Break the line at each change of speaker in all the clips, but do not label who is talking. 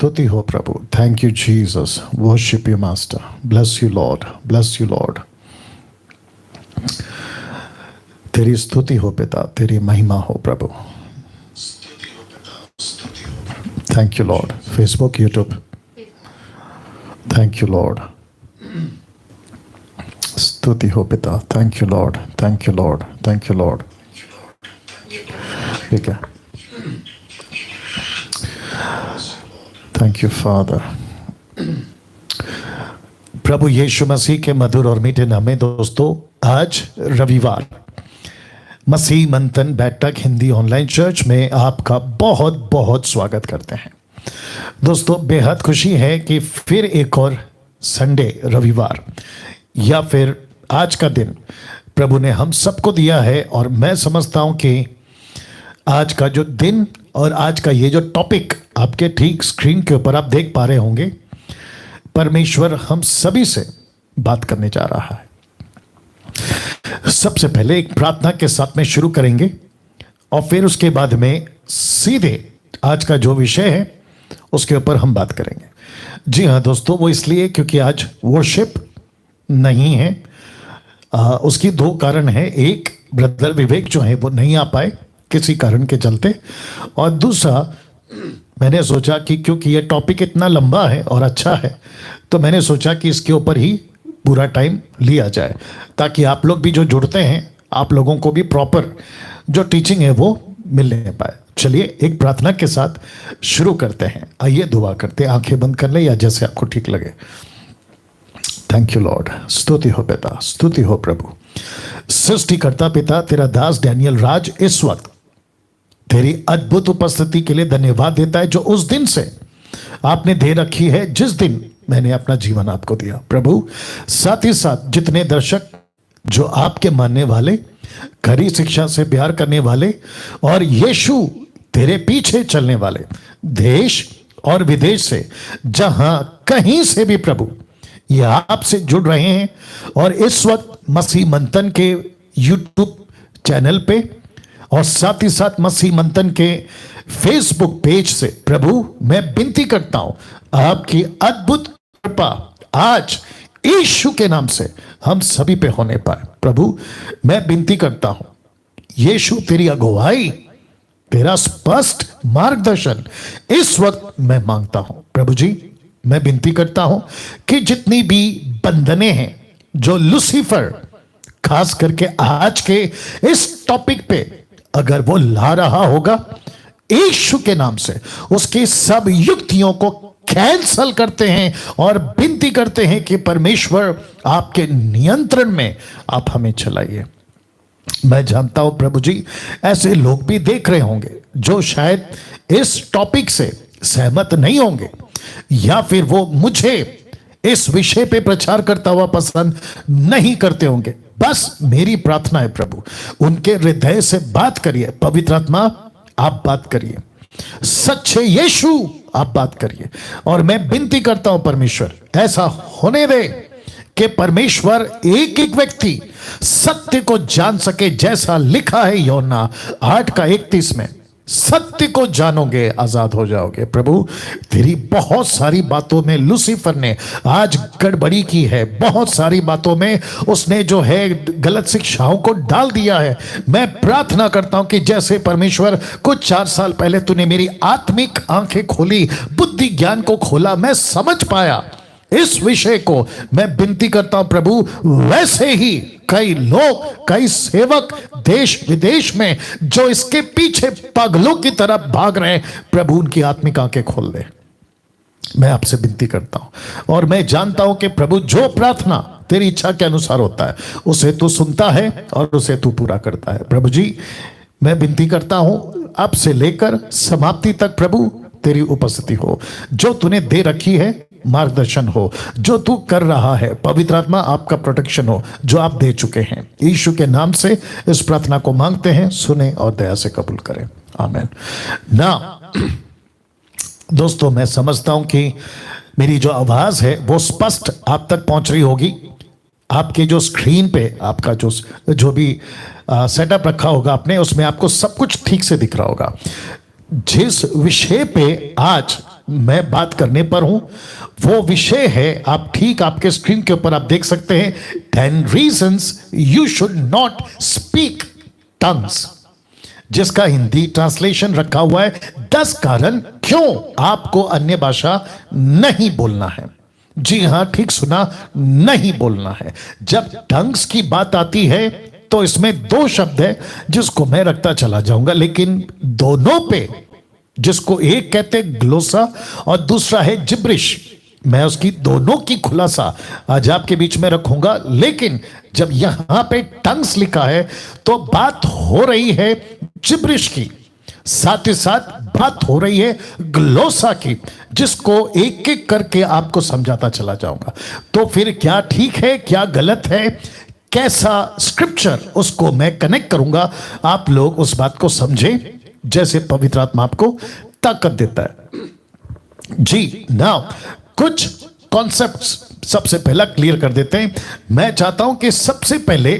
स्तुति हो प्रभु। Thank you Jesus. Worship you master. Bless you lord, bless you lord. तेरी स्तुति हो पिता, तेरी महिमा हो प्रभु। Thank you lord. Facebook, YouTube, thank you lord. स्तुति हो पिता। Thank you lord, thank you lord, thank you lord. ठीक है, थैंक यू फादर। प्रभु यीशु मसीह के मधुर और मीठे नाम में दोस्तों, आज रविवार मसीह मंथन बैठक हिंदी ऑनलाइन चर्च में आपका बहुत बहुत स्वागत करते हैं। दोस्तों, बेहद खुशी है कि फिर एक और संडे, रविवार या फिर आज का दिन प्रभु ने हम सबको दिया है। और मैं समझता हूं कि आज का जो दिन और आज का ये जो टॉपिक आपके ठीक स्क्रीन के ऊपर आप देख पा रहे होंगे, परमेश्वर हम सभी से बात करने जा रहा है। सबसे पहले एक प्रार्थना के साथ में शुरू करेंगे और फिर उसके बाद में सीधे आज का जो विषय है उसके ऊपर हम बात करेंगे। जी हाँ दोस्तों, वो इसलिए क्योंकि आज वर्शिप नहीं है। उसकी दो कारण है। एक, ब्रदर विवेक जो है वो नहीं आ पाए किसी कारण के चलते, और दूसरा मैंने सोचा कि क्योंकि ये टॉपिक इतना लंबा है और अच्छा है तो मैंने सोचा कि इसके ऊपर ही पूरा टाइम लिया जाए, ताकि आप लोग भी जो जुड़ते हैं आप लोगों को भी प्रॉपर जो टीचिंग है वो मिलने पाए। चलिए एक प्रार्थना के साथ शुरू करते हैं। आइए दुआ करते हैं। आंखें बंद कर ले या जैसे आपको ठीक लगे। Thank you lord. स्तुति हो पिता, स्तुति हो प्रभु। सृष्टिकर्ता पिता, तेरा दास डैनियल राज इस वक्त तेरी अद्भुत उपस्थिति के लिए धन्यवाद देता है जो उस दिन से आपने दे रखी है जिस दिन मैंने अपना जीवन आपको दिया प्रभु। साथ ही साथ जितने दर्शक जो आपके मानने वाले, खरी शिक्षा से प्यार करने वाले और यीशु तेरे पीछे चलने वाले, देश और विदेश से जहां कहीं से भी प्रभु ये आपसे जुड़ रहे हैं और इस वक्त मसीह मंथन के यूट्यूब चैनल पे और साथ ही साथ मसीह मंथन के फेसबुक पेज से, प्रभु मैं विनती करता हूं आपकी अद्भुत कृपा आज यीशु के नाम से हम सभी पे होने पाए। प्रभु मैं विनती करता हूं, यीशु तेरी अगुवाई, तेरा स्पष्ट मार्गदर्शन इस वक्त मैं मांगता हूं। प्रभु जी मैं विनती करता हूं कि जितनी भी बंधने हैं जो लूसीफर खास करके आज के इस टॉपिक पे अगर वो ला रहा होगा, यीशु के नाम से उसकी सब युक्तियों को कैंसल करते हैं और विनती करते हैं कि परमेश्वर आपके नियंत्रण में आप हमें चलाइए। मैं जानता हूं प्रभु जी ऐसे लोग भी देख रहे होंगे जो शायद इस टॉपिक से सहमत नहीं होंगे या फिर वो मुझे इस विषय पे प्रचार करता हुआ पसंद नहीं करते होंगे। बस मेरी प्रार्थना है प्रभु, उनके हृदय से बात करिए। पवित्र आत्मा आप बात करिए, सच्चे यीशु आप बात करिए। और मैं विनती करता हूं परमेश्वर ऐसा होने दे कि परमेश्वर एक एक व्यक्ति सत्य को जान सके, जैसा लिखा है यूहन्ना 8:31 में, सत्य को जानोगे आजाद हो जाओगे। प्रभु तेरी बहुत सारी बातों में लूसीफर ने आज गड़बड़ी की है, बहुत सारी बातों में उसने जो है गलत शिक्षाओं को डाल दिया है। मैं प्रार्थना करता हूं कि जैसे परमेश्वर कुछ 4 साल पहले तूने मेरी आत्मिक आंखें खोली, बुद्धि ज्ञान को खोला, मैं समझ पाया इस विषय को, मैं विनती करता हूं प्रभु वैसे ही कई लोग, कई सेवक देश विदेश में जो इसके पीछे पागलों की तरफ भाग रहे हैं, प्रभु उनकी आत्मिक आंखें खोल दे। मैं आपसे विनती करता हूं और मैं जानता हूं कि प्रभु जो प्रार्थना तेरी इच्छा के अनुसार होता है उसे तू सुनता है और उसे तू पूरा करता है। प्रभु जी मैं विनती करता हूं अब से लेकर समाप्ति तक प्रभु तेरी उपस्थिति हो, जो तूने दे रखी है मार्गदर्शन हो, जो तू कर रहा है पवित्र आत्मा आपका प्रोटेक्शन हो जो आप दे चुके हैं। यीशु के नाम से इस प्रार्थना को मांगते हैं, सुने और दया से कबूल करें। आमीन। ना दोस्तों मैं समझता हूं कि मेरी जो आवाज है वो स्पष्ट आप तक पहुंच रही होगी। आपके जो स्क्रीन पे आपका जो भी सेटअप रखा होगा आपने, उसमें आपको सब कुछ ठीक से दिख रहा होगा। जिस विषय पे आज मैं बात करने पर हूं वो विषय है, आप ठीक आपके स्क्रीन के ऊपर आप देख सकते हैं, 10 reasons you should not speak tongues, जिसका हिंदी ट्रांसलेशन रखा हुआ है 10 कारण क्यों आपको अन्य भाषा नहीं बोलना है। जी हां, ठीक सुना, नहीं बोलना है। जब टंग्स की बात आती है तो इसमें 2 शब्द है जिसको मैं रखता चला जाऊंगा, लेकिन दोनों पे, जिसको एक कहते हैं ग्लोसा और दूसरा है जिब्रिश, मैं उसकी दोनों की खुलासा आज आपके बीच में रखूंगा। लेकिन जब यहां पे टंग्स लिखा है तो बात हो रही है जिब्रिश की, साथ ही साथ बात हो रही है ग्लोसा की, जिसको एक एक करके आपको समझाता चला जाऊंगा। तो फिर क्या ठीक है, क्या गलत है, कैसा स्क्रिप्चर, उसको मैं कनेक्ट करूंगा, आप लोग उस बात को समझें जैसे पवित्र आत्मा आपको ताकत देता है। जी, नाउ कुछ कॉन्सेप्ट्स सबसे पहला क्लियर कर देते हैं। मैं चाहता हूं कि सबसे पहले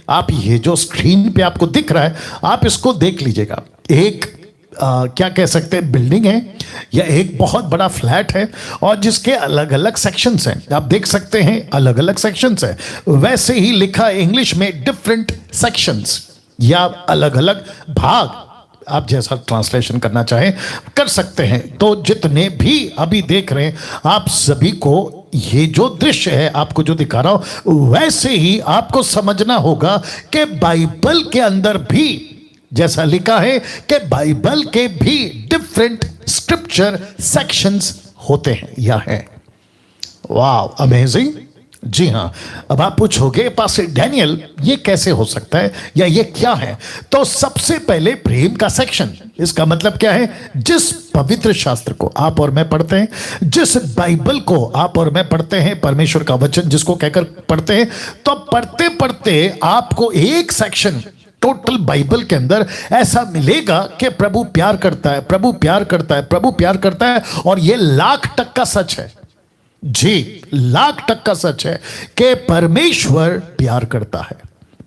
आप ये जो स्क्रीन पे आपको दिख रहा है, आप इसको देख लीजिएगा। एक क्या कह सकते हैं, बिल्डिंग है या एक बहुत बड़ा फ्लैट है और जिसके अलग अलग सेक्शंस हैं, आप देख सकते हैं अलग अलग सेक्शंस हैं। वैसे ही लिखा है इंग्लिश में डिफरेंट सेक्शंस या अलग अलग भाग, आप जैसा ट्रांसलेशन करना चाहें कर सकते हैं। तो जितने भी अभी देख रहे हैं, आप सभी को ये जो दृश्य है आपको जो दिखा रहा हूं, वैसे ही आपको समझना होगा कि बाइबल के अंदर भी जैसा लिखा है कि बाइबल के भी डिफरेंट स्क्रिप्चर सेक्शंस होते हैं या हैं। वाह, अमेजिंग। जी हां, अब आप पूछोगे पास्टर डैनियल ये कैसे हो सकता है या ये क्या है? तो सबसे पहले प्रेम का सेक्शन, इसका मतलब क्या है? जिस पवित्र शास्त्र को आप और मैं पढ़ते हैं, जिस बाइबल को आप और मैं पढ़ते हैं, परमेश्वर का वचन जिसको कहकर पढ़ते हैं, तो पढ़ते पढ़ते आपको एक सेक्शन टोटल बाइबल के अंदर ऐसा मिलेगा कि प्रभु प्यार करता है, प्रभु प्यार करता है, प्रभु प्यार करता है। और यह 1,00,000% का सच है। जी, 1,00,000% का सच है कि परमेश्वर प्यार करता है,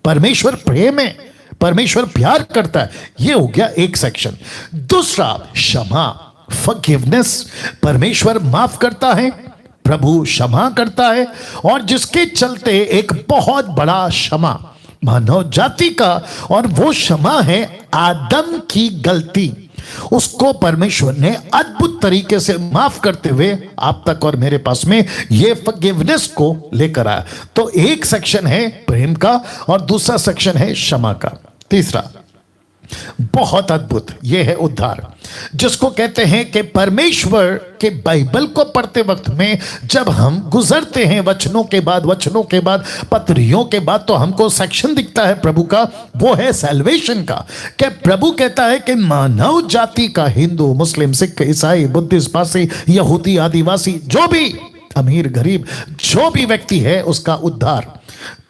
परमेश्वर प्रेम है, परमेश्वर प्यार करता है। यह हो गया एक सेक्शन। दूसरा, क्षमा, फॉरगिवनेस, परमेश्वर माफ करता है, प्रभु क्षमा करता है, और जिसके चलते एक बहुत बड़ा क्षमा मानव जाति का, और वो क्षमा है आदम की गलती, उसको परमेश्वर ने अद्भुत तरीके से माफ करते हुए आप तक और मेरे पास में ये फॉरगिवनेस को लेकर आया। तो एक सेक्शन है प्रेम का और दूसरा सेक्शन है क्षमा का। तीसरा बहुत अद्भुत, यह है उद्धार, जिसको कहते हैं कि परमेश्वर के बाइबल को पढ़ते वक्त में जब हम गुजरते हैं वचनों के बाद वचनों के बाद पत्रियों के बाद, तो हमको सेक्शन दिखता है प्रभु का, वो है सैल्वेशन का। कि प्रभु कहता है कि मानव जाति का, हिंदू, मुस्लिम, सिख, ईसाई, बुद्धिस्ट, पारसी, यहूदी, आदिवासी, जो भी अमीर गरीब जो भी व्यक्ति है, उसका उद्धार।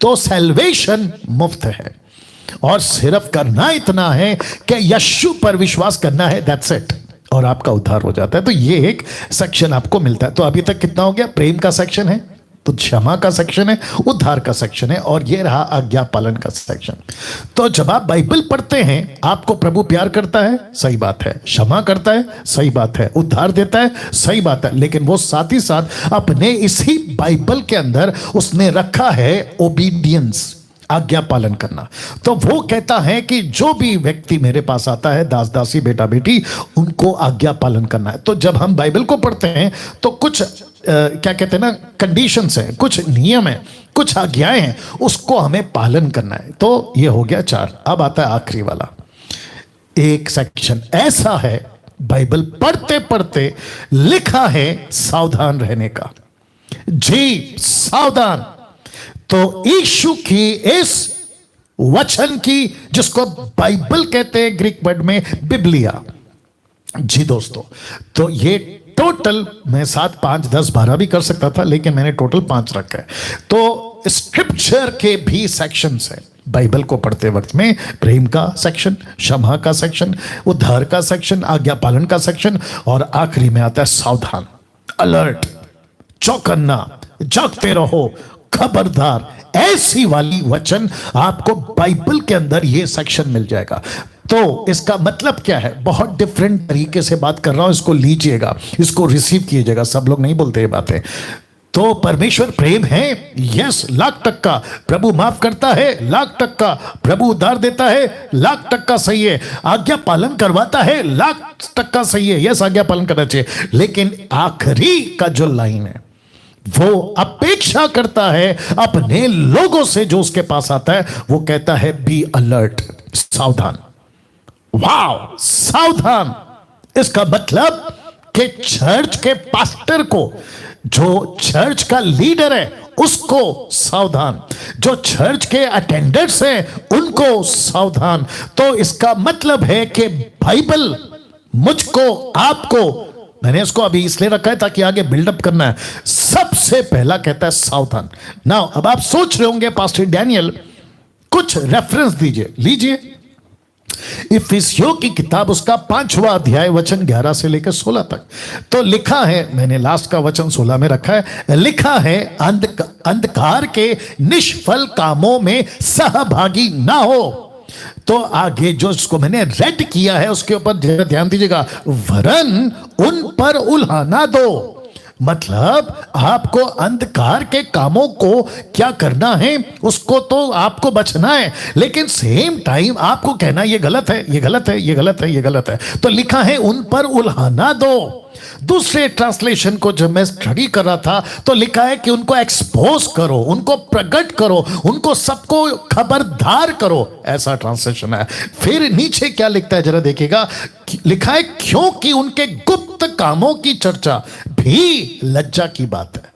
तो सैल्वेशन मुफ्त है और सिर्फ करना इतना है कि यीशु पर विश्वास करना है, दैट्स इट, और आपका उद्धार हो जाता है। तो ये एक सेक्शन आपको मिलता है। तो अभी तक कितना हो गया? प्रेम का सेक्शन है, तो क्षमा का सेक्शन है, उद्धार का सेक्शन है, और ये रहा आज्ञा पालन का सेक्शन। तो जब आप बाइबल पढ़ते हैं, आपको प्रभु प्यार करता है, सही बात है, क्षमा करता है, सही बात है, उद्धार देता है, सही बात है, लेकिन वो साथ ही साथ अपने इसी बाइबल के अंदर उसने रखा है ओबीडियंस, आज्ञा पालन करना। तो वो कहता है कि जो भी व्यक्ति मेरे पास आता है, दास दासी, बेटा बेटी, उनको आज्ञा पालन करना है। तो जब हम बाइबल को पढ़ते हैं तो कुछ क्या कहते हैं ना, कंडीशंस हैं, कुछ नियम है, कुछ आज्ञाएं हैं, उसको हमें पालन करना है। तो ये हो गया 4। अब आता है आखिरी वाला एक सेक्शन, ऐसा है बाइबल पढ़ते पढ़ते लिखा है सावधान रहने का। जी, सावधान। तो यीशु की इस वचन की, जिसको बाइबल कहते हैं ग्रीक वर्ड में बिबलिया। जी दोस्तों, तो ये टोटल मैं 7, 5, 10, 12 भी कर सकता था, लेकिन मैंने टोटल 5 रखा है। तो स्क्रिप्चर के भी सेक्शंस हैं बाइबल को पढ़ते वक्त में। प्रेम का सेक्शन, क्षमा का सेक्शन, उद्धार का सेक्शन, आज्ञा पालन का सेक्शन, और आखिरी में आता है सावधान, अलर्ट, चौकन्ना, जागते रहो, खबरदार। ऐसी वाली वचन आपको बाइबल के अंदर ये सेक्शन मिल जाएगा। तो इसका मतलब क्या है? बहुत डिफरेंट तरीके से बात कर रहा हूं, इसको लीजिएगा, इसको रिसीव कीजिएगा। सब लोग नहीं बोलते ये बातें। तो परमेश्वर प्रेम है, यस, लाख टक्का। प्रभु माफ करता है, लाख टक्का। प्रभु उद्धार देता है, लाख टक्का सही है। आज्ञा पालन करवाता है, लाख टक्का सही है, यस, आज्ञा पालन करना चाहिए। लेकिन आखिरी का जो लाइन है, वो अपेक्षा करता है अपने लोगों से जो उसके पास आता है। वो कहता है बी अलर्ट, सावधान। वाव, सावधान। इसका मतलब कि चर्च के पास्टर को, जो चर्च का लीडर है उसको सावधान, जो चर्च के अटेंडर्स हैं उनको सावधान। तो इसका मतलब है कि बाइबल मुझको, आपको, मैंने इसको अभी इसलिए रखा है ताकि आगे बिल्डअप करना है, सबसे पहला कहता है सावधान। नाउ अब आप सोच रहे होंगे पास्टर डैनियल कुछ रेफरेंस दीजिए, लीजिए। इफिसियों की किताब उसका 5वां अध्याय वचन 11 से लेकर 16 तक। तो लिखा है, मैंने लास्ट का वचन 16 में रखा है, लिखा है अंधकार के निष्फल कामों में सहभागी ना हो। तो आगे जो इसको मैंने रेड किया है उसके ऊपर ध्यान दीजिएगा, वरन उन पर उल्हाना दो। मतलब आपको अंधकार के कामों को क्या करना है, उसको तो आपको बचना है, लेकिन सेम टाइम आपको कहना ये गलत है, ये गलत है, ये गलत है, ये गलत है। तो लिखा है उन पर उल्हाना दो। दूसरे ट्रांसलेशन को जब मैं स्टडी कर रहा था तो लिखा है कि उनको एक्सपोज करो, उनको प्रकट करो, उनको सबको खबरदार करो, ऐसा ट्रांसलेशन है। फिर नीचे क्या लिखता है जरा देखिएगा, लिखा है क्योंकि उनके गुप्त कामों की चर्चा भी लज्जा की बात है।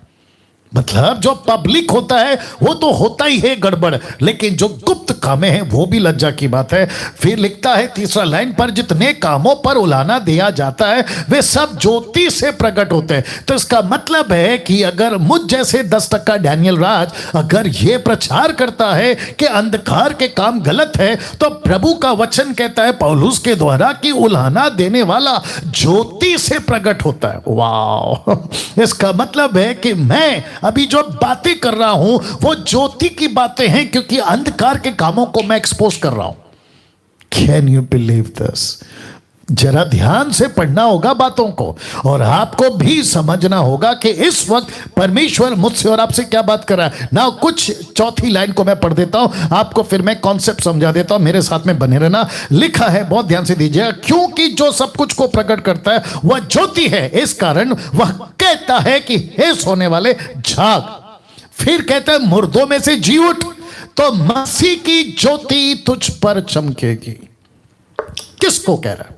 मतलब जो पब्लिक होता है वो तो होता ही है गड़बड़, लेकिन जो गुप्त कामें हैं वो भी लज्जा की बात है। फिर लिखता है तीसरा लाइन पर, जितने कामों पर उलाना दिया जाता है वे सब ज्योति से प्रकट होते हैं। तो इसका मतलब है कि अगर मुझ जैसे 10% डैनियल राज अगर ये प्रचार करता है कि अंधकार के काम गलत है, तो प्रभु का वचन कहता है पौलुस के द्वारा कि उलाना देने वाला ज्योति से प्रकट होता है। वाह, इसका मतलब है कि मैं अभी जो बातें कर रहा हूं वो ज्योति की बातें हैं, क्योंकि अंधकार के कामों को मैं एक्सपोज कर रहा हूं। Can you believe this? जरा ध्यान से पढ़ना होगा बातों को, और आपको भी समझना होगा कि इस वक्त परमेश्वर मुझसे और आपसे क्या बात कर रहा है ना। कुछ चौथी लाइन को मैं पढ़ देता हूं आपको, फिर मैं कॉन्सेप्ट समझा देता हूं, मेरे साथ में बने रहना। लिखा है, बहुत ध्यान से दीजिएगा, क्योंकि जो सब कुछ को प्रकट करता है वह ज्योति है, इस कारण वह कहता है कि हे सोने वाले जाग। फिर कहता है मुर्दों में से जी उठ, तो मसीह की ज्योति तुझ पर चमकेगी। किसको कह रहा है?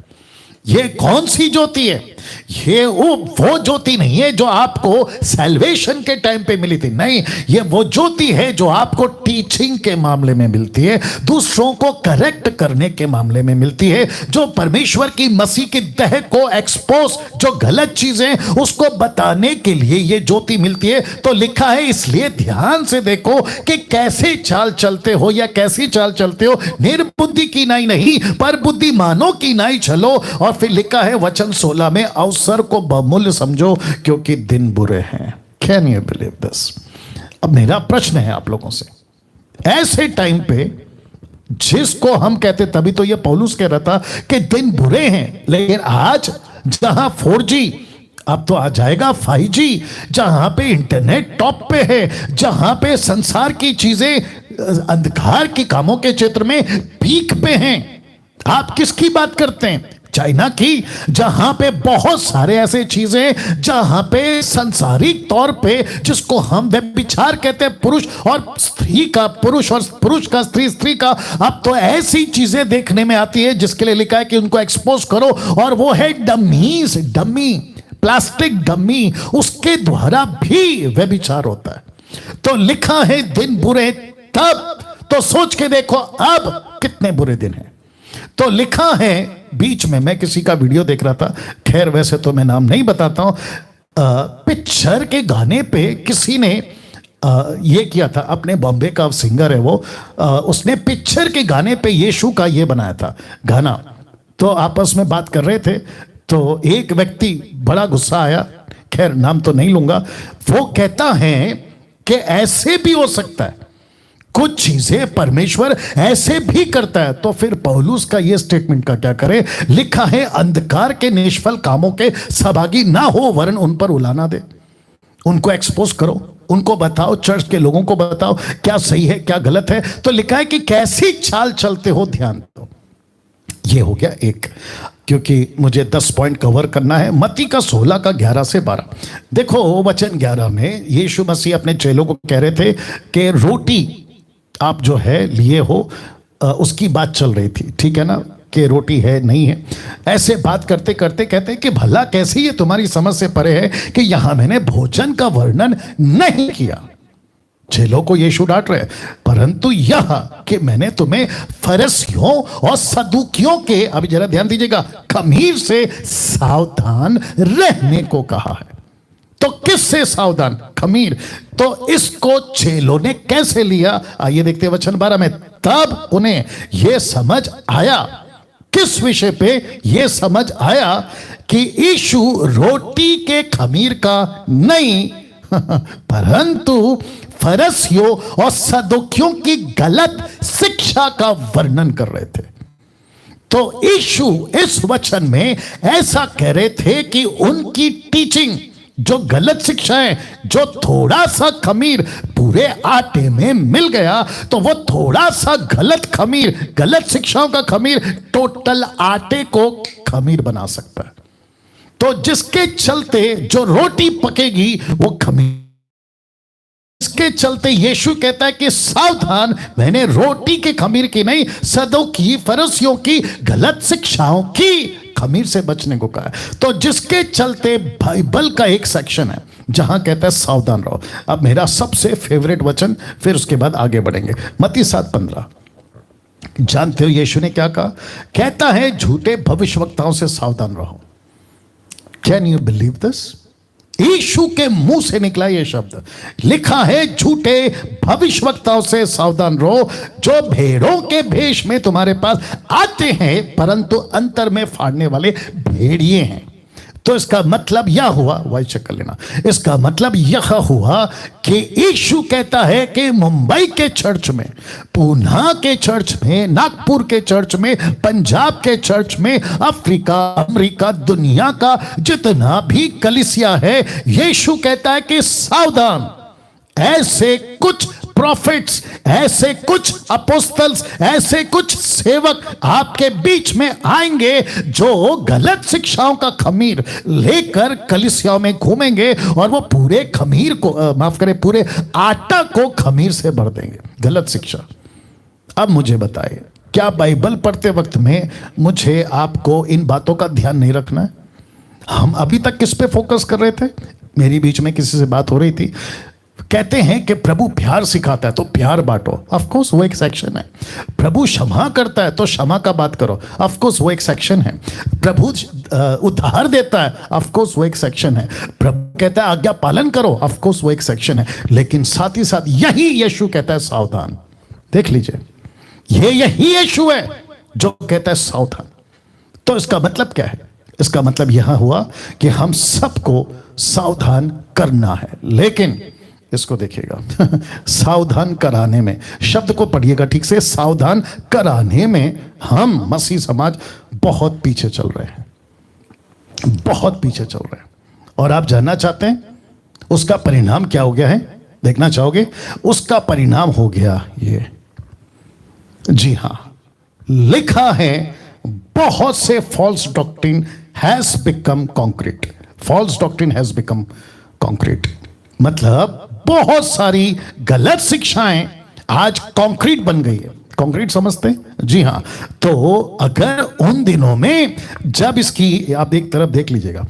ये कौन सी ज्योति है? ये वो ज्योति नहीं है जो आपको सैल्वेशन के टाइम पे मिली थी, नहीं, ये वो ज्योति है जो आपको टीचिंग के मामले में मिलती है, दूसरों को करेक्ट करने के मामले में मिलती है, जो परमेश्वर की मसीह की देह को एक्सपोज, जो गलत चीजें उसको बताने के लिए ये ज्योति मिलती है। तो लिखा है, इसलिए ध्यान से देखो कि कैसे चाल चलते हो या कैसी चाल चलते हो, निर्बुद्धि की नाई नहीं पर बुद्धिमानों की नाई चलो। और फिर लिखा है वचन 16 में, अवसर को बहुमूल्य समझो क्योंकि दिन बुरे हैं। Can you believe this? अब मेरा प्रश्न है आप लोगों से, ऐसे टाइम पे जिसको हम कहते, तभी तो ये पौलुस कह रहा था कि दिन बुरे हैं, लेकिन आज जहां 4G, अब तो आ जाएगा 5G, जहां पे इंटरनेट टॉप पे है, जहां पे संसार की चीजें अंधकार के कामों के क्षेत्र में पीक पे हैं, आप किसकी बात करते हैं? चाइना की, जहां पे बहुत सारे ऐसे चीजें, जहां पे संसारिक तौर पे जिसको हम व्यभिचार कहते हैं, पुरुष और स्त्री का पुरुष और पुरुष का स्त्री, स्त्री का, अब तो ऐसी चीजें देखने में आती है जिसके लिए लिखा है कि उनको एक्सपोज करो, और वो है डमीज, डमी, प्लास्टिक डमी, उसके द्वारा भी व्यभिचार होता है। तो लिखा है दिन बुरे, तब तो सोच के देखो अब कितने बुरे दिन हैं। तो लिखा है, बीच में मैं किसी का वीडियो देख रहा था, खैर वैसे तो मैं नाम नहीं बताता हूं, पिक्चर के गाने पे किसी ने ये किया था, अपने बॉम्बे का सिंगर है वो, उसने पिक्चर के गाने पे यीशु का ये बनाया था गाना। तो आपस में बात कर रहे थे, तो एक व्यक्ति बड़ा गुस्सा आया, खैर नाम तो नहीं लूंगा, वो कहता है कि ऐसे भी हो सकता है कुछ चीजें परमेश्वर ऐसे भी करता है। तो फिर पौलुस का ये स्टेटमेंट का क्या करें? लिखा है, अंधकार के निष्फल कामों के सहभागी ना हो, वरन उन पर उलाना दे। उनको एक्सपोज करो, उनको बताओ, चर्च के लोगों को बताओ क्या सही है क्या गलत है। तो लिखा है कि कैसी चाल चलते हो ध्यान दो। ये हो गया एक, क्योंकि मुझे 10 पॉइंट कवर करना है। मत्ती का 16 का 11 से 12 देखो। वचन 11 में यीशु मसीह अपने चेलों को कह रहे थे कि रोटी आप जो है लिए हो, उसकी बात चल रही थी, ठीक है ना, कि रोटी है नहीं है। ऐसे बात करते करते कहते हैं कि भला कैसे ये तुम्हारी समझ से परे है कि यहां मैंने भोजन का वर्णन नहीं किया। चेलों को यीशु डांट रहे, परंतु यह कि मैंने तुम्हें फरीसियों और सदूकियों के, अभी जरा ध्यान दीजिएगा, खमीर से सावधान रहने को कहा है। तो किससे सावधान? खमीर। तो इसको चेलों ने कैसे लिया? आइए देखते हैं वचन 12 में। तब उन्हें यह समझ आया, किस विषय पे? यह समझ आया कि यीशु रोटी के खमीर का नहीं परंतु फरीसियों और सदूकियों की गलत शिक्षा का वर्णन कर रहे थे। तो यीशु इस वचन में ऐसा कह रहे थे कि उनकी टीचिंग जो गलत शिक्षा है, जो थोड़ा सा खमीर पूरे आटे में मिल गया तो वो थोड़ा सा गलत खमीर, गलत शिक्षाओं का खमीर टोटल आटे को खमीर बना सकता है। तो जिसके चलते जो रोटी पकेगी वो खमीर, इसके चलते यीशु कहता है कि सावधान, मैंने रोटी के खमीर की नहीं, सदूकी फरीसियों की गलत शिक्षाओं की खमीर से बचने को कहा है। तो जिसके चलते बाइबल का एक सेक्शन है जहां कहता है सावधान रहो। अब मेरा सबसे फेवरेट वचन, फिर उसके बाद आगे बढ़ेंगे। मत्ती 7:15 जानते हो यीशु ने क्या कहा? कहता है झूठे भविष्यवक्ताओं से सावधान रहो। Can you believe this? Yeshu के मुंह से निकला यह शब्द। लिखा है झूठे भविष्यवक्ताओं से सावधान रहो, जो भेड़ों के भेष में तुम्हारे पास आते हैं परंतु अंतर में फाड़ने वाले भेड़िए हैं। तो इसका मतलब यह हुआ, वाइस चेक कर लेना, इसका मतलब यह हुआ कि यीशु कहता है कि मुंबई के चर्च में, पूना के चर्च में, नागपुर के चर्च में, पंजाब के चर्च में, अफ्रीका, अमेरिका, दुनिया का जितना भी कलीसिया है, यीशु कहता है कि सावधान, ऐसे कुछ प्रॉफिट्स, ऐसे कुछ अपोस्टल्स, ऐसे कुछ सेवक आपके बीच में आएंगे जो गलत शिक्षाओं का खमीर लेकर कलीसियाओं में घूमेंगे और वो पूरे खमीर को, माफ करें, पूरे आटा को खमीर से भर देंगे। गलत शिक्षा। अब मुझे बताइए, क्या बाइबल पढ़ते वक्त में मुझे आपको इन बातों का ध्यान नहीं रखना है? हम अभी तक किस पे फोकस कर रहे थे? मेरी बीच में किसी से बात हो रही थी, कहते हैं कि प्रभु प्यार सिखाता है तो प्यार बांटो, ऑफ कोर्स वो एक सेक्शन है। प्रभु क्षमा करता है तो क्षमा का बात करो, ऑफ कोर्स वो एक सेक्शन है। प्रभु उद्धार देता है, ऑफ कोर्स वो एक सेक्शन है। प्रभु कहता है आज्ञा पालन करो, ऑफ कोर्स वो एक सेक्शन है। लेकिन साथ ही साथ यही यीशु कहता है सावधान। देख लीजिए, ये यही यीशु है जो कहता है सावधान। तो इसका मतलब क्या है? इसका मतलब यह हुआ कि हम सबको सावधान करना है। लेकिन इसको देखिएगा, सावधान कराने में, शब्द को पढ़िएगा ठीक से, सावधान कराने में हम मसीह समाज बहुत पीछे चल रहे हैं, बहुत पीछे चल रहे हैं। और आप जानना चाहते हैं उसका परिणाम क्या हो गया है? देखना चाहोगे? उसका परिणाम हो गया ये, जी हां, लिखा है बहुत से false doctrine has become concrete. False doctrine has become concrete मतलब बहुत सारी गलत शिक्षाएं आज कंक्रीट बन गई है। कंक्रीट समझते हैं? जी हां। तो अगर उन दिनों में जब इसकी, आप एक तरफ देख लीजिएगा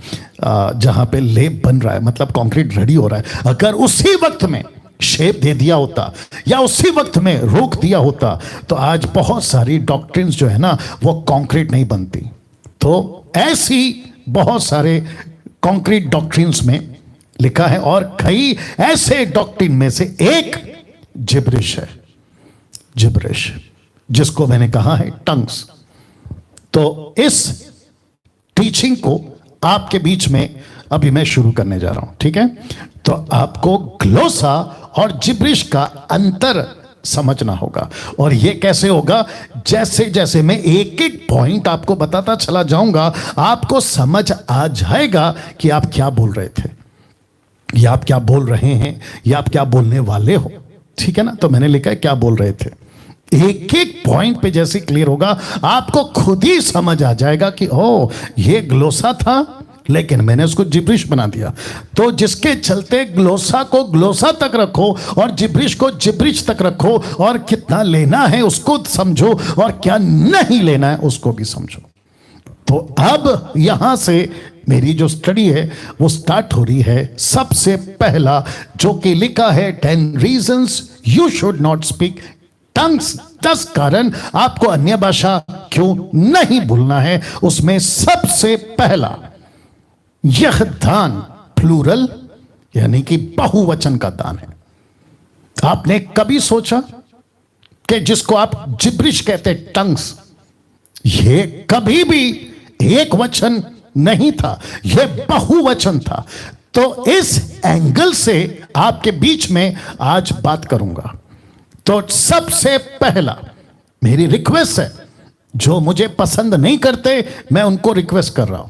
जहां पे लेप बन रहा है, मतलब कंक्रीट रेडी हो रहा है, अगर उसी वक्त में शेप दे दिया होता या उसी वक्त में रोक दिया होता तो आज बहुत सारी डॉक्ट्रिन्स जो है ना वो कंक्रीट नहीं बनती। तो ऐसी बहुत सारे कंक्रीट डॉक्ट्रिन्स में लिखा है, और कई ऐसे डॉक्ट्रिन में से एक जिब्रिश है। जिब्रिश, जिसको मैंने कहा है टंग्स। तो इस टीचिंग को आपके बीच में अभी मैं शुरू करने जा रहा हूं, ठीक है? तो आपको ग्लोसा और जिब्रिश का अंतर समझना होगा। और ये कैसे होगा? जैसे जैसे मैं एक एक पॉइंट आपको बताता चला जाऊंगा, आपको समझ आ जाएगा कि आप क्या बोल रहे थे, या आप क्या बोल रहे हैं, या आप क्या बोलने वाले हो। ठीक है ना? तो मैंने लिखा है क्या बोल रहे थे। एक एक पॉइंट पे जैसे क्लियर होगा, आपको खुद ही समझ आ जाएगा कि ओ, ये ग्लोसा था लेकिन मैंने उसको जिब्रिश बना दिया। तो जिसके चलते ग्लोसा को ग्लोसा तक रखो और जिब्रिश को जिब्रिश तक रखो, और कितना लेना है उसको समझो और क्या नहीं लेना है उसको भी समझो। तो अब यहां से मेरी जो स्टडी है वो स्टार्ट हो रही है। सबसे पहला जो कि लिखा है 10 reasons you should not speak tongues, 10 कारण आपको अन्य भाषा क्यों नहीं भूलना है। उसमें सबसे पहला, यह दान प्लूरल यानी कि बहुवचन का दान है। आपने कभी सोचा कि जिसको आप जिब्रिश कहते टंग्स, ये कभी भी एक वचन नहीं था, यह बहुवचन था। तो इस एंगल से आपके बीच में आज बात करूंगा। तो सबसे पहला मेरी रिक्वेस्ट है, जो मुझे पसंद नहीं करते मैं उनको रिक्वेस्ट कर रहा हूं।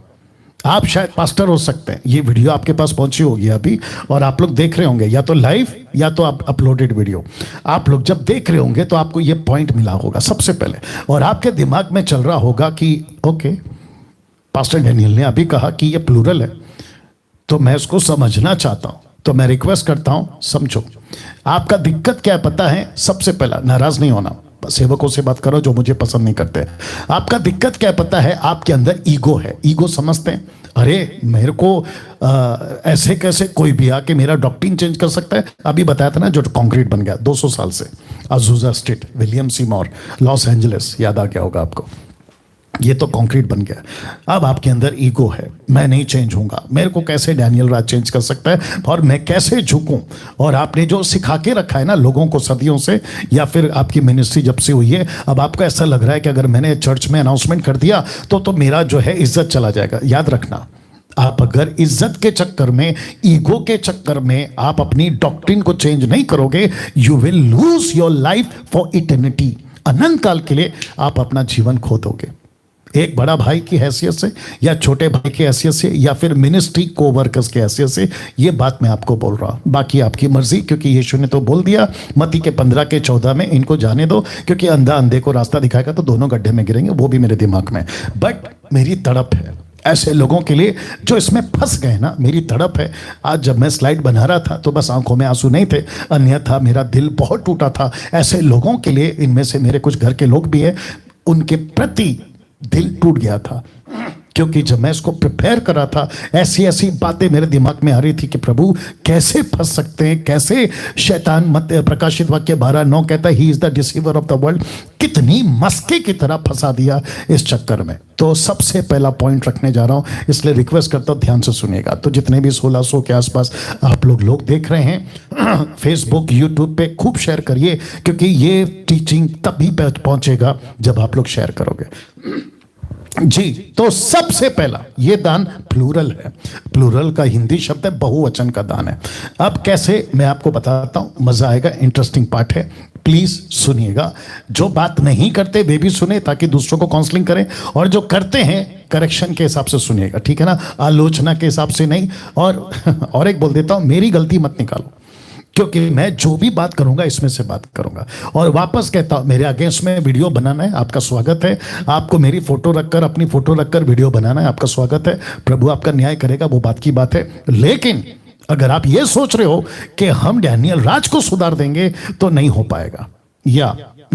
आप शायद पास्टर हो सकते हैं, ये वीडियो आपके पास पहुंची होगी अभी और आप लोग देख रहे होंगे या तो लाइव या तो आप अपलोडेड वीडियो। आप लोग जब देख रहे होंगे तो आपको ये पॉइंट मिला होगा सबसे पहले, और आपके दिमाग में चल रहा होगा कि ओके, पास्टर डैनियल ने अभी कहा कि ये प्लूरल है तो मैं इसको समझना चाहता हूं। तो मैं रिक्वेस्ट करता हूं समझो। आपका दिक्कत क्या है पता है? सबसे पहला, नाराज नहीं होना, सेवकों से बात करो जो मुझे पसंद नहीं करते। आपका दिक्कत क्या पता है? आपके अंदर ईगो है। ईगो समझते हैं? अरे मेरे को ऐसे कैसे कोई भी आके मेरा डॉक्ट्रिन चेंज कर सकता है? अभी बताया था ना जो कंक्रीट बन गया 200 साल से, Azusa street, William Seymour, Los Angeles, याद आ गया होगा आपको। ये तो कंक्रीट बन गया। अब आपके अंदर ईगो है, मैं नहीं चेंज होऊंगा, मेरे को कैसे डैनियल राज चेंज कर सकता है, और मैं कैसे झुकूं। और आपने जो सिखा के रखा है ना लोगों को सदियों से, या फिर आपकी मिनिस्ट्री जब से हुई है, अब आपको ऐसा लग रहा है कि अगर मैंने चर्च में अनाउंसमेंट कर दिया तो मेरा जो है इज्जत चला जाएगा। याद रखना, आप अगर इज्जत के चक्कर में, ईगो के चक्कर में आप अपनी डॉक्ट्रिन को चेंज नहीं करोगे, you will lose your life for eternity. अनंत काल के लिए आप अपना जीवन खो दोगे। एक बड़ा भाई की हैसियत से, या छोटे भाई की हैसियत से, या फिर मिनिस्ट्री को वर्कर्स की हैसियत से ये बात मैं आपको बोल रहा हूं। बाकी आपकी मर्जी, क्योंकि यीशु ने तो बोल दिया मत्ती के 15 के 14 में, इनको जाने दो, क्योंकि अंधा अंधे को रास्ता दिखाएगा तो दोनों गड्ढे में गिरेंगे। वो भी मेरे दिमाग में, बट मेरी तड़प है ऐसे लोगों के लिए जो इसमें फंस गए ना। मेरी तड़प है। आज जब मैं स्लाइड बना रहा था तो बस आंखों में आंसू नहीं थे, अन्यथा मेरा दिल बहुत टूटा था ऐसे लोगों के लिए। इनमें से मेरे कुछ घर के लोग भी हैं, उनके प्रति दिल टूट गया था, क्योंकि जब मैं इसको प्रिपेयर कर रहा था ऐसी ऐसी बातें मेरे दिमाग में आ रही थी कि प्रभु कैसे फंस सकते हैं, कैसे शैतान। मत प्रकाशित वाक्य 12:9 कहता है he is the deceiver of the world. कितनी मस्के की तरह फंसा दिया इस चक्कर में। तो सबसे पहला पॉइंट रखने जा रहा हूं, इसलिए रिक्वेस्ट करता हूं ध्यान से सुनिएगा। तो जितने भी 1600 के आसपास आप लोग देख रहे हैं फेसबुक यूट्यूब पे, खूब शेयर करिए, क्योंकि ये टीचिंग तभी पहुंचेगा जब आप लोग शेयर करोगे जी। तो सबसे पहला, ये दान प्लूरल है। प्लूरल का हिंदी शब्द है बहुवचन का दान है। अब कैसे मैं आपको बताता हूं, मजा आएगा, इंटरेस्टिंग पार्ट है, प्लीज सुनिएगा। जो बात नहीं करते वे भी सुने ताकि दूसरों को काउंसलिंग करें, और जो करते हैं करेक्शन के हिसाब से सुनिएगा, ठीक है ना, आलोचना के हिसाब से नहीं। और एक बोल देता हूं, मेरी गलती मत निकालो, क्योंकि मैं जो भी बात करूंगा इसमें से बात करूंगा। और वापस कहता हूं, मेरे अगेंस्ट में वीडियो बनाना है, आपका स्वागत है। आपको मेरी फोटो रखकर, अपनी फोटो रखकर वीडियो बनाना है, आपका स्वागत है। प्रभु आपका न्याय करेगा, वो बात की बात है। लेकिन अगर आप ये सोच रहे हो कि हम डैनियल राज को सुधार देंगे तो नहीं हो पाएगा।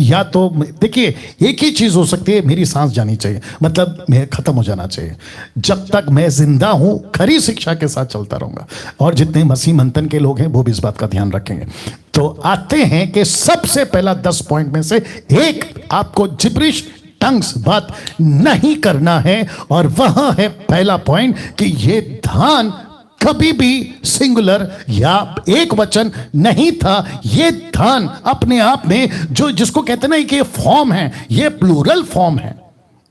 या तो देखिए, एक ही चीज हो सकती है, मेरी सांस जानी चाहिए, मतलब मैं खत्म हो जाना चाहिए। जब तक मैं जिंदा हूं खरी शिक्षा के साथ चलता रहूंगा। और जितने मसीह मंथन के लोग हैं वो भी इस बात का ध्यान रखेंगे। तो आते हैं कि सबसे पहला 10 पॉइंट में से एक, आपको जिब्रिश टंग्स बात नहीं करना है। और वह है पहला पॉइंट कि ये दान कभी भी सिंगुलर या एक वचन नहीं था। ये दान अपने आप में, जो जिसको कहते ना कि ये फॉर्म है, ये प्लूरल फॉर्म है।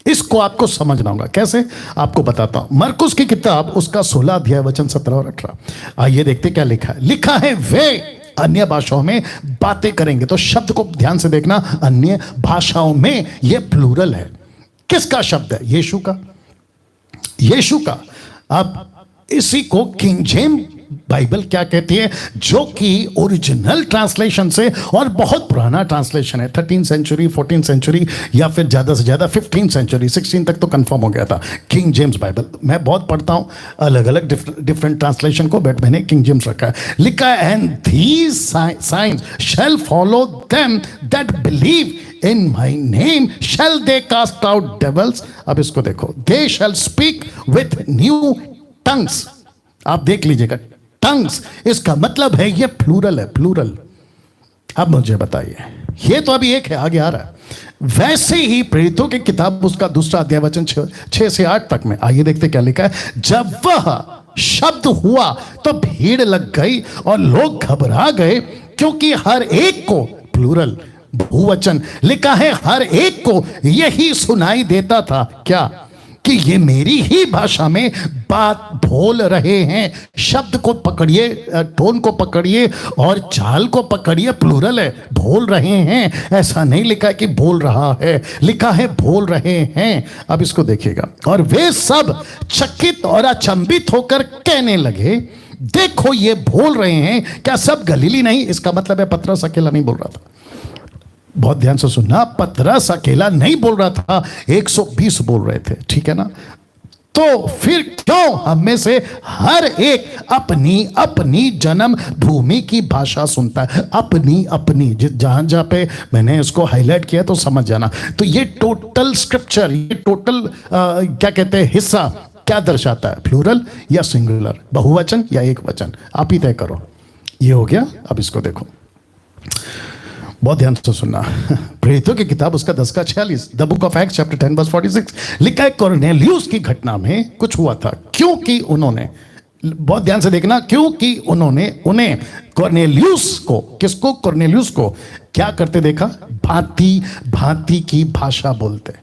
इसको आपको समझना होगा। कैसे, आपको बताता हूं। मरकुस की किताब, उसका 16 अध्याय वचन 17 और 18। आइए देखते क्या लिखा है। लिखा है वे अन्य भाषाओं में बातें करेंगे। तो शब्द को ध्यान से देखना, अन्य भाषाओं में यह प्लूरल है। किसका शब्द है? यीशु का। यीशु का। अब इसी को किंग जेम्स बाइबल क्या कहती है, जो कि ओरिजिनल ट्रांसलेशन से और बहुत पुराना ट्रांसलेशन है, 13th सेंचुरी, 14th सेंचुरी या फिर ज्यादा से ज्यादा 15th सेंचुरी, 16 तक तो कंफर्म हो गया था किंग जेम्स बाइबल। मैं बहुत पढ़ता हूं अलग अलग डिफरेंट ट्रांसलेशन को, बट मैंने किंग जेम्स रखा है। लिखा है, and these signs shall follow them that believe in my name shall they cast out devils. अब इसको देखो, they shall speak with new tongues. आप देख लीजिएगा, टंग्स, इसका मतलब है ये प्लूरल है, प्लूरल। अब मुझे बताइए, ये तो अभी एक है, आगे आ रहा है। वैसे ही प्रेरितों की किताब उसका दूसरा अध्याय वचन 6 से 8 तक में, आइए देखते क्या लिखा है। जब वह शब्द हुआ तो भीड़ लग गई और लोग घबरा गए, क्योंकि हर एक को, प्लूरल बहुवचन लिखा है, हर एक को यही सुनाई देता था, क्या? कि ये मेरी ही भाषा में बात बोल रहे हैं। शब्द को पकड़िए, टोन को पकड़िए और चाल को पकड़िए, प्लूरल है, बोल रहे हैं। ऐसा नहीं लिखा है कि बोल रहा है, लिखा है बोल रहे हैं। अब इसको देखिएगा, और वे सब चकित और अचंभित होकर कहने लगे, देखो ये बोल रहे हैं, क्या सब गलीली नहीं? इसका मतलब है पतरस अकेला नहीं बोल रहा था। बहुत ध्यान से सुनना, पतरस अकेला नहीं बोल रहा था, 120 बोल रहे थे, ठीक है ना? तो फिर क्यों हम में से हर एक अपनी अपनी जन्म भूमि की भाषा सुनता है? अपनी अपनी, जहां जहां पे मैंने इसको हाईलाइट किया तो समझ जाना। तो ये टोटल स्क्रिप्चर, ये टोटल क्या कहते हैं, हिस्सा क्या दर्शाता है? प्लूरल या सिंगुलर, बहुवचन या एक वचन? आप ही तय करो। ये हो गया। अब इसको देखो, बहुत ध्यान से सुनना। प्रेरितों की किताब उसका 10:46, the book of acts chapter 10:46 लिखा है, कॉर्नेलियुस की घटना में कुछ हुआ था, क्योंकि उन्होंने, बहुत ध्यान से देखना, क्योंकि उन्हें कॉर्नेलियुस को, किसको? कॉर्नेलियुस को क्या करते देखा? भांति भांति की भाषा बोलते।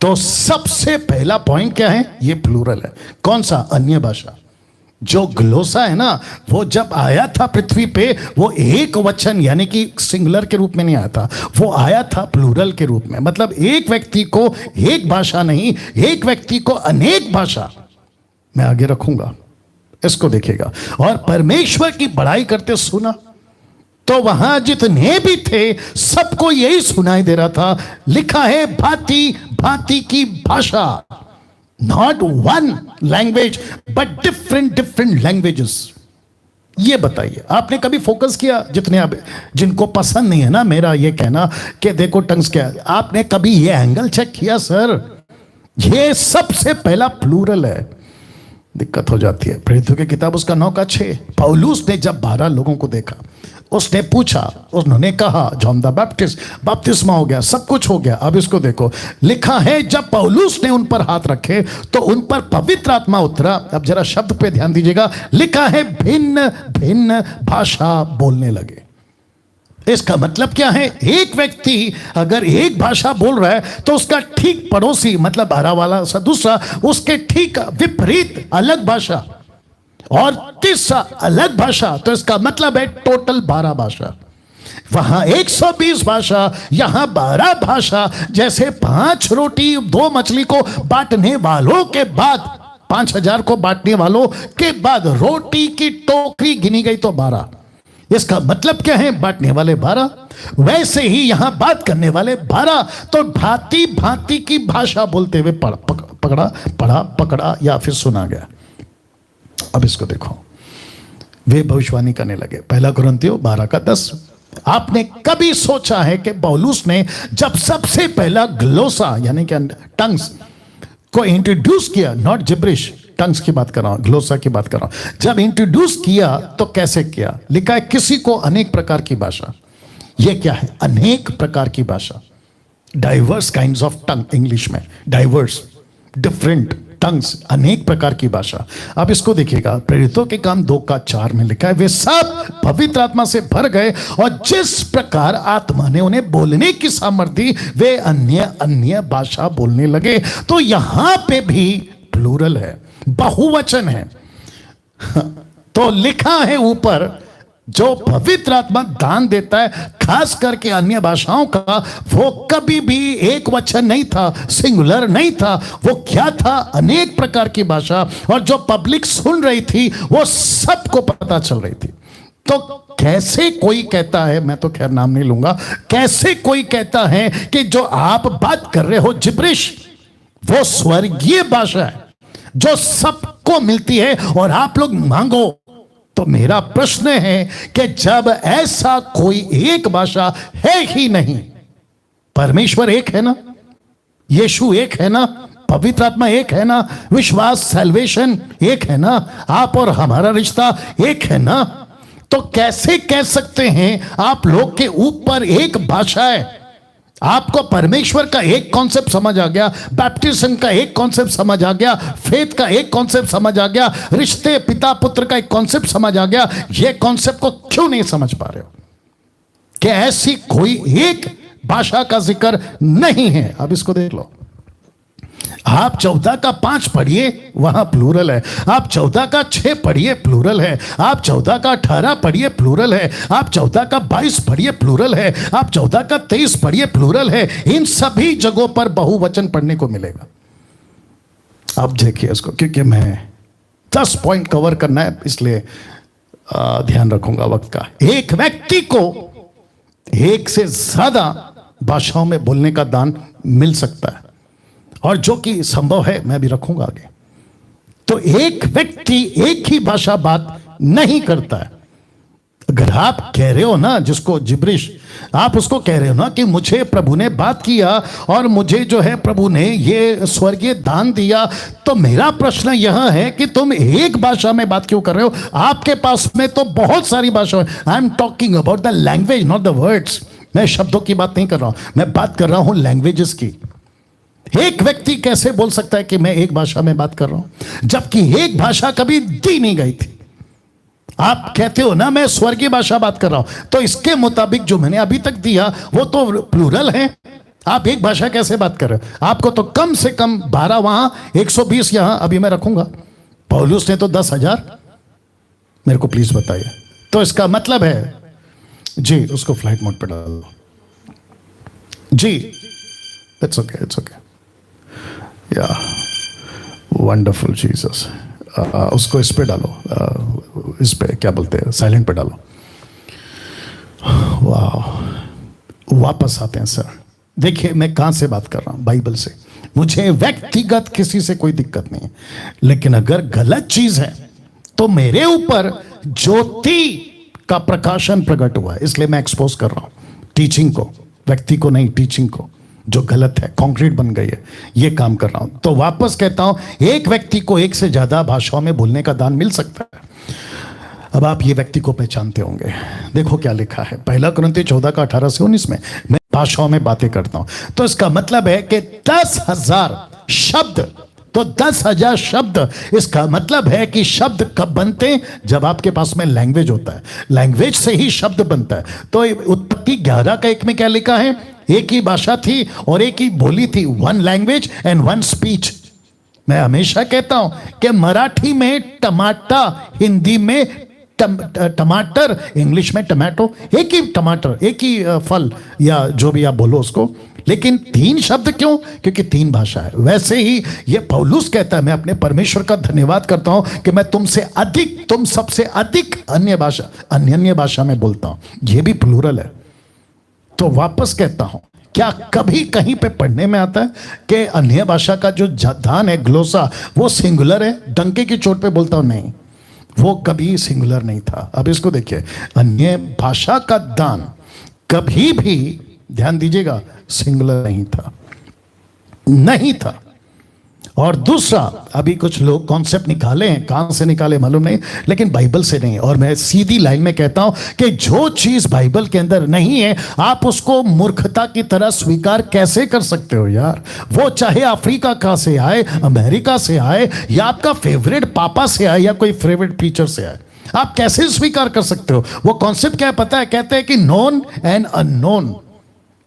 तो सबसे पहला पॉइंट क्या है? ये प्लूरल है। कौन सा? अन्य भाषा। जो ग्लोसा है ना, वो जब आया था पृथ्वी पे, वो एक वचन यानी कि सिंगुलर के रूप में नहीं आया था, वो आया था प्लूरल के रूप में। मतलब एक व्यक्ति को एक भाषा नहीं, एक व्यक्ति को अनेक भाषा। मैं आगे रखूंगा, इसको देखिएगा। और परमेश्वर की बड़ाई करते सुना, तो वहां जितने भी थे सबको यही सुनाई दे रहा था। लिखा है, भांति भांति की भाषा। Not one language but different languages. ये बताइए, आपने कभी फोकस किया? जिनको पसंद नहीं है ना मेरा ये कहना कि देखो टंग्स क्या है, आपने कभी ये एंगल चेक किया? सर, ये सबसे पहला प्लूरल है। दिक्कत हो जाती है। प्रेरितों की किताब उसका 9:6, पौलुस ने जब 12 लोगों को देखा, उसने पूछा, उन्होंने कहा जॉन द बैप्टिस्ट, बपतिस्मा हो गया, सब कुछ हो गया। अब इसको देखो, लिखा है, जब पौलुस ने उन पर हाथ रखे तो उन पर पवित्र आत्मा उतरा। अब जरा शब्द पे ध्यान दीजिएगा, लिखा है, भिन्न भिन्न भाषा बोलने लगे। इसका मतलब क्या है? एक व्यक्ति अगर एक भाषा बोल रहा है तो उसका ठीक पड़ोसी, मतलब 12 वाला सा दूसरा, उसके ठीक विपरीत अलग भाषा, और तीसरा अलग भाषा। तो इसका मतलब है टोटल 12 भाषा। वहां 120 भाषा, यहां 12 भाषा। जैसे 5 रोटी 2 मछली को बांटने वालों के बाद, 5000 को बांटने वालों के बाद रोटी की टोकरी गिनी गई तो 12। इसका मतलब क्या है? बांटने वाले 12, वैसे ही यहां बात करने वाले 12। तो भांति भांति की भाषा बोलते हुए पकड़ा या फिर सुना गया। अब इसको देखो, वे भविष्यवाणी करने लगे। 1 कुरिन्थियों 12:10। आपने कभी सोचा है कि पौलुस ने जब सबसे पहला ग्लोसा यानी कि टंग्स को इंट्रोड्यूस किया, नॉट जिब्रिश, टंग्स की बात कर रहा हूं, ग्लोसा की बात कर रहा हूं, जब इंट्रोड्यूस किया तो कैसे किया? लिखा है, किसी को अनेक प्रकार की भाषा। यह क्या है? अनेक प्रकार की भाषा, diverse kinds of tongue, English में डाइवर्स, डिफरेंट टंग्स, अनेक प्रकार की भाषा। अब इसको देखिएगा, प्रेरितों के काम 2:4 में लिखा है, वे सब पवित्र आत्मा से भर गए और जिस प्रकार आत्मा ने उन्हें बोलने की सामर्थ्य दी, वे अन्य अन्य भाषा बोलने लगे। तो यहां पे भी प्लूरल है, बहुवचन है। तो लिखा है ऊपर जो पवित्र आत्मा दान देता है खास करके अन्य भाषाओं का, वो कभी भी एक वचन नहीं था, सिंगुलर नहीं था। वो क्या था? अनेक प्रकार की भाषा। और जो पब्लिक सुन रही थी वो सबको पता चल रही थी। तो कैसे कोई कहता है, मैं तो खैर नाम नहीं लूंगा, कैसे कोई कहता है कि जो आप बात कर रहे हो जिब्रिश, वो स्वर्गीय भाषा है जो सबको मिलती है और आप लोग मांगो। तो मेरा प्रश्न है कि जब ऐसा कोई एक भाषा है ही नहीं, परमेश्वर एक है ना, यीशु एक है ना, पवित्र आत्मा एक है ना, विश्वास सैल्वेशन एक है ना, आप और हमारा रिश्ता एक है ना, तो कैसे कह सकते हैं आप लोग के ऊपर एक भाषा है? आपको परमेश्वर का एक कॉन्सेप्ट समझ आ गया, बैप्टिज्म का एक कॉन्सेप्ट समझ आ गया, फेथ का एक कॉन्सेप्ट समझ आ गया, रिश्ते पिता पुत्र का एक कॉन्सेप्ट समझ आ गया। ये कॉन्सेप्ट को क्यों नहीं समझ पा रहे हो कि ऐसी कोई एक भाषा का जिक्र नहीं है? अब इसको देख लो। आप 14 का 5 पढ़िए, वहां प्लूरल है। आप 14 का 6 पढ़िए, प्लूरल है। आप 14 का 18 पढ़िए, प्लूरल है। आप 14 का 22 पढ़िए, प्लूरल है। आप 14 का 23 पढ़िए, प्लूरल है। इन सभी जगहों पर बहुवचन पढ़ने को मिलेगा। अब देखिए इसको, क्योंकि मैं 10 पॉइंट कवर करना है, इसलिए ध्यान रखूंगा वक्त का। एक व्यक्ति को एक से ज्यादा भाषाओं में बोलने का दान मिल सकता है, और जो कि संभव है, मैं भी रखूंगा आगे। तो एक व्यक्ति एक ही भाषा बात नहीं करता है। अगर आप कह रहे हो ना, जिसको जिब्रिश, आप उसको कह रहे हो ना कि मुझे प्रभु ने बात किया और मुझे जो है प्रभु ने ये स्वर्गीय दान दिया, तो मेरा प्रश्न यह है कि तुम एक भाषा में बात क्यों कर रहे हो? आपके पास में तो बहुत सारी भाषा है। I am talking about the language, not the words. मैं शब्दों की बात नहीं कर रहा हूं, मैं बात कर रहा हूं लैंग्वेजेस की। एक व्यक्ति कैसे बोल सकता है कि मैं एक भाषा में बात कर रहा हूं, जबकि एक भाषा कभी दी नहीं गई थी? आप कहते हो ना मैं स्वर्गीय भाषा बात कर रहा हूं, तो इसके मुताबिक जो मैंने अभी तक दिया वो तो प्लूरल है। आप एक भाषा कैसे बात कर रहे हो? आपको तो कम से कम 12 वहां, 120 यहां, अभी मैं रखूंगा। पौलुस ने तो 10,000। मेरे को प्लीज बताइए। तो इसका मतलब है जी, उसको फ्लाइट मोड पे डालो जी। इट्स ओके, इट्स ओके, या वंडरफुल जीसस। उसको इस पे डालो, इस पे क्या बोलते हैं, साइलेंट पे डालो। वाह, वापस आते हैं सर। देखिए मैं कहां से बात कर रहा हूं, बाइबल से। मुझे व्यक्तिगत किसी से कोई दिक्कत नहीं है, लेकिन अगर गलत चीज है तो मेरे ऊपर ज्योति का प्रकाशन प्रकट हुआ है, इसलिए मैं एक्सपोज कर रहा हूं टीचिंग को, व्यक्ति को नहीं, टीचिंग को। जो गलत है, कंक्रीट बन गई है, ये काम कर रहा हूं। तो वापस कहता हूं, एक व्यक्ति को एक से ज्यादा भाषाओं में बोलने का दान मिल सकता है। अब आप ये व्यक्ति को पहचानते होंगे। देखो क्या लिखा है, 1 कुरिन्थियों 14 का 18 से 19 में। मैं भाषाओं में बातें करता हूं, तो इसका मतलब है कि 10,000 शब्द, तो 10,000 शब्द, इसका मतलब है कि शब्द कब बनते हैं? जब आपके पास में लैंग्वेज होता है। लैंग्वेज से ही शब्द बनता है। तो उत्पत्ति 11 का 1 में क्या लिखा है? एक ही भाषा थी और एक ही बोली थी, 1 लैंग्वेज एंड 1 स्पीच। मैं हमेशा कहता हूं कि मराठी में टमाटा, हिंदी में टमाटर, इंग्लिश में टमाटो, एक ही टमाटर, एक ही फल, या जो भी आप बोलो उसको, लेकिन 3 शब्द क्यों? क्योंकि 3 भाषा है। वैसे ही ये पौलुस कहता है, मैं अपने परमेश्वर का धन्यवाद करता हूं कि मैं तुमसे अधिक, तुम सबसे अधिक अन्य भाषा में बोलता हूं। ये भी प्लूरल है। तो वापस कहता हूं, क्या कभी कहीं पे पढ़ने में आता है कि अन्य भाषा का जो दान है, ग्लोसा, वो सिंगुलर है? डंके की चोट पे बोलता हूं, नहीं, वो कभी सिंगुलर नहीं था। अब इसको देखिए, अन्य भाषा का दान कभी भी, ध्यान दीजिएगा, सिंगुलर नहीं था, नहीं था। और दूसरा, अभी कुछ लोग कॉन्सेप्ट निकाले हैं, कहां से निकाले मालूम नहीं, लेकिन बाइबल से नहीं। और मैं सीधी लाइन में कहता हूं कि जो चीज बाइबल के अंदर नहीं है, आप उसको मूर्खता की तरह स्वीकार कैसे कर सकते हो यार? वो चाहे अफ्रीका का से आए, अमेरिका से आए, या आपका फेवरेट पापा से आए, या कोई फेवरेट टीचर से आए, आप कैसे स्वीकार कर सकते हो? वो कॉन्सेप्ट क्या है पता है? कहते हैं कि नोन एंड अननोन।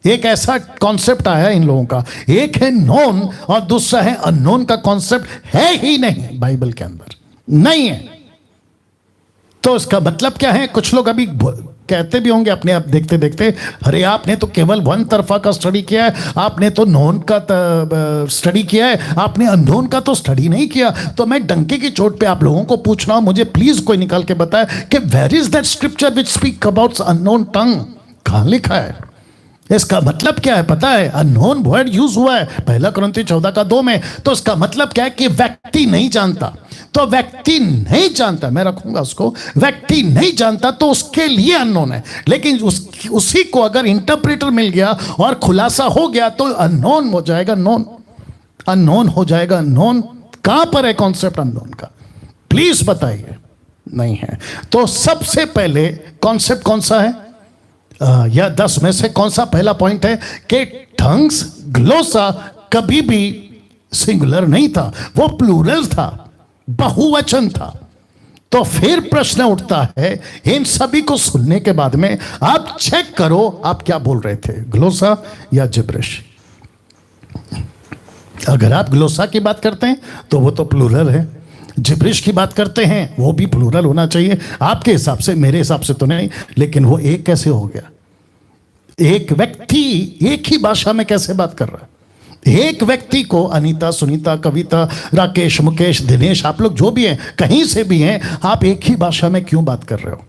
एक ऐसा कॉन्सेप्ट आया इन लोगों का, एक है नोन और दूसरा है अननोन का कॉन्सेप्ट है ही नहीं बाइबल के अंदर, नहीं है। तो इसका मतलब क्या है? कुछ लोग अभी कहते भी होंगे अपने आप देखते देखते, अरे आपने तो केवल वन तरफा का स्टडी किया है, आपने तो नोन का स्टडी किया है, आपने अननोन का तो स्टडी नहीं किया। तो मैं डंके की चोट पे आप लोगों को पूछ रहा हूं, मुझे प्लीज कोई निकाल के बताए कि where is that scripture which speak about unknown tongue? कहां लिखा है? इसका मतलब क्या है पता है? अननोन वर्ड यूज हुआ है 1 कुरिन्थियों 14:2 में। तो इसका मतलब क्या है कि व्यक्ति नहीं जानता। तो व्यक्ति नहीं जानता, मैं रखूंगा उसको, व्यक्ति नहीं जानता तो उसके लिए अननोन है। लेकिन उसी को अगर इंटरप्रेटर मिल गया और खुलासा हो गया तो अननोन हो जाएगा नोन, अननोन हो जाएगा नोन। कहां पर है कॉन्सेप्ट अननोन का? प्लीज बताइए। नहीं है। तो सबसे पहले कॉन्सेप्ट कौन सा है? या 10 में से कौन सा पहला पॉइंट है कि टंग्स ग्लोसा कभी भी सिंगुलर नहीं था, वो प्लूरल था, बहुवचन था। तो फिर प्रश्न उठता है, इन सभी को सुनने के बाद में आप चेक करो आप क्या बोल रहे थे, ग्लोसा या जिब्रिश। अगर आप ग्लोसा की बात करते हैं तो वो तो प्लूरल है, जिब्रिश की बात करते हैं वो भी प्लूरल होना चाहिए आपके हिसाब से, मेरे हिसाब से तो नहीं। लेकिन वो एक कैसे हो गया? एक व्यक्ति एक ही भाषा में कैसे बात कर रहा है? एक व्यक्ति को अनीता, सुनीता, कविता, राकेश, मुकेश, दिनेश, आप लोग जो भी हैं, कहीं से भी हैं, आप एक ही भाषा में क्यों बात कर रहे हो?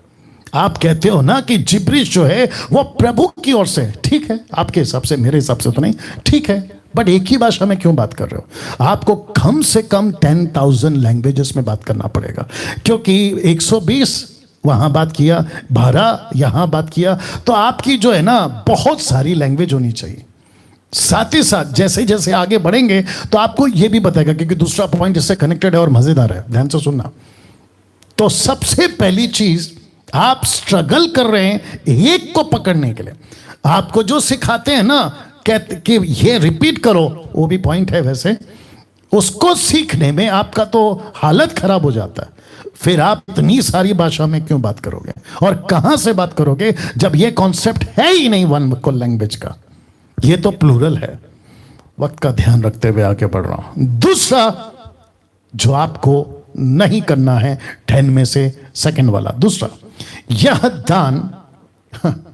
आप कहते हो ना कि जिब्रिश जो है वो प्रभु की ओर से, ठीक है, आपके हिसाब से, मेरे हिसाब से तो नहीं, ठीक है, बट एक ही भाषा में क्यों बात कर रहे हो? आपको कम से कम 10,000 लैंग्वेजेस में बात करना पड़ेगा, क्योंकि 120 वहां बात किया, 12 यहां बात किया, तो आपकी जो है ना बहुत सारी लैंग्वेज होनी चाहिए। साथ ही साथ जैसे जैसे आगे बढ़ेंगे तो आपको यह भी बताएगा, क्योंकि दूसरा पॉइंट इससे कनेक्टेड है और मजेदार है, ध्यान से सुनना। तो सबसे पहली चीज, आप स्ट्रगल कर रहे हैं एक को पकड़ने के लिए। आपको जो सिखाते हैं ना कहते कि ये रिपीट करो, वो भी पॉइंट है वैसे, उसको सीखने में आपका तो हालत खराब हो जाता है। फिर आप इतनी सारी भाषा में क्यों बात करोगे और कहां से बात करोगे जब ये कॉन्सेप्ट है ही नहीं वन को लैंग्वेज का? ये तो प्लूरल है। वक्त का ध्यान रखते हुए आगे बढ़ रहा हूं। दूसरा जो आपको नहीं करना है 10 में से सेकंड वाला, दूसरा, यह दान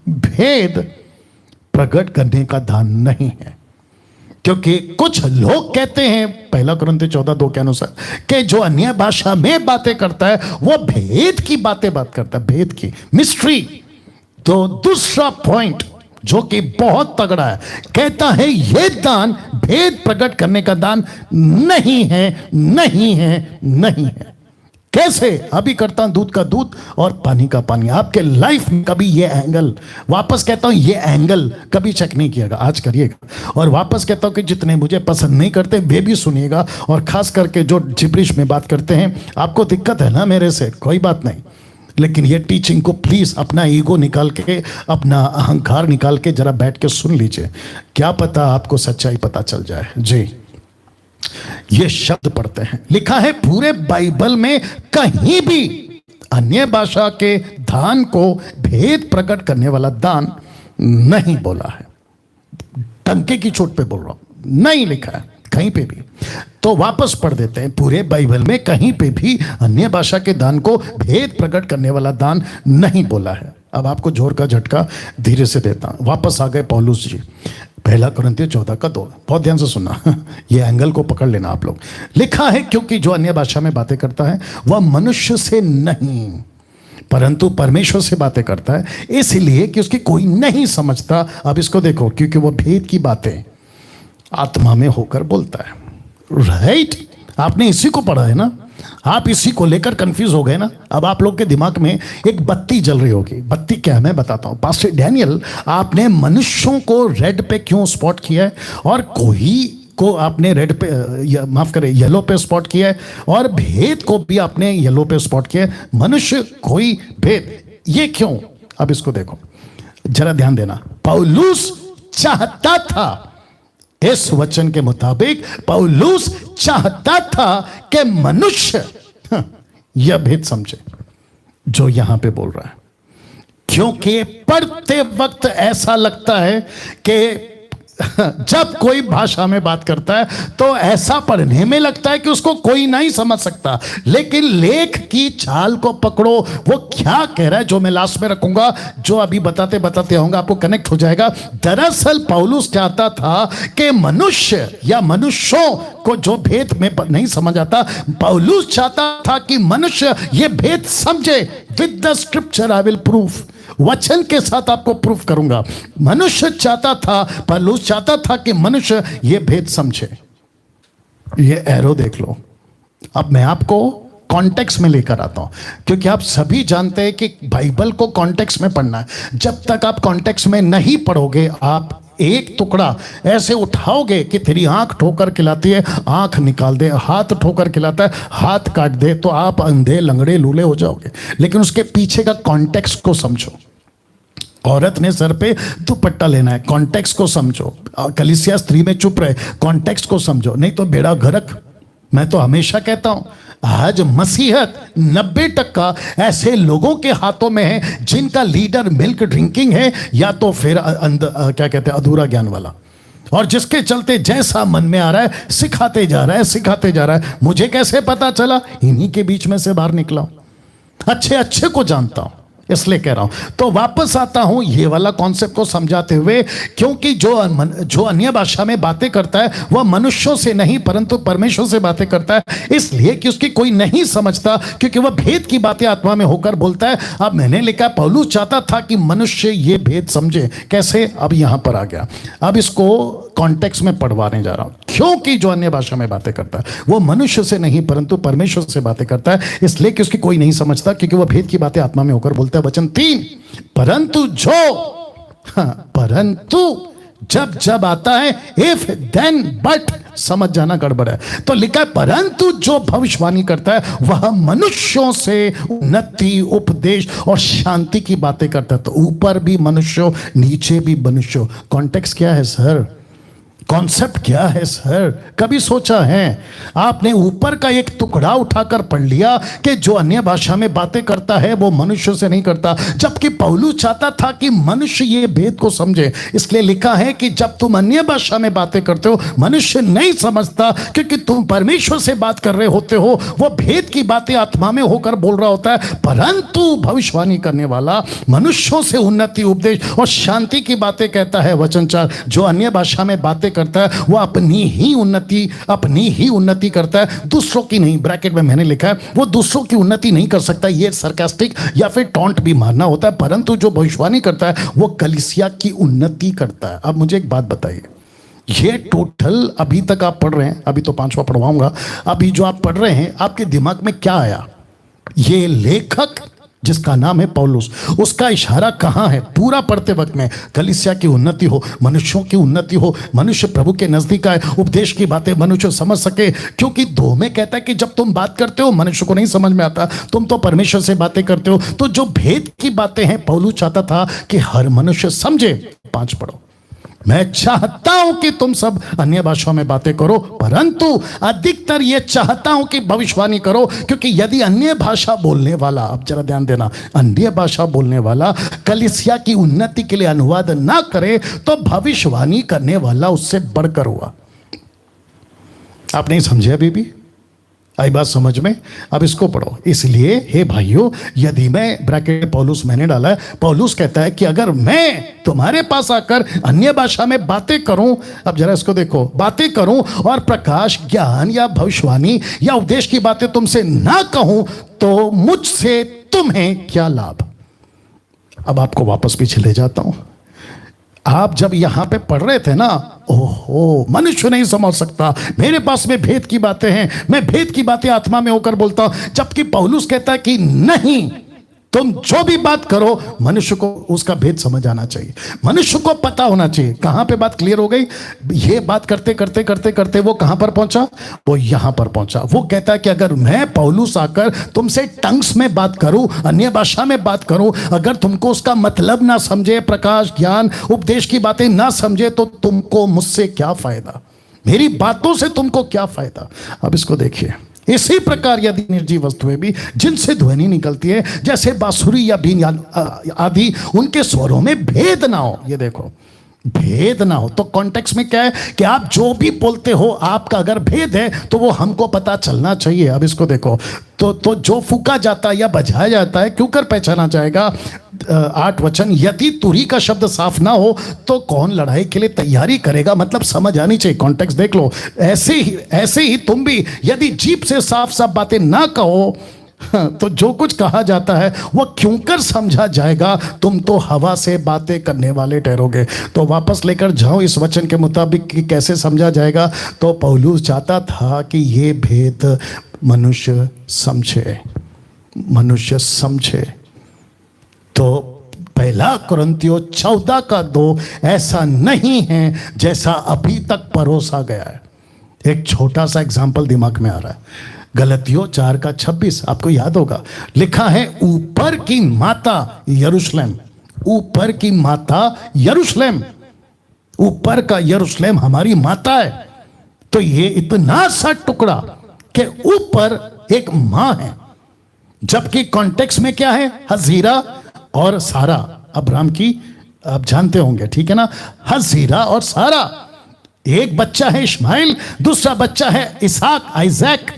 भेद प्रकट करने का दान नहीं है। क्योंकि कुछ लोग कहते हैं 1 कुरिन्थियों 14:2 के अनुसार कि जो अन्य भाषा में बातें करता है वो भेद की बात करता है, भेद की, मिस्ट्री। तो दूसरा पॉइंट जो कि बहुत तगड़ा है, कहता है ये दान भेद प्रकट करने का दान नहीं है, नहीं है, नहीं है। कैसे? अभी करता हूं दूध का दूध और पानी का पानी। आपके लाइफ में कभी ये एंगल, वापस कहता हूं ये एंगल कभी चेक नहीं किएगा, आज करिएगा। और वापस कहता हूं कि जितने मुझे पसंद नहीं करते वे भी सुनिएगा, और खास करके जो जिब्रिश में बात करते हैं, आपको दिक्कत है ना मेरे से, कोई बात नहीं, लेकिन ये टीचिंग को प्लीज अपना ईगो निकाल के, अपना अहंकार निकाल के जरा बैठ के सुन लीजिए, क्या पता आपको सच्चाई पता चल जाए। जी, ये शब्द पढ़ते हैं, लिखा है पूरे बाइबल में कहीं भी अन्य भाषा के दान को भेद प्रकट करने वाला दान नहीं बोला है। टंके की चोट पे बोल रहा हूं, नहीं लिखा है कहीं पे भी। तो वापस पढ़ देते हैं, पूरे बाइबल में कहीं पे भी अन्य भाषा के दान को भेद प्रकट करने वाला दान नहीं बोला है। अब आपको जोर का झटका धीरे से देता हूं। वापस आ गए पौलुस जी, 1 कुरिन्थियों 14:2, बहुत ध्यान से सुनना, ये एंगल को पकड़ लेना आप लोग। लिखा है क्योंकि जो अन्य भाषा में बातें करता है वह मनुष्य से नहीं परंतु परमेश्वर से बातें करता है, इसलिए कि उसकी कोई नहीं समझता। अब इसको देखो, क्योंकि वह भेद की बातें आत्मा में होकर बोलता है। राइट, आपने इसी को पढ़ा है ना, आप इसी को लेकर कंफ्यूज हो गए ना। अब आप लोग के दिमाग में एक बत्ती जल रही होगी। बत्ती क्या है मैं बताता हूं। पास्टर डैनियल, आपने मनुष्यों को रेड पे क्यों स्पॉट किया है और कोई को आपने रेड पे, माफ करें, येलो पे स्पॉट किया है, और भेद को भी आपने येलो पे स्पॉट किया है। मनुष्य कोई भेद, ये क्यों? अब इसको देखो जरा ध्यान देना। पौलुस चाहता था, इस वचन के मुताबिक पौलुस चाहता था कि मनुष्य यह भेद समझे जो यहां पे बोल रहा है, क्योंकि पढ़ते वक्त ऐसा लगता है कि जब कोई भाषा में बात करता है तो ऐसा पढ़ने में लगता है कि उसको कोई नहीं समझ सकता, लेकिन लेख की चाल को पकड़ो, वो क्या कह रहा है, जो मैं लास्ट में रखूंगा, जो अभी बताते बताते आऊंगा आपको कनेक्ट हो जाएगा। दरअसल पौलुस चाहता था कि मनुष्य या मनुष्यों को जो भेद में नहीं समझ आता, पौलुस चाहता था कि मनुष्य ये भेद समझे। With the scripture I will proof, वचन के साथ आपको प्रूफ करूंगा। मनुष्य चाहता था, पौलुस चाहता था कि मनुष्य यह भेद समझे। ये एरो देख लो। अब मैं आपको कॉन्टेक्स्ट में लेकर आता हूं, क्योंकि आप सभी जानते हैं कि बाइबल को कॉन्टेक्स्ट में पढ़ना है। जब तक आप कॉन्टेक्स्ट में नहीं पढ़ोगे, आप एक टुकड़ा ऐसे उठाओगे कि तेरी आंख ठोकर खिलाती है, आंख निकाल दे, हाथ ठोकर खिलाता है, हाथ काट दे, तो आप अंधे लंगड़े लूले हो जाओगे। लेकिन उसके पीछे का कॉन्टेक्स्ट को समझो। औरत ने सर पे दुपट्टा लेना है, कॉन्टेक्स्ट को समझो। कलीसिया स्त्री में चुप रहे, कॉन्टेक्स्ट को समझो, नहीं तो बेड़ा गर्क। मैं तो हमेशा कहता हूं, आज मसीहत 90% ऐसे लोगों के हाथों में है जिनका लीडर मिल्क ड्रिंकिंग है, या तो फिर क्या कहते हैं, अधूरा ज्ञान वाला, और जिसके चलते जैसा मन में आ रहा है सिखाते जा रहा है, सिखाते जा रहा है। मुझे कैसे पता चला? इन्हीं के बीच में से बाहर निकला हूं, अच्छे अच्छे को जानता हूं, इसलिए कह रहा हूं। तो वापस आता हूं ये वाला कॉन्सेप्ट को समझाते हुए, क्योंकि जो अन्य भाषा में बातें करता है वह मनुष्यों से नहीं परंतु परमेश्वर से बातें करता है, इसलिए कि उसकी कोई नहीं समझता, क्योंकि वह भेद की बातें आत्मा में होकर बोलता है। अब मैंने लिखा, पौलुस चाहता था कि मनुष्य ये भेद समझे। कैसे? अब यहां पर आ गया। अब इसको कॉन्टेक्स्ट में पढ़वाने जा रहा हूं। क्योंकि जो अन्य भाषा में बातें करता है वो मनुष्य से नहीं परंतु परमेश्वर से बातें करता है, इसलिए कि उसकी कोई नहीं समझता, क्योंकि वह भेद की बातें आत्मा में होकर बोलता है। वचन 3, परंतु जब जब आता है इफ देन बट, समझ जाना गड़बड़ है। तो लिखा है, परंतु जो भविष्यवाणी करता है वह मनुष्यों से उन्नति, उपदेश और शांति की बातें करता है। तो ऊपर भी मनुष्यों, नीचे भी मनुष्यों। कॉन्टेक्स्ट क्या है सर? कॉन्सेप्ट क्या है सर? कभी सोचा है आपने? ऊपर का एक टुकड़ा उठाकर पढ़ लिया कि जो अन्य भाषा में बातें करता है वो मनुष्य से नहीं करता, जबकि पौलुस चाहता था कि मनुष्य ये भेद को समझे। इसलिए लिखा है कि जब तुम अन्य भाषा में बातें करते हो मनुष्य नहीं समझता, क्योंकि तुम परमेश्वर से बात कर रहे होते हो, वो भेद की बातें आत्मा में होकर बोल रहा होता है। परंतु भविष्यवाणी करने वाला मनुष्यों से उन्नति, उपदेश और शांति की बातें कहता है। वचन 4, जो अन्य भाषा में बातें करता है वो अपनी ही उन्नति करता है, दूसरों की नहीं। ब्रैकेट में मैंने लिखा है, वो दूसरों की उन्नति नहीं कर सकता। ये सरकास्टिक या फिर टॉन्ट भी मारना होता है। परंतु जो भविष्यवाणी करता है वो कलीसिया की उन्नति करता है। अब मुझे एक बात बताइए, ये टोटल अभी तक आप पढ़ रहे हैं, अभी तो 5वां पढ़वाऊंगा, अभी जो आप पढ़ रहे हैं आपके दिमाग में क्या आया? ये लेखक जिसका नाम है पौलुस, उसका इशारा कहां है? पूरा पढ़ते वक्त में कलीसिया की उन्नति हो, मनुष्यों की उन्नति हो, मनुष्य प्रभु के नजदीक आए, उपदेश की बातें मनुष्य समझ सके। क्योंकि 2 में कहता है कि जब तुम बात करते हो मनुष्य को नहीं समझ में आता, तुम तो परमेश्वर से बातें करते हो। तो जो भेद की बातें हैं पौलुस चाहता था कि हर मनुष्य समझे। 5 पढ़ो। मैं चाहता हूं कि तुम सब अन्य भाषाओं में बातें करो, परंतु अधिकतर यह चाहता हूं कि भविष्यवाणी करो, क्योंकि यदि अन्य भाषा बोलने वाला, अब जरा ध्यान देना, अन्य भाषा बोलने वाला कलीसिया की उन्नति के लिए अनुवाद ना करे तो भविष्यवाणी करने वाला उससे बढ़कर हुआ। आप नहीं समझे अभी भी? आई बात समझ में? अब इसको पढ़ो। इसलिए हे भाइयों, यदि मैं, ब्रैकेट पौलुस मैंने डाला है, पौलुस कहता है कि अगर मैं तुम्हारे पास आकर अन्य भाषा में बातें करूं, अब जरा इसको देखो, बातें करूं और प्रकाश, ज्ञान या भविष्यवाणी या उपदेश की बातें तुमसे ना कहूं तो मुझसे तुम्हें क्या लाभ? अब आपको वापस पीछे ले जाता हूं। आप जब यहां पे पढ़ रहे थे ना, ओहो, मनुष्य नहीं समझ सकता, मेरे पास में भेद की बातें हैं, मैं भेद की बातें आत्मा में होकर बोलता हूं, जबकि पौलुस कहता है कि नहीं, तुम जो भी बात करो मनुष्य को उसका भेद समझ आना चाहिए, मनुष्य को पता होना चाहिए। कहां पे बात क्लियर हो गई? ये बात करते करते करते करते वो कहां पर पहुंचा? वो यहां पर पहुंचा। वो कहता है कि अगर मैं पौलुस आकर तुमसे टंग्स में बात करूं, अन्य भाषा में बात करूं, अगर तुमको उसका मतलब ना समझे, प्रकाश, ज्ञान, उपदेश की बातें ना समझे, तो तुमको मुझसे क्या फायदा? मेरी बातों से तुमको क्या फायदा? अब इसको देखिए। इसी प्रकार यदि निर्जीव वस्तुएं भी जिनसे ध्वनि निकलती है, जैसे बांसुरी या बीन आदि, उनके स्वरों में भेद ना हो। ये देखो, भेद ना हो। तो कॉन्टेक्स्ट में क्या है कि आप जो भी बोलते हो, आपका अगर भेद है तो वो हमको पता चलना चाहिए। अब इसको देखो, तो जो फूका जाता है या बजाया जाता है क्यों कर पहचाना जाएगा? 8 वचन, यदि तुरी का शब्द साफ ना हो तो कौन लड़ाई के लिए तैयारी करेगा? मतलब समझ आनी चाहिए, कॉन्टेक्स्ट देख लो। ऐसे ही तुम भी यदि जीभ से साफ साफ बातें ना कहो, तो जो कुछ कहा जाता है वह क्यों कर समझा जाएगा? तुम तो हवा से बातें करने वाले ठहरोगे। तो वापस लेकर जाओ इस वचन के मुताबिक कि कैसे समझा जाएगा। तो पौलुस चाहता था कि ये भेद मनुष्य समझे, मनुष्य समझे। तो पहला कुरिन्थियों 14:2 ऐसा नहीं है जैसा अभी तक परोसा गया है। एक छोटा सा एग्जाम्पल दिमाग में आ रहा है। गलतियों 4:26 आपको याद होगा, लिखा है ऊपर की माता यरूशलेम, ऊपर की माता यरूशलेम, ऊपर का यरूशलेम हमारी माता है। तो ये इतना सा टुकड़ा कि ऊपर एक मां है, जबकि कॉन्टेक्स्ट में क्या है? हजीरा और सारा, अब्राम की आप जानते होंगे, ठीक है ना? हजीरा और सारा, एक बच्चा है इस्माइल, दूसरा बच्चा है इसहाक, आइजैक।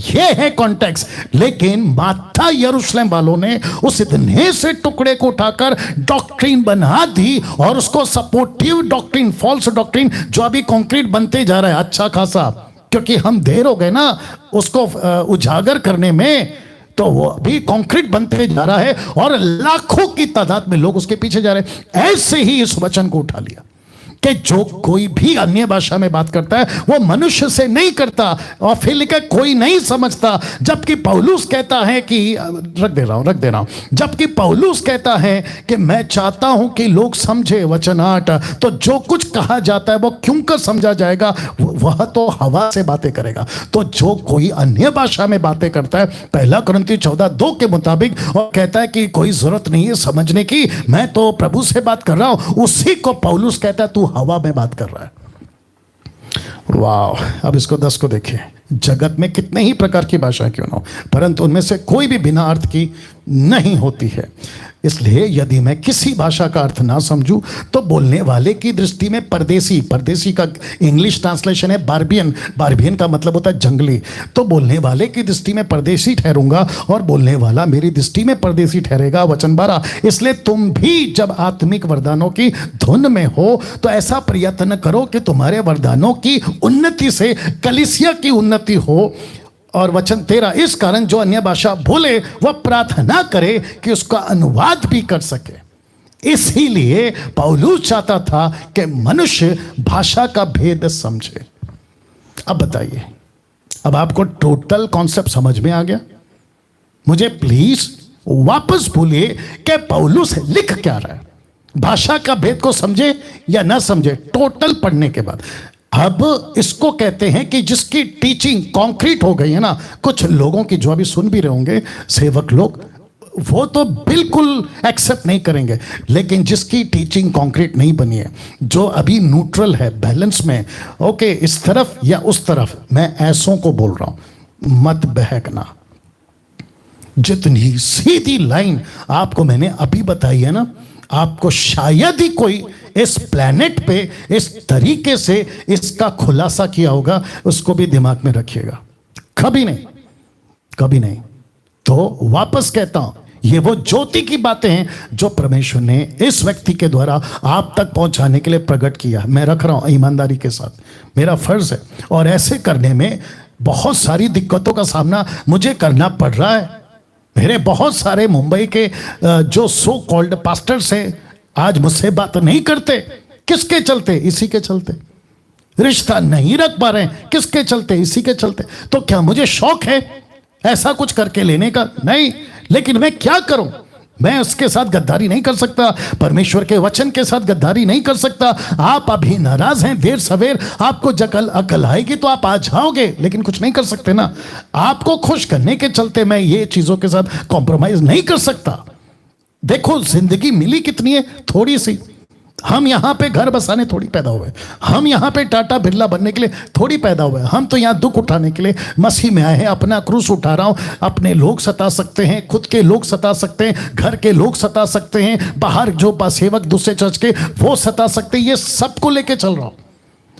ये है कॉन्टेक्स्ट। लेकिन माता यरूशलेम वालों ने उस इतने से टुकड़े को उठाकर डॉक्ट्रिन बना दी, और उसको सपोर्टिव डॉक्ट्रिन, फॉल्स डॉक्ट्रिन, जो अभी कंक्रीट बनते जा रहा है अच्छा खासा, क्योंकि हम देर हो गए ना उसको उजागर करने में, तो वो अभी कंक्रीट बनते जा रहा है और लाखों की तादाद में लोग उसके पीछे जा रहे हैं। ऐसे ही इस वचन को उठा लिया कि जो कोई भी अन्य भाषा में बात करता है वो मनुष्य से नहीं करता, और फिर लिखा कोई नहीं समझता। जबकि पौलुस कहता है कि रख दे रहा हूं, जबकि पौलुस कहता है कि मैं चाहता हूं कि लोग समझे। वचन 8, तो जो कुछ कहा जाता है वो क्यों कर समझा जाएगा? वह तो हवा से बातें करेगा। तो जो कोई अन्य भाषा में बातें करता है, पहला कुरिन्थियों 14:2 के मुताबिक, और कहता है कि कोई जरूरत नहीं है समझने की, मैं तो प्रभु से बात कर रहा हूं, उसी को पौलुस कहता है तू हवा में बात कर रहा है। वाह! अब इसको 10 को देखिए। जगत में कितने ही प्रकार की भाषा क्यों ना हो, परंतु उनमें से कोई भी बिना अर्थ की नहीं होती है। इसलिए यदि मैं किसी भाषा का अर्थ ना समझूं तो बोलने वाले की दृष्टि में परदेसी, परदेसी का इंग्लिश ट्रांसलेशन है बार्बियन, बार्बियन का मतलब होता है जंगली। तो बोलने वाले की दृष्टि में परदेसी ठहरूंगा और बोलने वाला मेरी दृष्टि में परदेसी ठहरेगा। वचन 12, इसलिए तुम भी जब आत्मिक वरदानों की धुन में हो तो ऐसा प्रयत्न करो कि तुम्हारे वरदानों की उन्नति से कलीसिया की उन्नति हो। और वचन 13, इस कारण जो अन्य भाषा बोले वह प्रार्थना करे कि उसका अनुवाद भी कर सके। इसीलिए पौलुस चाहता था कि मनुष्य भाषा का भेद समझे। अब बताइए, अब आपको टोटल कॉन्सेप्ट समझ में आ गया? मुझे प्लीज वापस बोलिए कि पौलुस लिख क्या रहा है, भाषा का भेद को समझे या ना समझे टोटल पढ़ने के बाद। अब इसको कहते हैं कि जिसकी टीचिंग कॉन्क्रीट हो गई है ना, कुछ लोगों की जो अभी सुन भी रहे होंगे सेवक लोग, वो तो बिल्कुल एक्सेप्ट नहीं करेंगे, लेकिन जिसकी टीचिंग कॉन्क्रीट नहीं बनी है, जो अभी न्यूट्रल है, बैलेंस में, ओके, इस तरफ या उस तरफ, मैं ऐसों को बोल रहा हूं, मत बहकना। जितनी सीधी लाइन आपको मैंने अभी बताई है ना, आपको शायद ही कोई इस प्लेनेट पे इस तरीके से इसका खुलासा किया होगा, उसको भी दिमाग में रखिएगा। कभी नहीं, कभी नहीं। तो वापस कहता हूं, ये वो ज्योति की बातें हैं जो परमेश्वर ने इस व्यक्ति के द्वारा आप तक पहुंचाने के लिए प्रकट किया। मैं रख रहा हूं ईमानदारी के साथ, मेरा फर्ज है, और ऐसे करने में बहुत सारी दिक्कतों का सामना मुझे करना पड़ रहा है। मेरे बहुत सारे मुंबई के जो सो कॉल्ड पास्टर्स हैं आज मुझसे बात नहीं करते। किसके चलते? इसी के चलते। रिश्ता नहीं रख पा रहे हैं, किसके चलते? इसी के चलते। तो क्या मुझे शौक है ऐसा कुछ करके लेने का? नहीं, लेकिन मैं क्या करूं? मैं उसके साथ गद्दारी नहीं कर सकता, परमेश्वर के वचन के साथ गद्दारी नहीं कर सकता। आप अभी नाराज हैं, देर सवेर आपको जकल अकल आएगी तो आप आ जाओगे, लेकिन कुछ नहीं कर सकते ना। आपको खुश करने के चलते मैं ये चीजों के साथ कॉम्प्रोमाइज नहीं कर सकता। देखो जिंदगी मिली कितनी है, थोड़ी सी। हम यहाँ पे घर बसाने थोड़ी पैदा हुए, हम यहाँ पे टाटा बिरला बनने के लिए थोड़ी पैदा हुए। हम तो यहाँ दुख उठाने के लिए मसीह में आए हैं। अपना क्रूस उठा रहा हूँ। अपने लोग सता सकते हैं, खुद के लोग सता सकते हैं, घर के लोग सता सकते हैं, बाहर जो सेवक दूसरे चर्च के वो सता सकते हैं। ये सबको लेके चल रहा हूँ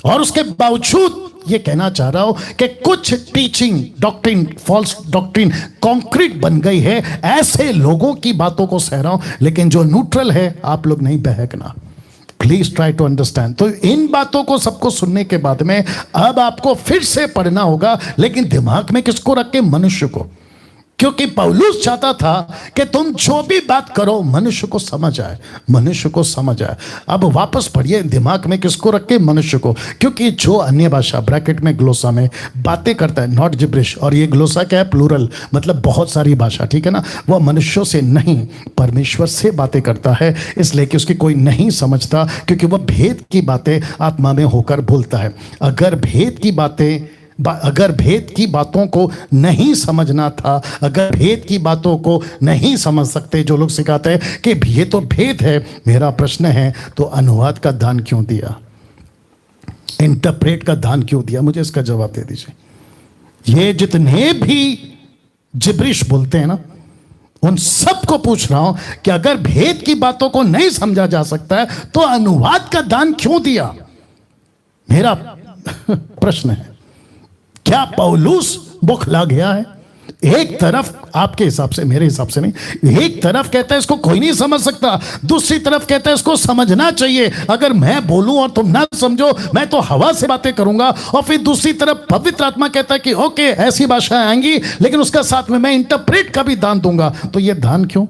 और उसके बावजूद ये कहना चाह रहा हूं कि कुछ teaching doctrine, false doctrine concrete बन गई है। ऐसे लोगों की बातों को सह रहा हूं, लेकिन जो न्यूट्रल है आप लोग नहीं बहकना। Please try to understand. तो इन बातों को सबको सुनने के बाद में अब आपको फिर से पढ़ना होगा, लेकिन दिमाग में किसको रख के? मनुष्य को। क्योंकि पौलुस चाहता था कि तुम जो भी बात करो मनुष्य को समझ आए, मनुष्य को समझ आए। अब वापस पढ़िए, दिमाग में किसको रख के? मनुष्य को। क्योंकि जो अन्य भाषा ब्रैकेट में ग्लोसा में बातें करता है, नॉट जिब्रिश, और ये ग्लोसा क्या है? प्लूरल, मतलब बहुत सारी भाषा, ठीक है ना। वह मनुष्यों से नहीं परमेश्वर से बातें करता है, इसलिए कि उसकी कोई नहीं समझता, क्योंकि वह भेद की बातें आत्मा में होकर बोलता है। अगर भेद की बातों को नहीं समझना था, अगर भेद की बातों को नहीं समझ सकते जो लोग सिखाते हैं कि ये तो भेद है, मेरा प्रश्न है तो अनुवाद का दान क्यों दिया? इंटरप्रेट का दान क्यों दिया? मुझे इसका जवाब दे दीजिए। ये जितने भी जिब्रिश बोलते हैं ना, उन सबको पूछ रहा हूं कि अगर भेद की बातों को नहीं समझा जा सकता है तो अनुवाद का दान क्यों दिया? मेरा प्रश्न है। क्या पौलुस बौखला गया है? एक तरफ आपके हिसाब से, मेरे हिसाब से नहीं, एक तरफ कहता है इसको कोई नहीं समझ सकता, दूसरी तरफ कहता है इसको समझना चाहिए। अगर मैं बोलूं और तुम ना समझो, मैं तो हवा से बातें करूंगा। और फिर दूसरी तरफ पवित्र आत्मा कहता है कि ओके ऐसी भाषाएं आएंगी, लेकिन उसका साथ में मैं इंटरप्रेट का भी दान दूंगा। तो ये दान क्यों?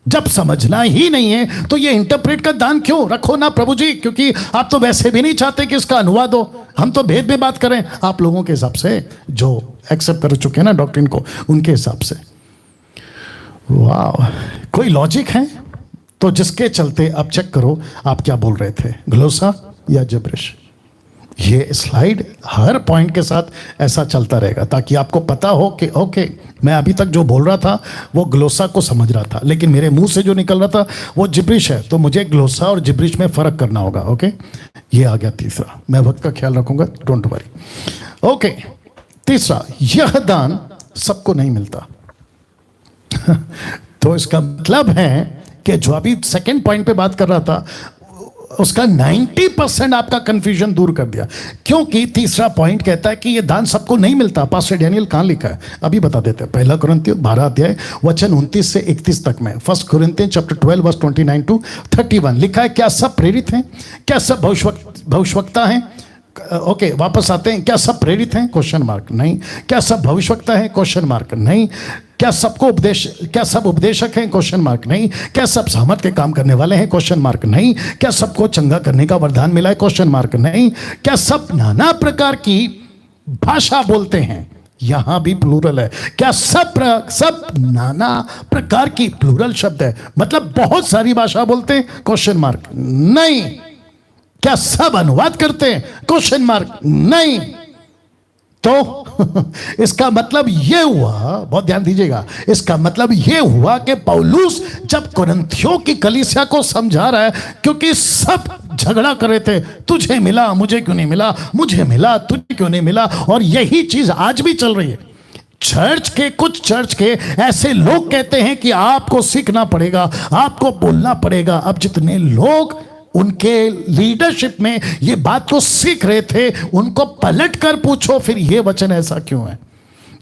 जब समझना ही नहीं है तो ये इंटरप्रेट का दान क्यों? रखो ना प्रभु जी, क्योंकि आप तो वैसे भी नहीं चाहते कि इसका अनुवाद हो। हम तो भेद में बात करें आप लोगों के हिसाब से, जो एक्सेप्ट कर चुके हैं ना डॉक्ट्रिन को, उनके हिसाब से। वाह, कोई लॉजिक है? तो जिसके चलते अब चेक करो आप क्या बोल रहे थे, ग्लोसा या जिब्रिश। ये स्लाइड हर पॉइंट के साथ ऐसा चलता रहेगा, ताकि आपको पता हो कि ओके मैं अभी तक जो बोल रहा था वो ग्लोसा को समझ रहा था, लेकिन मेरे मुंह से जो निकल रहा था वो जिब्रिश है, तो मुझे ग्लोसा और जिब्रिश में फर्क करना होगा। ओके, ये आ गया तीसरा। मैं वक्त का ख्याल रखूंगा, डोंट वरी। ओके, तीसरा, यह दान सबको नहीं मिलता। तो इसका मतलब है कि जो अभी सेकेंड पॉइंट पे बात कर रहा था उसका 90% आपका कंफ्यूजन दूर कर दिया, क्योंकि तीसरा पॉइंट कहता है कि यह दान सबको नहीं मिलता। पास्टर डैनियल कहां लिखा है अभी बता देते हैं। पहला कुरिन्थियों 12 अध्याय वचन 29 से 31 तक में, 1 कुरिन्थियंस चैप्टर 12 वर्स 29 टू 31 लिखा है, क्या सब प्रेरित हैं? क्या सब भविष्यवक्ता हैं? ओके, वापस आते हैं। क्या सब प्रेरित हैं? क्वेश्चन मार्क नहीं। क्या सब भविष्यवक्ता हैं? क्वेश्चन मार्क नहीं। क्या सब उपदेशक हैं? क्वेश्चन मार्क नहीं। क्या सब सामर्थ के काम करने वाले हैं? क्वेश्चन मार्क नहीं। क्या सबको चंगा करने का वरदान मिला है? क्वेश्चन मार्क नहीं। क्या सब नाना प्रकार की भाषा बोलते हैं? यहां भी प्लूरल है। क्या सब नाना प्रकार की, प्लूरल शब्द है, मतलब बहुत सारी भाषा बोलते हैं? क्वेश्चन मार्क नहीं। क्या सब अनुवाद करते हैं? क्वेश्चन मार्क नहीं। तो इसका मतलब यह हुआ, बहुत ध्यान दीजिएगा, इसका मतलब यह हुआ कि पौलुस जब कुरिन्थियों की कलीसिया को समझा रहा है, क्योंकि सब झगड़ा कर रहे थे, तुझे मिला मुझे क्यों नहीं मिला, मुझे मिला तुझे क्यों नहीं मिला, और यही चीज आज भी चल रही है। कुछ चर्च के ऐसे लोग कहते हैं कि आपको सीखना पड़ेगा, आपको बोलना पड़ेगा। अब जितने लोग उनके लीडरशिप में ये बात को सीख रहे थे, उनको पलट कर पूछो फिर ये वचन ऐसा क्यों है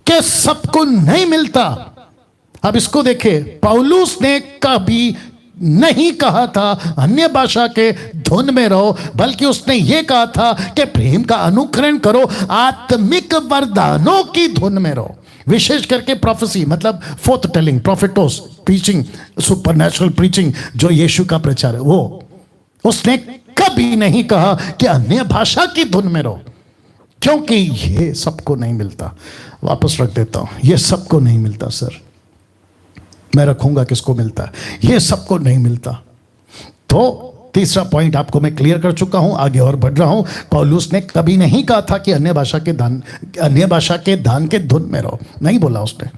कि सबको नहीं मिलता। अब इसको देखिए, पौलुस ने कभी नहीं कहा था अन्य भाषा के धुन में रहो, बल्कि उसने ये कहा था कि प्रेम का अनुकरण करो, आत्मिक वरदानों की धुन में रहो। विशेष करके प्रोफेसी, मतलब फोर्थ टेलिंग, प्रोफेटोस, प्रीचिंग, सुपरनैचुरल प्रीचिंग, जो यीशु का प्रचार है, वो उसने कभी नहीं कहा कि अन्य भाषा की धुन में रहो, क्योंकि ये सबको नहीं मिलता। वापस रख देता हूं, ये सबको नहीं मिलता सर, मैं रखूंगा किसको मिलता है, ये सबको नहीं मिलता। तो तीसरा पॉइंट आपको मैं क्लियर कर चुका हूं, आगे और बढ़ रहा हूं। पौलुस ने कभी नहीं कहा था कि अन्य भाषा के दान के धुन में रहो, नहीं बोला उसने।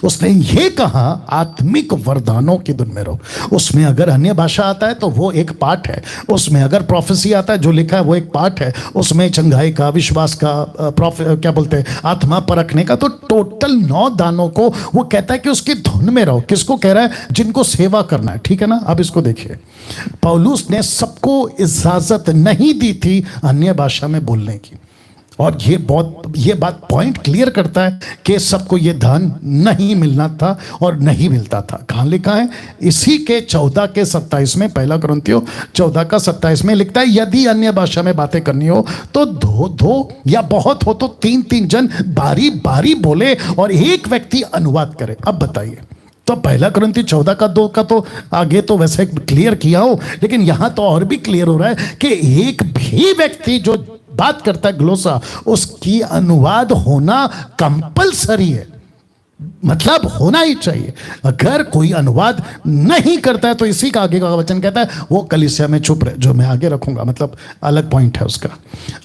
उसने ये कहा आत्मिक वरदानों की धुन में रहो। उसमें अगर अन्य भाषा आता है तो वो एक पार्ट है, उसमें अगर प्रोफेसी आता है जो लिखा है वो एक पार्ट है, उसमें चंगाई का, विश्वास का, क्या बोलते हैं, आत्मा परखने का, तो टोटल 9 दानों को वो कहता है कि उसकी धुन में रहो। किसको कह रहा है? जिनको सेवा करना है, ठीक है ना। अब इसको देखिए, पौलुस ने सबको इजाजत नहीं दी थी अन्य भाषा में बोलने की, और ये बात पॉइंट क्लियर करता है कि सबको ये दान नहीं मिलना था और नहीं मिलता था। कहां लिखा है? इसी के 14 के 27 में, 1 कुरिन्थियों 14 का 27 में लिखता है, यदि अन्य भाषा में बातें करनी हो तो दो या बहुत हो तो 3-3 जन बारी बारी बोले और एक व्यक्ति अनुवाद करे। अब बताइए, तो 1 कुरिन्थियों 14 का 2 का तो आगे तो वैसे क्लियर किया हो, लेकिन यहां तो और भी क्लियर हो रहा है कि एक भी व्यक्ति जो बात करता है ग्लोसा, उसकी अनुवाद होना कंपलसरी है, मतलब होना ही चाहिए। अगर कोई अनुवाद नहीं करता है तो इसी का आगे का वचन कहता है वो कलीसिया में चुप रहे, जो मैं आगे रखूंगा, मतलब अलग पॉइंट है उसका।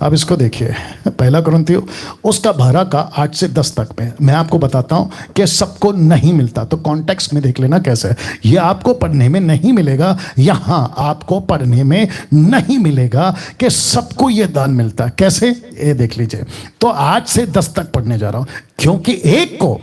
अब इसको देखिए, 1 कुरिन्थियों उसका 12 का 8 से 10 तक में मैं आपको बताता हूं कि सबको नहीं मिलता, तो कॉन्टेक्स्ट में देख लेना कैसे है। ये आपको पढ़ने में नहीं मिलेगा, यहां आपको पढ़ने में नहीं मिलेगा कि सबको ये दान मिलता है। कैसे? ये देख लीजिए। तो 8 से 10 तक पढ़ने जा रहा हूं, क्योंकि एक को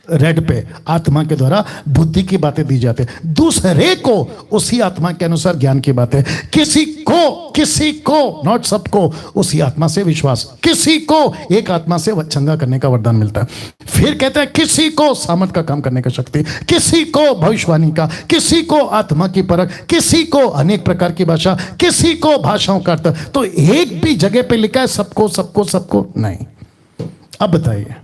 रेड पे आत्मा के द्वारा बुद्धि की बातें दी जाती है, दूसरे को उसी आत्मा के अनुसार ज्ञान की बातें, किसी को नॉट सबको उसी आत्मा से विश्वास, किसी को एक आत्मा से चंगा करने का वरदान मिलता है। फिर कहते हैं किसी को सामर्थ का काम करने का शक्ति, किसी को भविष्यवाणी का, किसी को आत्मा की परख, किसी को अनेक प्रकार की भाषा, किसी को भाषाओं का अर्थ। तो एक भी जगह पे लिखा है सबको नहीं। अब बताइए,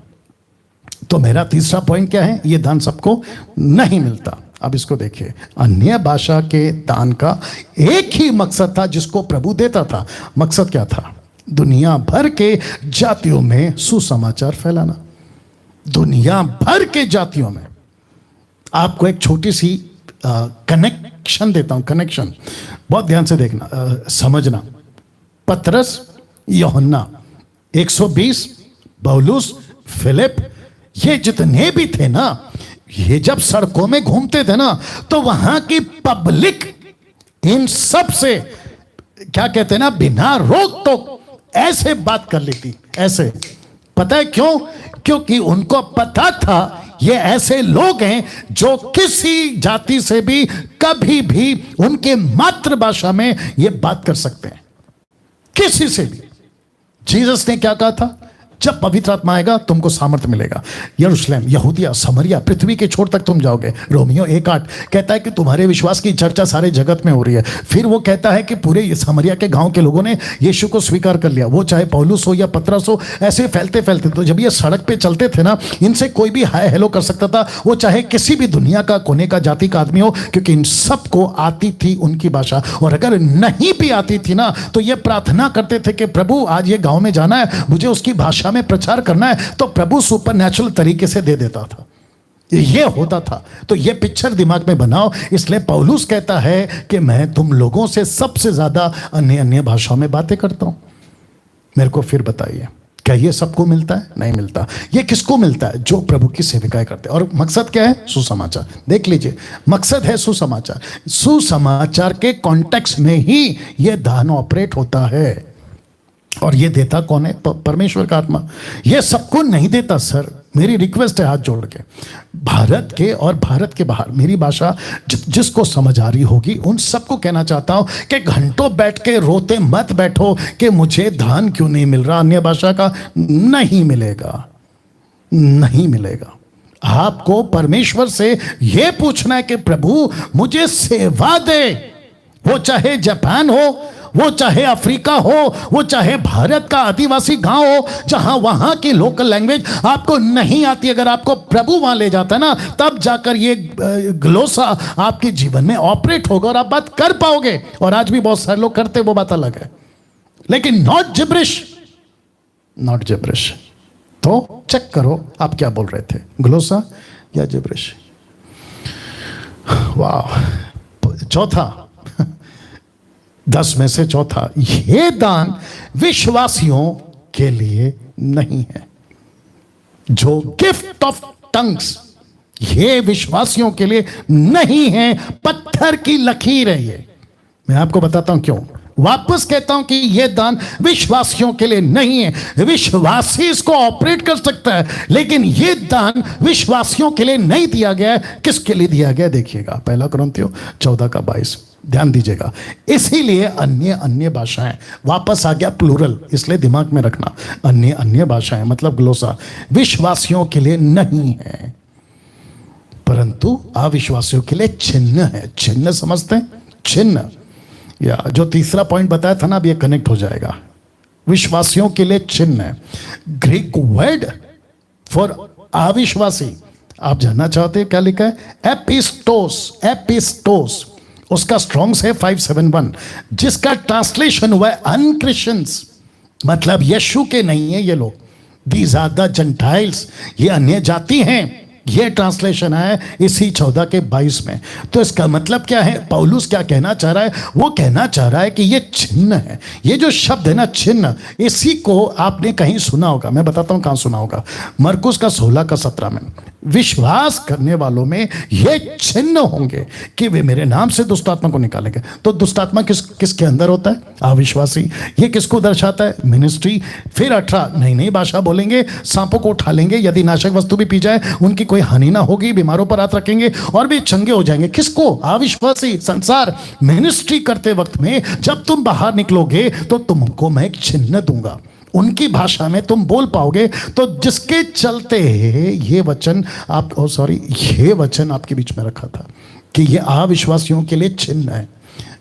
तो मेरा तीसरा पॉइंट क्या है? ये दान सबको नहीं मिलता। अब इसको देखिए, अन्य भाषा के दान का एक ही मकसद था जिसको प्रभु देता था। मकसद क्या था? दुनिया भर के जातियों में सुसमाचार फैलाना। दुनिया भर के जातियों में। आपको एक छोटी सी कनेक्शन देता हूं, कनेक्शन बहुत ध्यान से देखना, समझना। पतरस, यूहन्ना, 120, पौलुस, फिलिप, ये जितने भी थे ना, ये जब सड़कों में घूमते थे ना, तो वहां की पब्लिक इन सब से क्या कहते हैं ना, बिना रोक टोक ऐसे बात कर लेती, ऐसे। पता है क्यों? क्योंकि उनको पता था ये ऐसे लोग हैं जो किसी जाति से भी कभी भी उनके मातृभाषा में ये बात कर सकते हैं, किसी से भी। जीसस ने क्या कहा था? जब पवित्र आत्मा आएगा तुमको सामर्थ्य मिलेगा, यरूशलेम, यहूदिया, समरिया, पृथ्वी के छोर तक तुम जाओगे। रोमियो 1:8 कहता है कि तुम्हारे विश्वास की चर्चा सारे जगत में हो रही है। फिर वो कहता है कि पूरे समरिया के गांव के लोगों ने यीशु को स्वीकार कर लिया। वो चाहे पौलुस हो या पतरस हो, ऐसे फैलते फैलते, तो जब ये सड़क पे चलते थे ना, इनसे कोई भी हाय हेलो कर सकता था, वो चाहे किसी भी दुनिया का कोने का जाति का आदमी हो, क्योंकि इन सबको आती थी उनकी भाषा। और अगर नहीं भी आती थी ना, तो ये प्रार्थना करते थे कि प्रभु आज ये गांव में जाना है, मुझे उसकी भाषा में प्रचार करना है, तो प्रभु सुपरनैचुरल तरीके से दे देता था। ये होता था। तो ये पिक्चर दिमाग में बनाओ। इसलिए पौलुस कहता है कि मैं तुम लोगों से सबसे ज्यादा अन्य भाषाओं में बातें करता हूं। मेरे को फिर बताइए, क्या ये सबको मिलता है? नहीं मिलता। ये किसको मिलता है? जो प्रभु की सेविकाएं करते हैं। और मकसद क्या है? सुसमाचार। देख लीजिए, मकसद है सुसमाचार। सुसमाचार के कॉन्टेक्स्ट में ही ये दान ऑपरेट होता है। और ये देता कौन है? परमेश्वर का आत्मा। ये सबको नहीं देता सर। मेरी रिक्वेस्ट है हाथ जोड़ के, भारत के और भारत के बाहर, मेरी भाषा जिसको समझ आ रही होगी उन सबको कहना चाहता हूं कि घंटों बैठ के रोते मत बैठो कि मुझे दान क्यों नहीं मिल रहा। अन्य भाषा का नहीं मिलेगा, नहीं मिलेगा। आपको परमेश्वर से यह पूछना है कि प्रभु मुझे सेवा दे। वो चाहे जापान हो, वो चाहे अफ्रीका हो, वो चाहे भारत का आदिवासी गांव हो, जहां वहां की लोकल लैंग्वेज आपको नहीं आती, अगर आपको प्रभु वहां ले जाता ना, तब जाकर ये ग्लोसा आपके जीवन में ऑपरेट होगा और आप बात कर पाओगे। और आज भी बहुत सारे लोग करते, वो बात अलग है, लेकिन नॉट जिब्रिश, नॉट जिब्रिश। तो चेक करो आप क्या बोल रहे थे, ग्लोसा या जिब्रिश। वाह। चौथा, 10 में से चौथा, यह दान विश्वासियों के लिए नहीं है। जो गिफ्ट ऑफ टंग्स ये विश्वासियों के लिए नहीं है, पत्थर की लकीर है ये। मैं आपको बताता हूं क्यों। वापस कहता हूं कि यह दान विश्वासियों के लिए नहीं है। विश्वासी इसको ऑपरेट कर सकता है, लेकिन यह दान विश्वासियों के लिए नहीं दिया गया है। किसके लिए दिया गया देखिएगा, 1 कुरिन्थियों 14:22, ध्यान दीजिएगा। इसीलिए अन्य अन्य भाषाएं, वापस आ गया प्लूरल, इसलिए दिमाग में रखना, अन्य अन्य भाषाएं मतलब ग्लोसा, विश्वासियों के लिए नहीं है, परंतु अविश्वासियों के लिए चिन्ह है। चिन्ह समझते हैं? चिन्ह, या जो तीसरा पॉइंट बताया था ना, अब ये कनेक्ट हो जाएगा। विश्वासियों के लिए चिन्ह है। ग्रीक वर्ड फॉर अविश्वासी, आप जानना चाहते हैं क्या लिखा है? एपिस्टोस। एपिस्टोस उसका स्ट्रॉन्ग्स है 571, जिसका ट्रांसलेशन हुआ है अनक्रिश्चियंस, मतलब यीशु के नहीं है ये लोग। दीज आर द जेंटाइल्स, ये अन्य जाति हैं। ये ट्रांसलेशन है इसी 14:22 में। तो इसका मतलब क्या है? पौलुस क्या कहना चाह रहा है? वो कहना चाह रहा है कि ये चिन्ह है। ये जो शब्द है ना चिन्ह, इसी को आपने कहीं सुना होगा। मैं बताता हूं कहां सुना होगा। मरकुस का 16:17 में, विश्वास करने वालों में ये चिन्ह होंगे कि वे मेरे नाम से दुष्ट आत्मा को निकालेंगे। तो दुष्ट आत्मा किसके अंदर होता है? अविश्वासी। ये किसको दर्शाता है? मिनिस्ट्री। फिर 18, नई नई भाषा बोलेंगे, सांपों को उठा लेंगे, यदि नाशक वस्तु भी पी जाए उनकी कोई हानि ना होगी, बीमारों पर हाथ रखेंगे और भी चंगे हो जाएंगे। किसको? अविश्वासी। संसार। मिनिस्ट्री करते वक्त में जब तुम बाहर निकलोगे तो तुमको मैं एक चिन्ह दूंगा, उनकी भाषा में तुम बोल पाओगे। तो जिसके चलते ये वचन ये वचन आपके बीच में रखा था कि ये अविश्वासियों के लिए चिन्ह है।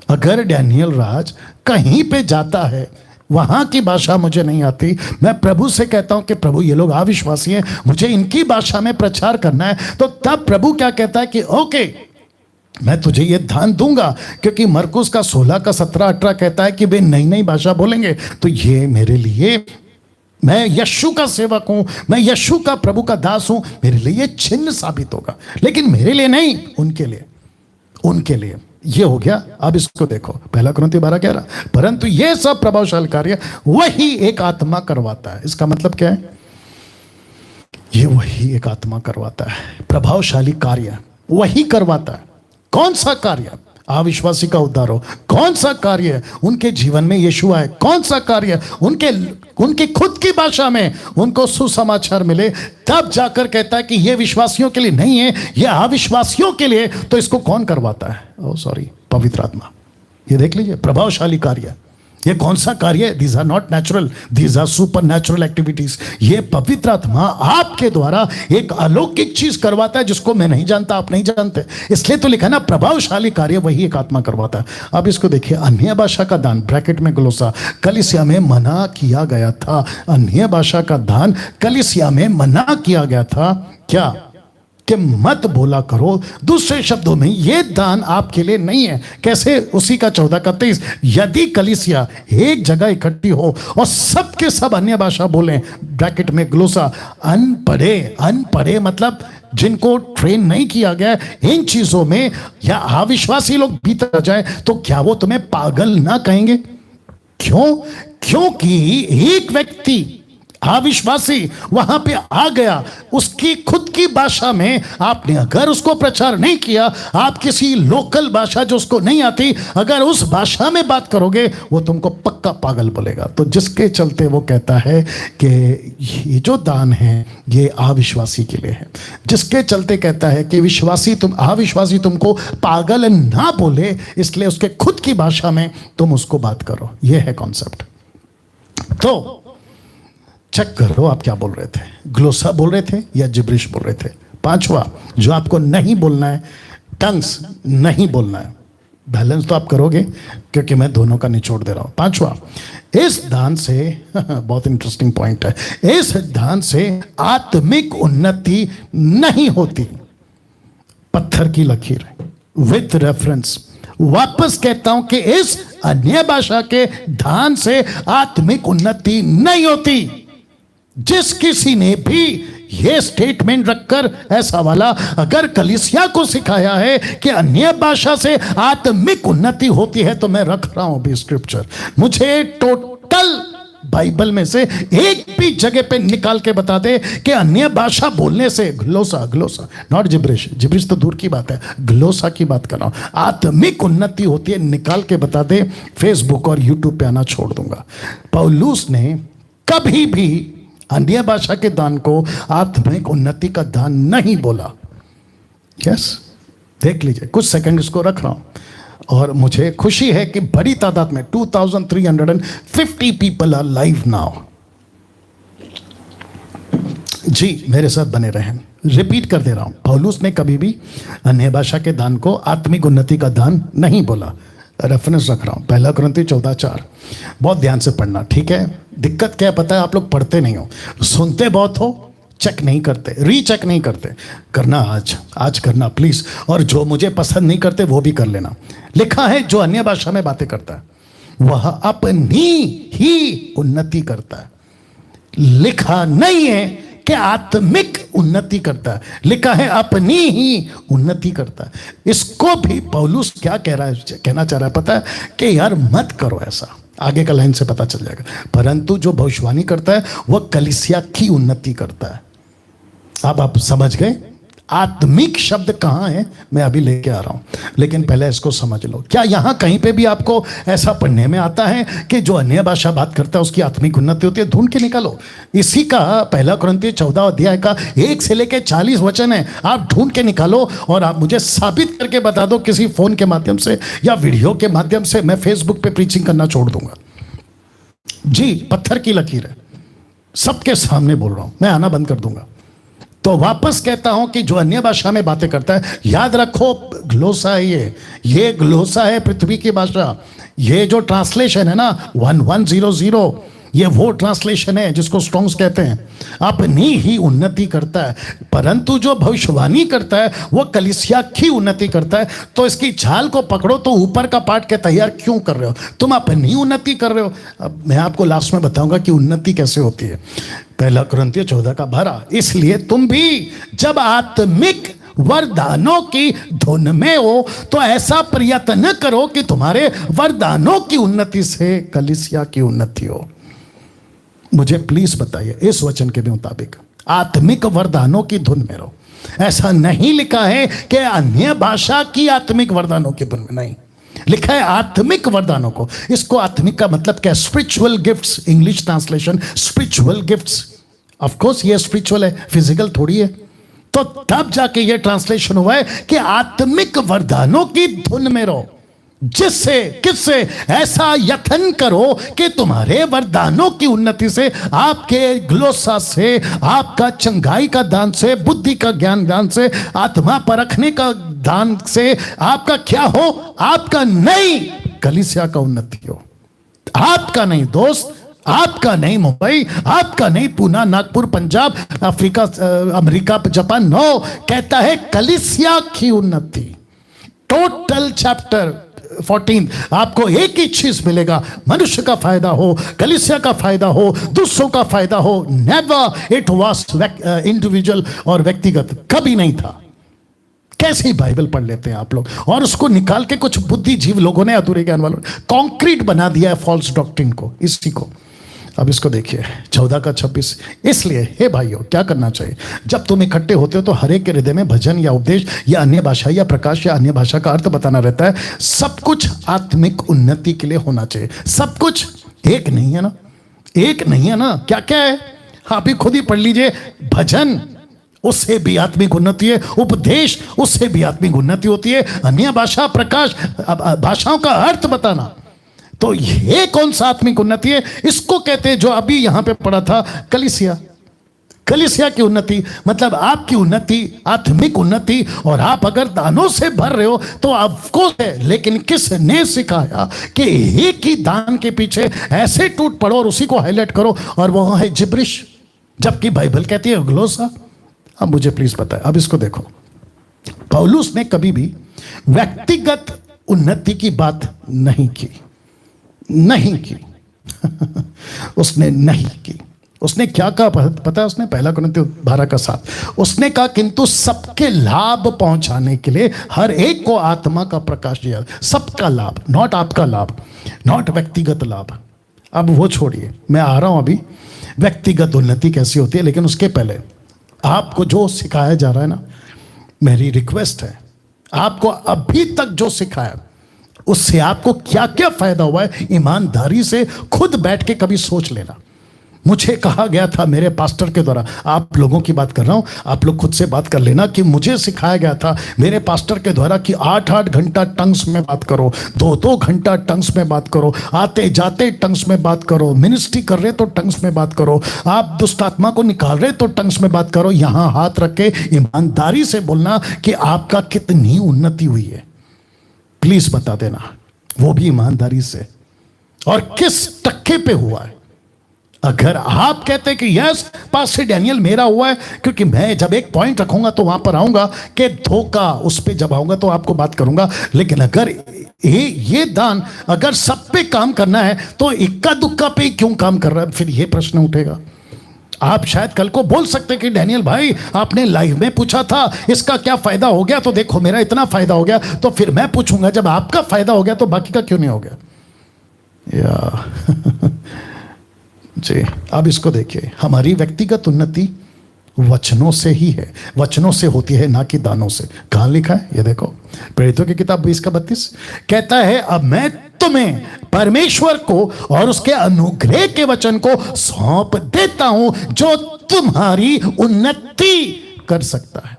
अगर डैनियल राज कहीं पे जाता है, वहां की भाषा मुझे नहीं आती, मैं प्रभु से कहता हूं कि प्रभु ये लोग अविश्वासी हैं, मुझे इनकी भाषा में प्रचार करना है, तो तब प्रभु क्या कहता है कि ओके, मैं तुझे ये दान दूंगा, क्योंकि मरकुस का 16:17-18 कहता है कि वे नई नई भाषा बोलेंगे। तो ये मेरे लिए, मैं यीशु का सेवक हूं, मैं यीशु का प्रभु का दास हूं, मेरे लिए ये चिन्ह साबित होगा। लेकिन मेरे लिए नहीं, उनके लिए। उनके लिए ये हो गया। अब इसको देखो, 1 कुरिन्थियों 12:11, परंतु ये सब प्रभावशाली कार्य वही एक आत्मा करवाता है। इसका मतलब क्या है? ये वही एक आत्मा करवाता है। प्रभावशाली कार्य वही करवाता है। कौन सा कार्य? अविश्वासी का उद्धार हो। कौन सा कार्य? उनके जीवन में यीशु आए। कौन सा कार्य? उनके खुद की भाषा में उनको सुसमाचार मिले। तब जाकर कहता है कि यह विश्वासियों के लिए नहीं है, यह अविश्वासियों के लिए। तो इसको कौन करवाता है? पवित्र आत्मा। ये देख लीजिए, प्रभावशाली कार्य। ये कौन सा कार्य है? These are not natural, these are supernatural activities. ये पवित्र आत्मा आपके द्वारा एक अलौकिक चीज करवाता है जिसको मैं नहीं जानता, आप नहीं जानते। इसलिए तो लिखा ना, प्रभावशाली कार्य वही एक आत्मा करवाता है। अब इसको देखिए, अन्य भाषा का दान, ब्रैकेट में ग्लोसा, कलीसिया में मना किया गया था। अन्य भाषा का दान कलीसिया में मना किया गया था। क्या? कि मत बोला करो। दूसरे शब्दों में ये दान आपके लिए नहीं है। कैसे? उसी का 14:23, यदि कलीसिया एक जगह इकट्ठी हो और सब के सब अन्य भाषा बोलें, ब्रैकेट में ग्लोसा, अनपढ़े मतलब जिनको ट्रेन नहीं किया गया इन चीजों में, या अविश्वासी लोग भीतर जाए, तो क्या वो तुम्हें पागल ना कहेंगे? क्यों? क्योंकि एक व्यक्ति अविश्वासी वहां पे आ गया, उसकी खुद की भाषा में आपने अगर उसको प्रचार नहीं किया, आप किसी लोकल भाषा जो उसको नहीं आती, अगर उस भाषा में बात करोगे, वो तुमको पक्का पागल बोलेगा। तो जिसके चलते वो कहता है कि ये जो दान है ये अविश्वासी के लिए है। जिसके चलते कहता है कि अविश्वासी तुमको पागल ना बोले, इसलिए उसके खुद की भाषा में तुम उसको बात करो। ये है कॉन्सेप्ट। तो चेक करो आप क्या बोल रहे थे, ग्लोसा बोल रहे थे या जिब्रिश बोल रहे थे। पांचवा जो आपको नहीं बोलना है, टंग्स नहीं बोलना है। बैलेंस तो आप करोगे क्योंकि मैं दोनों का निचोड़ दे रहा हूं। पांचवा, इस दान से बहुत इंटरेस्टिंग पॉइंट है, इस दान से आत्मिक उन्नति नहीं होती। पत्थर की लकीर विथ रेफरेंस। वापस कहता हूं कि इस अन्य भाषा के दान से आत्मिक उन्नति नहीं होती। जिस किसी ने भी यह स्टेटमेंट रखकर ऐसा वाला अगर कलीसिया को सिखाया है कि अन्य भाषा से आत्मिक उन्नति होती है, तो मैं रख रहा हूं भी स्क्रिप्चर। मुझे टोटल बाइबल में से एक भी जगह पे निकाल के बता दे कि अन्य भाषा बोलने से, ग्लोसा, ग्लोसा नॉट जिब्रिश, जिब्रिश तो दूर की बात है, ग्लोसा की बात कर रहा हूं, आत्मिक उन्नति होती है, निकाल के बता दे। फेसबुक और यूट्यूब पे आना छोड़ दूंगा। पौलुस ने कभी भी अन्य भाषा के दान को आत्मिक उन्नति का दान नहीं बोला। यस, देख लीजिए, कुछ सेकंड इसको रख रहा हूं और मुझे खुशी है कि बड़ी तादाद में 2350 पीपल आर लाइव नाउ। जी, मेरे साथ बने रहें। रिपीट कर दे रहा हूं, पौलुस ने कभी भी अन्य भाषा के दान को आत्मिक उन्नति का दान नहीं बोला। रेफरेंस रख रहा हूं, 1 कुरिन्थी 14:4। बहुत ध्यान से पढ़ना, ठीक है? दिक्कत क्या है पता है? आप लोग पढ़ते नहीं हो, सुनते बहुत हो, चेक नहीं करते, रीचेक नहीं करते। करना आज करना प्लीज। और जो मुझे पसंद नहीं करते वो भी कर लेना। लिखा है जो अन्य भाषा में बातें करता है वह अपनी ही उन्नति करता है। लिखा नहीं है कि आत्मिक उन्नति करता है, लिखा है अपनी ही उन्नति करता है। इसको भी पौलुस क्या कह रहा है, कहना चाह रहा है पता है? कि यार मत करो ऐसा। आगे का लाइन से पता चल जाएगा। परंतु जो भविष्यवाणी करता है वह कलीसिया की उन्नति करता है। अब आप समझ गए आत्मिक शब्द कहां है? मैं अभी लेके आ रहा हूं, लेकिन पहले इसको समझ लो। क्या यहां कहीं पे भी आपको ऐसा पढ़ने में आता है कि जो अन्य भाषा बात करता है उसकी आत्मिक उन्नति होती है? ढूंढ के निकालो। इसी का 1 कुरिन्थी 14 अध्याय का 1 से लेकर 40 वचन है। आप ढूंढ के निकालो और आप मुझे साबित करके बता दो, किसी फोन के माध्यम से या वीडियो के माध्यम से। मैं फेसबुक पे प्रीचिंग करना छोड़ दूंगा। जी, पत्थर की लकीर है, सबके सामने बोल रहा हूं, मैं आना बंद कर दूंगा। तो वापस कहता हूं कि जो अन्य भाषा में बातें करता है, याद रखो ग्लोसा है ये ग्लोसा है पृथ्वी की भाषा। ये जो ट्रांसलेशन है ना 1100, ये वो ट्रांसलेशन है जिसको स्ट्रॉन्ग्स कहते हैं। अपनी ही उन्नति करता है, परंतु जो भविष्यवाणी करता है वो कलीसिया की उन्नति करता है। तो इसकी छाल को पकड़ो तो ऊपर का पार्ट के तैयार क्यों कर रहे हो? तुम अपनी उन्नति कर रहे हो। अब मैं आपको लास्ट में बताऊंगा कि उन्नति कैसे होती है। 1 कुरिन्थी 14:12। इसलिए तुम भी जब आत्मिक वरदानों की धुन में हो तो ऐसा प्रयत्न करो कि तुम्हारे वरदानों की उन्नति से कलीसिया की उन्नति हो। मुझे प्लीज बताइए इस वचन के मुताबिक आत्मिक वरदानों की धुन में रहो। ऐसा नहीं लिखा है कि अन्य भाषा की आत्मिक वरदानों की धुन में, नहीं, लिखा है आत्मिक वरदानों को। इसको आत्मिक का मतलब क्या? Spiritual gifts, English translation spiritual gifts. Of course ये स्पिरिचुअल है, फिजिकल थोड़ी है। तो तब जाके ये ट्रांसलेशन हुआ है कि आत्मिक वरदानों की धुन में रहो, जिससे किससे ऐसा यत्न करो कि तुम्हारे वरदानों की उन्नति से, आपके ग्लोसा से, आपका चंगाई का दान से, बुद्धि का ज्ञान दान से, आत्मा परखने का दान से, आपका क्या हो? आपका नहीं, कलीसिया का उन्नति हो। आपका नहीं दोस्त, आपका नहीं मुंबई, आपका नहीं Poona, Nagpur, Punjab, Africa, America, Japan. No, कहता है कलीसिया की उन्नति। टोटल चैप्टर 14 आपको एक ही चीज मिलेगा, मनुष्य का फायदा हो, कलीसिया का फायदा हो, दूसरों का फायदा हो। नेवर इट वाज इंडिविजुअल और व्यक्तिगत, कभी नहीं था। कैसे ही बाइबल पढ़ लेते हैं आप लोग और उसको निकाल के कुछ बुद्धिजीव लोगों ने, अधूरे ज्ञान वालों ने कॉन्क्रीट बना दिया है फॉल्स डॉक्ट्रिन को, इसी को। अब इसको देखिए 14:26। इसलिए हे भाइयों, क्या करना चाहिए? जब तुम इकट्ठे होते हो तो हर एक के हृदय में भजन या उपदेश या अन्य भाषा या प्रकाश या अन्य भाषा का अर्थ बताना रहता है। सब कुछ आत्मिक उन्नति के लिए होना चाहिए। सब कुछ, एक नहीं है ना, एक नहीं है ना। क्या क्या है? आप ही खुद ही पढ़ लीजिए। भजन, उससे भी आत्मिक उन्नति है। उपदेश, उससे भी आत्मिक उन्नति होती है। अन्य भाषा, प्रकाश, भाषाओं का अर्थ बताना। तो ये कौन सा आत्मिक उन्नति है? इसको कहते हैं, जो अभी यहां पे पढ़ा था, कलीसिया। कलीसिया की उन्नति मतलब आपकी उन्नति, आत्मिक उन्नति। और आप अगर दानों से भर रहे हो तो आपको है, लेकिन किसने सिखाया कि एक ही दान के पीछे ऐसे टूट पड़ो और उसी को हाईलाइट करो, और वो है जिब्रिश, जबकि बाइबल कहती है ग्लोसा। अब मुझे प्लीज बताएं, अब इसको देखो। पौलुस ने कभी भी व्यक्तिगत उन्नति की बात नहीं की, नहीं की। उसने नहीं की। उसने क्या कहा पता है? उसने 1 कुरिन्थी 12:7 उसने कहा, किंतु सबके लाभ पहुंचाने के लिए हर एक को आत्मा का प्रकाश दिया। सबका लाभ, नॉट आपका लाभ, नॉट व्यक्तिगत लाभ, अब वो छोड़िए, मैं आ रहा हूं अभी व्यक्तिगत उन्नति कैसी होती है, लेकिन उसके पहले आपको जो सिखाया जा रहा है ना, मेरी रिक्वेस्ट है, आपको अभी तक जो सिखाया उससे आपको क्या क्या फायदा हुआ है, ईमानदारी से खुद बैठ के कभी सोच लेना। मुझे कहा गया था मेरे पास्टर के द्वारा, आप लोगों की बात कर रहा हूं, आप लोग खुद से बात कर लेना, कि मुझे सिखाया गया था मेरे पास्टर के द्वारा कि 8-8 घंटा टंग्स में बात करो, 2-2 घंटा टंग्स में बात करो, आते जाते टंग्स में बात करो, मिनिस्ट्री कर रहे तो टंग्स में बात करो, आप दुष्ट आत्मा को निकाल रहे तो टंग्स में बात करो। यहां हाथ रख के ईमानदारी से बोलना कि आपका कितनी उन्नति हुई है, प्लीज बता देना, वो भी ईमानदारी से, और किस टक्के पे हुआ है। अगर आप कहते हैं कि यस पास्टर डैनियल मेरा हुआ है, क्योंकि मैं जब एक पॉइंट रखूंगा तो वहां पर आऊंगा कि धोखा, उस पे जब आऊंगा तो आपको बात करूंगा, लेकिन अगर ये दान अगर सब पे काम करना है तो इक्का दुक्का पे क्यों काम कर रहा है, फिर ये प्रश्न उठेगा। आप शायद कल को बोल सकते कि डैनियल भाई आपने लाइव में पूछा था इसका क्या फायदा हो गया, तो देखो मेरा इतना फायदा हो गया, तो फिर मैं पूछूंगा जब आपका फायदा हो गया तो बाकी का क्यों नहीं हो गया या जी। अब इसको देखिए, हमारी व्यक्तिगत उन्नति वचनों से ही है, वचनों से होती है, ना कि दानों से। कहां लिखा है ये देखो, प्रेरितों की किताब 20:32 कहता है, अब मैं तुम्हें परमेश्वर को और उसके अनुग्रह के वचन को सौंप देता हूं जो तुम्हारी उन्नति कर सकता है।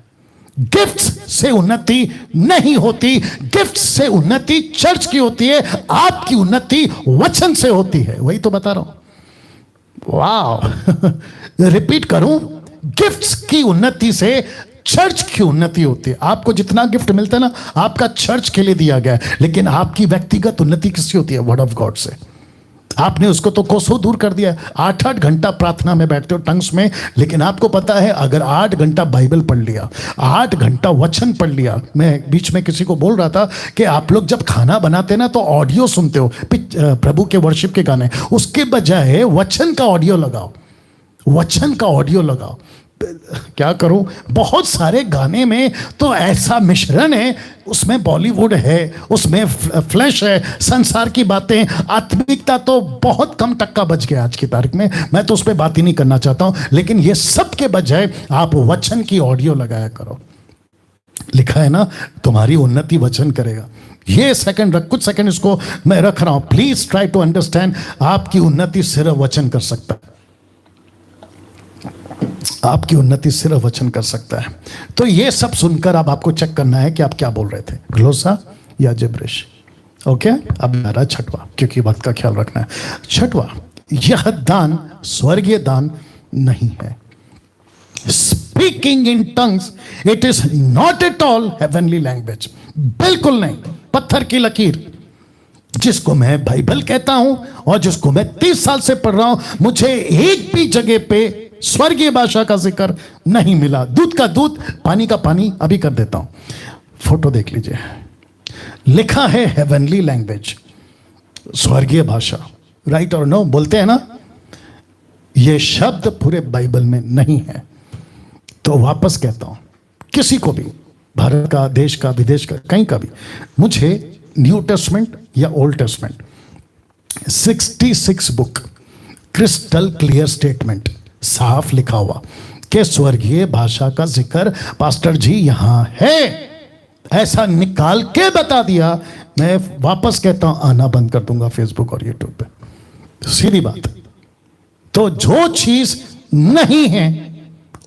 गिफ्ट्स से उन्नति नहीं होती, गिफ्ट्स से उन्नति चर्च की होती है, आपकी उन्नति वचन से होती है। वही तो बता रहा हूं। वाह रिपीट करूं, गिफ्ट्स की उन्नति से चर्च की उन्नति होती है। आपको जितना गिफ्ट मिलता है ना, आपका चर्च के लिए दिया गया है, लेकिन आपकी व्यक्तिगत उन्नति किससे होती है? वर्ड ऑफ गॉड से। आपने उसको तो कोसों दूर कर दिया। 8-8 घंटा प्रार्थना में बैठते हो टंग्स में, लेकिन आपको पता है अगर 8 घंटा बाइबल पढ़ लिया, 8 घंटा वचन पढ़ लिया। मैं बीच में किसी को बोल रहा था कि आप लोग जब खाना बनाते ना तो ऑडियो सुनते हो, प्रभु के वर्शिप के गाने, उसके बजाय वचन का ऑडियो लगाओ, वचन का ऑडियो लगाओ। क्या करूं, बहुत सारे गाने में तो ऐसा मिश्रण है, उसमें बॉलीवुड है, उसमें फ्लैश है, संसार की बातें, आत्मिकता तो बहुत कम टक्का बच गया आज की तारीख में। मैं तो उस पर बात ही नहीं करना चाहता हूं, लेकिन ये सब के बजाय आप वचन की ऑडियो लगाया करो। लिखा है ना, तुम्हारी उन्नति वचन करेगा। ये सेकंड रख, कुछ सेकंड इसको मैं रख रहा हूं, प्लीज ट्राई टू अंडरस्टैंड। आपकी उन्नति सिर्फ वचन कर सकता है, आपकी उन्नति सिर्फ वचन कर सकता है। तो ये सब सुनकर अब आपको चेक करना है कि आप क्या बोल रहे थे, ग्लोसा या जिब्रिश। ओके, अब मेरा छठवा, क्योंकि वक्त का ख्याल रखना है। छठवा, यह दान स्वर्गीय दान नहीं है। Speaking in tongues it is not at all heavenly language, बिल्कुल नहीं। पत्थर की लकीर, जिसको मैं बाइबल कहता हूं और जिसको मैं 30 साल से पढ़ रहा हूं, मुझे एक भी जगह पे स्वर्गीय भाषा का जिक्र नहीं मिला। दूध का दूध, पानी का पानी। अभी कर देता हूं, फोटो देख लीजिए, लिखा है हेवनली लैंग्वेज, स्वर्गीय भाषा। राइट और नो बोलते हैं ना, यह शब्द पूरे बाइबल में नहीं है। तो वापस कहता हूं, किसी को भी, भारत का, देश का, विदेश का, कहीं का भी, मुझे न्यू टेस्टमेंट या old testament 66 book crystal clear statement, साफ लिखा हुआ कि स्वर्गीय भाषा का जिक्र पास्टर जी यहां है, ऐसा निकाल के बता दिया। मैं वापस कहता हूं, आना बंद कर दूंगा फेसबुक और यूट्यूब पे, सीधी बात। तो जो चीज नहीं है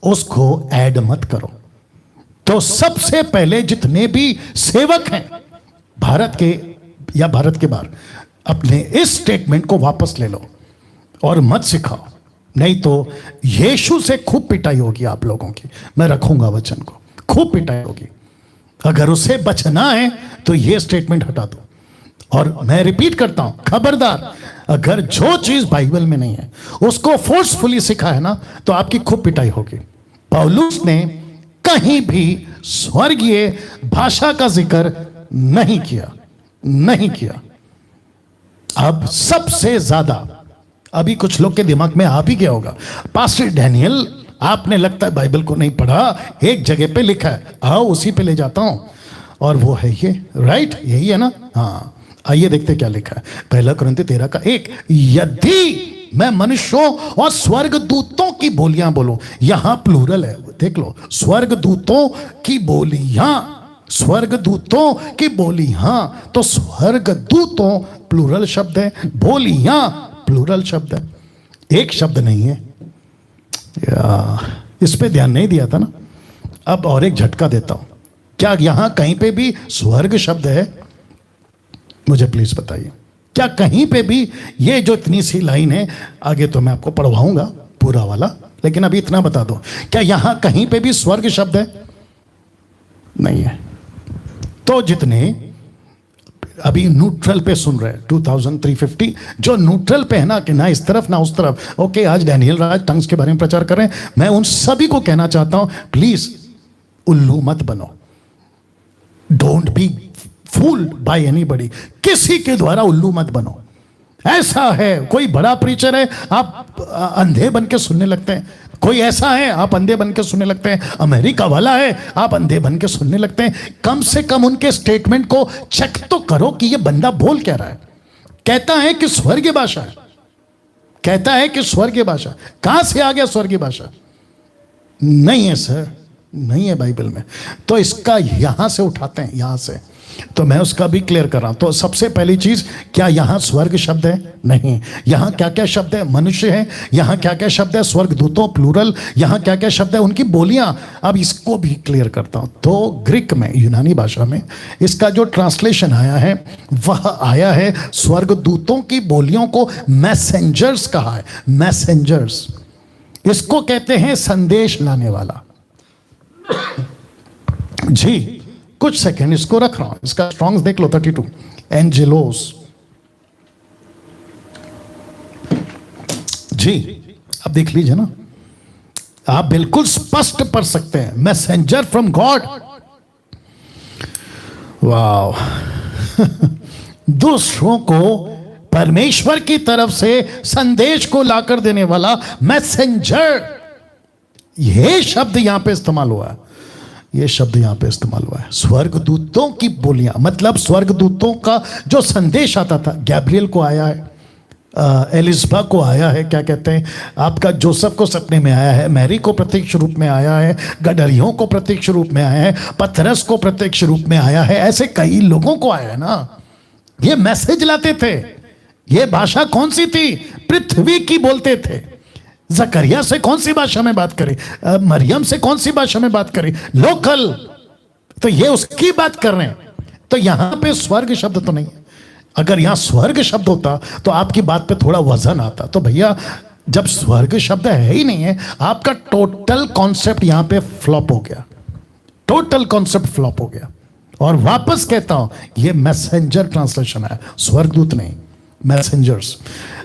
उसको ऐड मत करो। तो सबसे पहले जितने भी सेवक हैं भारत के या भारत के बाहर, अपने इस स्टेटमेंट को वापस ले लो और मत सिखाओ, नहीं तो यीशु से खूब पिटाई होगी आप लोगों की। मैं रखूंगा वचन को, खूब पिटाई होगी। अगर उसे बचना है तो ये स्टेटमेंट हटा दो। और मैं रिपीट करता हूं, खबरदार, अगर जो चीज बाइबल में नहीं है उसको फोर्सफुली सिखा है ना, तो आपकी खूब पिटाई होगी। पौलुस ने कहीं भी स्वर्गीय भाषा का जिक्र नहीं किया, नहीं किया। अब सबसे ज्यादा, अभी कुछ लोग के दिमाग में आ भी गया होगा, पास्टर डैनियल आपने लगता है बाइबल को नहीं पढ़ा, एक जगह पे लिखा है, आओ उसी पे ले जाता हूं, और वो है ये, राइट, यही है ना। हाँ, आइए देखते क्या लिखा है। पहला कुरिन्थियों 13:1, यदि मैं मनुष्यों और स्वर्गदूतों की बोलियां बोलूं, यहां प्लूरल है, देख लो, स्वर्गदूतों की बोलियां, स्वर्गदूतों की बोलियां, तो स्वर्गदूतों प्लूरल शब्द है, बोलियां प्लूरल शब्द है, एक शब्द नहीं है। इस पे ध्यान नहीं दिया था ना। अब और एक झटका देता हूं, क्या यहां कहीं पे भी स्वर्ग शब्द है? मुझे प्लीज बताइए, क्या कहीं पे भी ये जो इतनी सी लाइन है, आगे तो मैं आपको पढ़वाऊंगा पूरा वाला, लेकिन अभी इतना बता दो, क्या यहां कहीं पे भी स्वर्ग शब्द है? नहीं है। तो जितने अभी न्यूट्रल पे सुन रहे हैं 2350, जो न्यूट्रल पे है ना, कि ना इस तरफ ना उस तरफ, ओके, आज डैनियल राज टंग्स के बारे में प्रचार कर रहे हैं, मैं उन सभी को कहना चाहता हूं, प्लीज उल्लू मत बनो, don't be fooled bye anybody, किसी के द्वारा उल्लू मत बनो। ऐसा है, कोई बड़ा प्रीचर है, आप अंधे बन के सुनने लगते हैं, कोई ऐसा है आप अंधे बन के सुनने लगते हैं, अमेरिका वाला है आप अंधे बन के सुनने लगते हैं। कम से कम उनके स्टेटमेंट को चेक तो करो कि ये बंदा बोल क्या रहा है। कहता है कि स्वर्गीय भाषा है, कहता है कि स्वर्गीय भाषा, कहां से आ गया स्वर्गीय भाषा? नहीं है सर, नहीं है बाइबल में। तो इसका यहां से उठाते हैं, यहां से, तो मैं उसका भी क्लियर कर रहा हूं। तो सबसे पहली चीज, क्या यहां स्वर्ग शब्द है? नहीं। यहां क्या क्या शब्द है? मनुष्य है। यहां क्या क्या शब्द है? स्वर्गदूतों प्लूरल। यहां क्या क्या शब्द है? उनकी बोलियां। अब इसको भी क्लियर करता हूं। तो ग्रीक में, यूनानी भाषा में इसका जो ट्रांसलेशन आया है, वह आया है, स्वर्गदूतों की बोलियों को मैसेंजर्स कहा है। मैसेंजर्स, इसको कहते हैं संदेश लाने वाला। जी, कुछ सेकंड इसको रख रहा हूं, इसका स्ट्रॉन्ग्स देख लो 32, एंजेलोस। जी, अब देख लीजिए ना, आप बिल्कुल स्पष्ट पढ़ सकते हैं, मैसेंजर फ्रॉम गॉड। वाह दूसरों को परमेश्वर की तरफ से संदेश को लाकर देने वाला मैसेंजर, यह शब्द यहां पे इस्तेमाल हुआ है, ये शब्द यहां पे इस्तेमाल हुआ है। स्वर्गदूतों की बोलियां, मतलब स्वर्गदूतों का जो संदेश आता था, गैब्रियल को आया है, एलिजबा को आया है, क्या कहते हैं आपका, जोसेफ को सपने में आया है, मैरी को प्रत्यक्ष रूप में आया है, गडरियों को प्रत्यक्ष रूप में आया है, पतरस को प्रत्यक्ष रूप में आया है, ऐसे कई लोगों को आया है ना। ये मैसेज लाते थे। ये भाषा कौन सी थी? पृथ्वी की बोलते थे। जकरिया से कौन सी भाषा में बात करें? मरियम से कौन सी भाषा में बात करें? लोकल। तो ये उसकी बात कर रहे हैं। तो यहां पे स्वर्ग शब्द तो नहीं है। अगर यहां स्वर्ग शब्द होता तो आपकी बात पे थोड़ा वजन आता। तो भैया, जब स्वर्ग शब्द है ही नहीं है, आपका टोटल कॉन्सेप्ट यहां पे फ्लॉप हो गया, टोटल कॉन्सेप्ट फ्लॉप हो गया। और वापस कहता हूं, ये मैसेंजर ट्रांसलेशन है, स्वर्गदूत नहीं, मैसेंजर्स।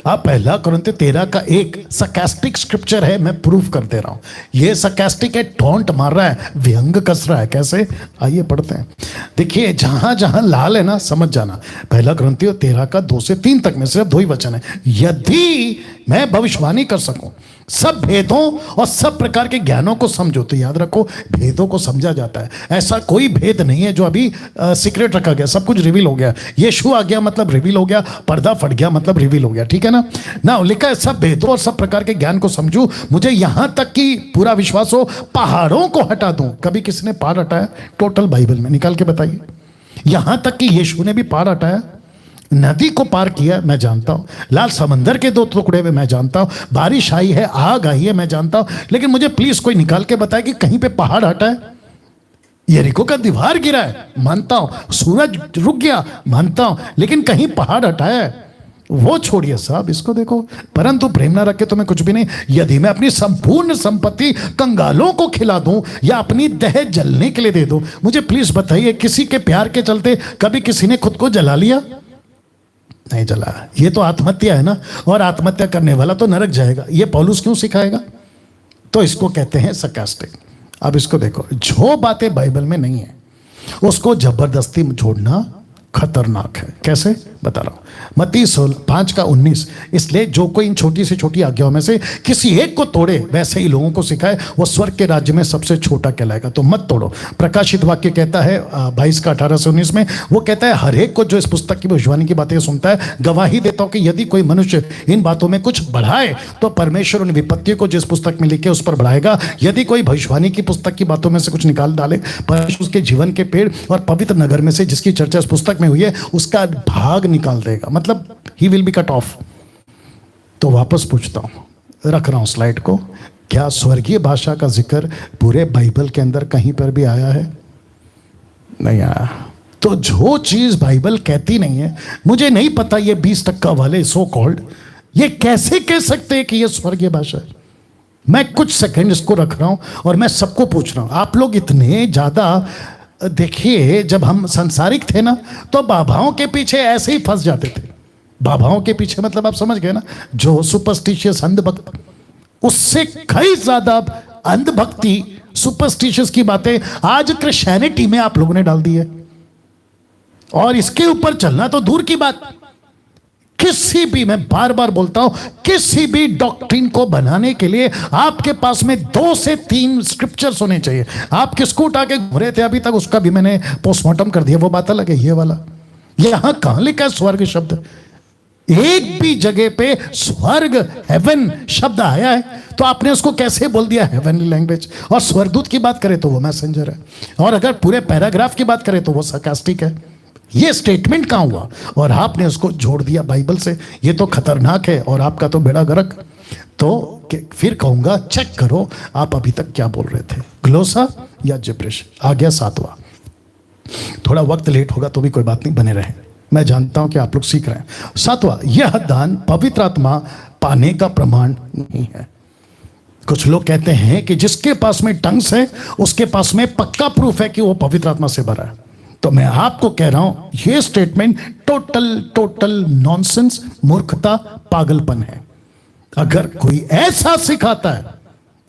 अब पहला कुरिन्थियों 13:1 सरकास्टिक स्क्रिप्चर है, मैं प्रूफ कर दे रहा हूं। ये सरकास्टिक है, टॉन्ट मार रहा है, व्यंग कस रहा है। कैसे? आइए पढ़ते हैं। देखिए, जहां जहां लाल है ना, समझ जाना। पहला कुरिन्थियों 13:2 से 3 तक में सिर्फ 2 ही वचन है। यदि मैं भविष्यवाणी कर सकूं, सब भेदों और सब प्रकार के ज्ञानों को समझो, तो याद रखो, भेदों को समझा जाता है। ऐसा कोई भेद नहीं है जो अभी सीक्रेट रखा गया, सब कुछ रिवील हो गया। यीशु आ गया मतलब रिवील हो गया, पर्दा फट गया मतलब रिवील हो गया, ठीक है ना। लिखा है, सब भेदों और सब प्रकार के ज्ञान को समझूं, मुझे यहां तक कि पूरा विश्वास हो, पहाड़ों को हटा दूं। कभी किसी ने पहाड़ हटाया? टोटल बाइबल में निकाल के बताइए। यहां तक कि यीशु ने भी पहाड़ हटाया, नदी को पार किया, मैं जानता हूं। लाल समंदर के 2 टुकड़े में, मैं जानता हूं। बारिश आई है, आग आई है, मैं जानता हूं। लेकिन मुझे प्लीज कोई निकाल के बताए कि कहीं पे पहाड़ हटा है। यरीको का दीवार गिरा है, मानता हूं। सूरज रुक गया, मानता हूं। लेकिन कहीं पहाड़ हटाया है? वो छोड़िए साहब, इसको देखो। परंतु प्रेम ना रखे तो मैं कुछ भी नहीं। यदि मैं अपनी संपूर्ण संपत्ति कंगालों को खिला दूं या अपनी देह जलने के लिए दे दूं, मुझे प्लीज बताइए, किसी के प्यार के चलते कभी किसी ने खुद को जला लिया? नहीं जला। ये तो आत्महत्या है ना, और आत्महत्या करने वाला तो नरक जाएगा। ये पौलुस क्यों सिखाएगा? तो इसको कहते हैं सरकास्टिक। अब इसको देखो, जो बातें बाइबल में नहीं है उसको जबरदस्ती जोड़ना खतरनाक है। कैसे? बता रहा हूं, मत्ती 5:19, इसलिए जो कोई इन छोटी से छोटी आज्ञाओं में से किसी एक को तोड़े वैसे ही लोगों को सिखाए, वो स्वर्ग के राज्य में सबसे छोटा कहलाएगा। तो मत तोड़ो। प्रकाशित वाक्य कहता है 22:18-19 में, वो कहता है हर एक को जो इस पुस्तक की भविष्यवाणी की बातें सुनता है, गवाही देता हूं कि यदि कोई मनुष्य इन बातों में कुछ बढ़ाए तो परमेश्वर उन विपत्तियों को जिस पुस्तक में लिखे उस पर बढ़ाएगा। यदि कोई भविष्यवाणी की पुस्तक की बातों में से कुछ निकाल डाले, परमेश्वर उसके जीवन के पेड़ और पवित्र नगर में से जिसकी चर्चा इस पुस्तक में हुई है उसका भाग निकाल देगा, मतलब he will be cut off. तो वापस पूछता हूं, रख रहा हूं स्लाइड को, क्या स्वर्गीय भाषा का जिक्र पूरे बाइबल के अंदर कहीं पर भी आया है? नहीं आया। तो जो चीज बाइबल कहती नहीं है, मुझे नहीं पता ये 20% वाले सो कॉल्ड ये कैसे कह सकते हैं कि ये स्वर्गीय भाषा है। मैं कुछ सेकंड इसको रख रहा हूं और मैं सबको पूछ रहा हूं। आप लोग इतने ज्यादा, देखिए जब हम सांसारिक थे ना तो बाबाओं के पीछे ऐसे ही फंस जाते थे। बाबाओं के पीछे मतलब आप समझ गए ना, जो सुपरस्टिशियस अंधभक्त, उससे कई ज्यादा अंधभक्ति सुपरस्टिशियस की बातें आज क्रिश्चियनिटी में आप लोगों ने डाल दी है। और इसके ऊपर चलना तो दूर की बात, किसी भी, मैं बार बार बोलता हूं, किसी भी डॉक्ट्रिन को बनाने के लिए आपके पास में 2 से 3 स्क्रिप्चर्स होने चाहिए। आप किसको उठा के घूम रहे थे अभी तक, उसका भी मैंने पोस्टमार्टम कर दिया, वो बात अलग है। ये वाला, यहां कहां लिखा है स्वर्ग शब्द? एक भी जगह पे स्वर्ग हेवन शब्द आया है तो आपने उसको कैसे बोल दिया हेवनली लैंग्वेज? और स्वर्गदूत की बात करें तो वो मैसेंजर है, और अगर पूरे पैराग्राफ की बात करें तो वो sarcastic है। ये स्टेटमेंट कहां हुआ और आपने उसको जोड़ दिया बाइबल से? ये तो खतरनाक है और आपका तो बेड़ा गर्क। तो फिर कहूंगा चेक करो आप अभी तक क्या बोल रहे थे, ग्लोसा या जिब्रिश। आ गया 7वां। थोड़ा वक्त लेट होगा तो भी कोई बात नहीं, बने रहे, मैं जानता हूं कि आप लोग सीख रहे हैं। 7वां, यह दान पवित्र आत्मा पाने का प्रमाण नहीं है। कुछ लोग कहते हैं कि जिसके पास में टंग्स है उसके पास में पक्का प्रूफ है कि वो पवित्र आत्मा से भरा है। तो मैं आपको कह रहा हूं ये स्टेटमेंट टोटल नॉनसेंस, मूर्खता, पागलपन है। अगर कोई ऐसा सिखाता है,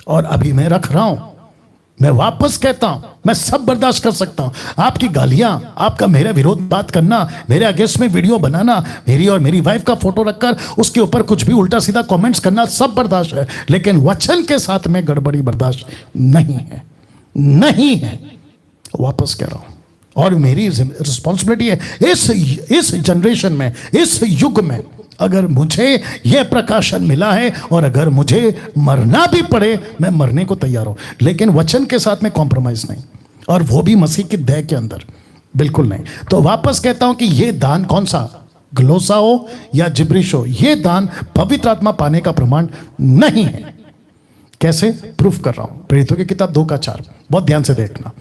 और अभी मैं रख रहा हूं, मैं वापस कहता हूं, मैं सब बर्दाश्त कर सकता हूं, आपकी गालियां, आपका मेरे विरोध बात करना, मेरे अगेंस्ट में वीडियो बनाना, मेरी और मेरी वाइफ का फोटो रखकर उसके ऊपर कुछ भी उल्टा सीधा कमेंट्स करना, सब बर्दाश्त है, लेकिन वचन के साथ में गड़बड़ी बर्दाश्त नहीं है, नहीं है। वापस कह रहा हूं, और मेरी रिस्पॉन्सिबिलिटी है इस जनरेशन में, इस युग में, अगर मुझे यह प्रकाशन मिला है और अगर मुझे मरना भी पड़े मैं मरने को तैयार हूं, लेकिन वचन के साथ में कॉम्प्रोमाइज नहीं, और वो भी मसीह की दया के अंदर, बिल्कुल नहीं। तो वापस कहता हूं कि यह दान कौन सा, ग्लोसा हो या जिब्रिश हो, यह दान पवित्र आत्मा पाने का प्रमाण नहीं है। कैसे प्रूफ कर रहा हूं? प्रेरितों की किताब 2:4, बहुत ध्यान से देखना।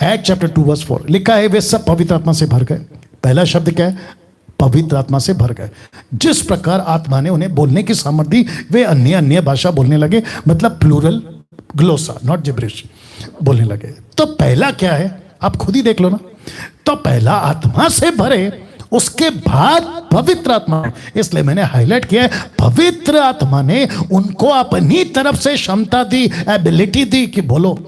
Acts chapter 2:4 लिखा है, वे सब पवित्र आत्मा से भर गए। पहला शब्द क्या है? पवित्र आत्मा से भर गए। जिस प्रकार आत्मा ने उन्हें बोलने की सामर्थ्य दी, वे अन्य भाषा बोलने लगे, मतलब प्लूरल, ग्लोसा नॉट जिब्रिश, बोलने लगे। तो पहला क्या है आप खुद ही देख लो ना। तो पहला आत्मा से भरे, उसके बाद पवित्र आत्मा, इसलिए मैंने हाईलाइट किया है, पवित्र आत्मा ने उनको अपनी तरफ से क्षमता दी, एबिलिटी दी कि बोलो,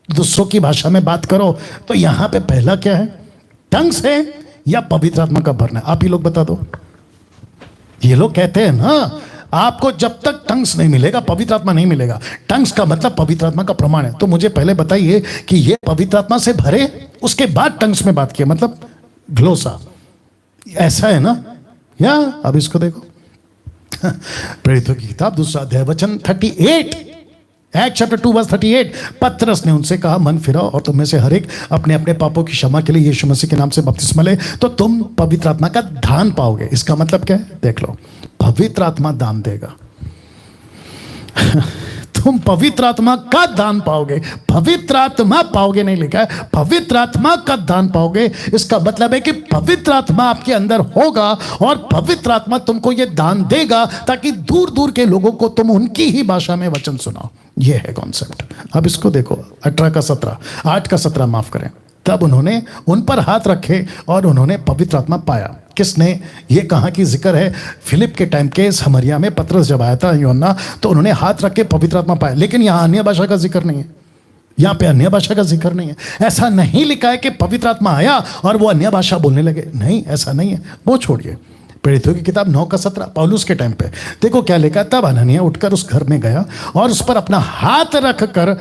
दूसरों की भाषा में बात करो। तो यहां पे पहला क्या है, टंग्स है या पवित्र आत्मा का भरना? आप ही लोग बता दो। ये लोग कहते हैं ना, आपको जब तक टंग्स नहीं मिलेगा पवित्र आत्मा नहीं मिलेगा। टंग्स का मतलब पवित्र आत्मा का प्रमाण है। तो मुझे पहले बताइए कि ये पवित्र आत्मा से भरे, उसके बाद टंग्स में बात किया, मतलब ग्लोसा, ऐसा है ना? या अब इसको देखो प्रेरितों की किताब 2 अध्याय वचन 38, Acts chapter 2:38, पतरस ने उनसे कहा, मन फिराओ और तुम में से हर एक अपने अपने पापों की क्षमा के लिए यीशु मसीह के नाम से बपतिस्मा ले, तो तुम पवित्र आत्मा का दान पाओगे। इसका मतलब क्या है? देख लो, पवित्र आत्मा दान देगा तुम पवित्र आत्मा का दान पाओगे, पवित्र आत्मा पाओगे नहीं लिखा है, पवित्र आत्मा का दान पाओगे। इसका मतलब है कि पवित्र आत्मा आपके अंदर होगा और पवित्र आत्मा तुमको यह दान देगा ताकि दूर दूर के लोगों को तुम उनकी ही भाषा में वचन सुनाओ। यह है कॉन्सेप्ट। अब इसको देखो, 8:17 माफ करें। तब उन्होंने उन पर हाथ रखे और उन्होंने पवित्र आत्मा पाया। किसने ये कहा कि जिक्र है फिलिप के टाइम के समरिया में, पतरस जब आया था यूहन्ना, तो उन्होंने हाथ रख के पवित्र आत्मा पाया, लेकिन यहां अन्य भाषा का जिक्र नहीं है। यहां पे अन्य भाषा का जिक्र नहीं है। ऐसा नहीं लिखा है कि पवित्र आत्मा आया और वो अन्य भाषा बोलने लगे, नहीं, ऐसा नहीं है। वो छोड़िए, प्रेरितों की किताब 9:17, पौलुस के टाइम पे देखो क्या लिखा। तब हनन्याह उठकर उस घर में गया और उस पर अपना हाथ रखकर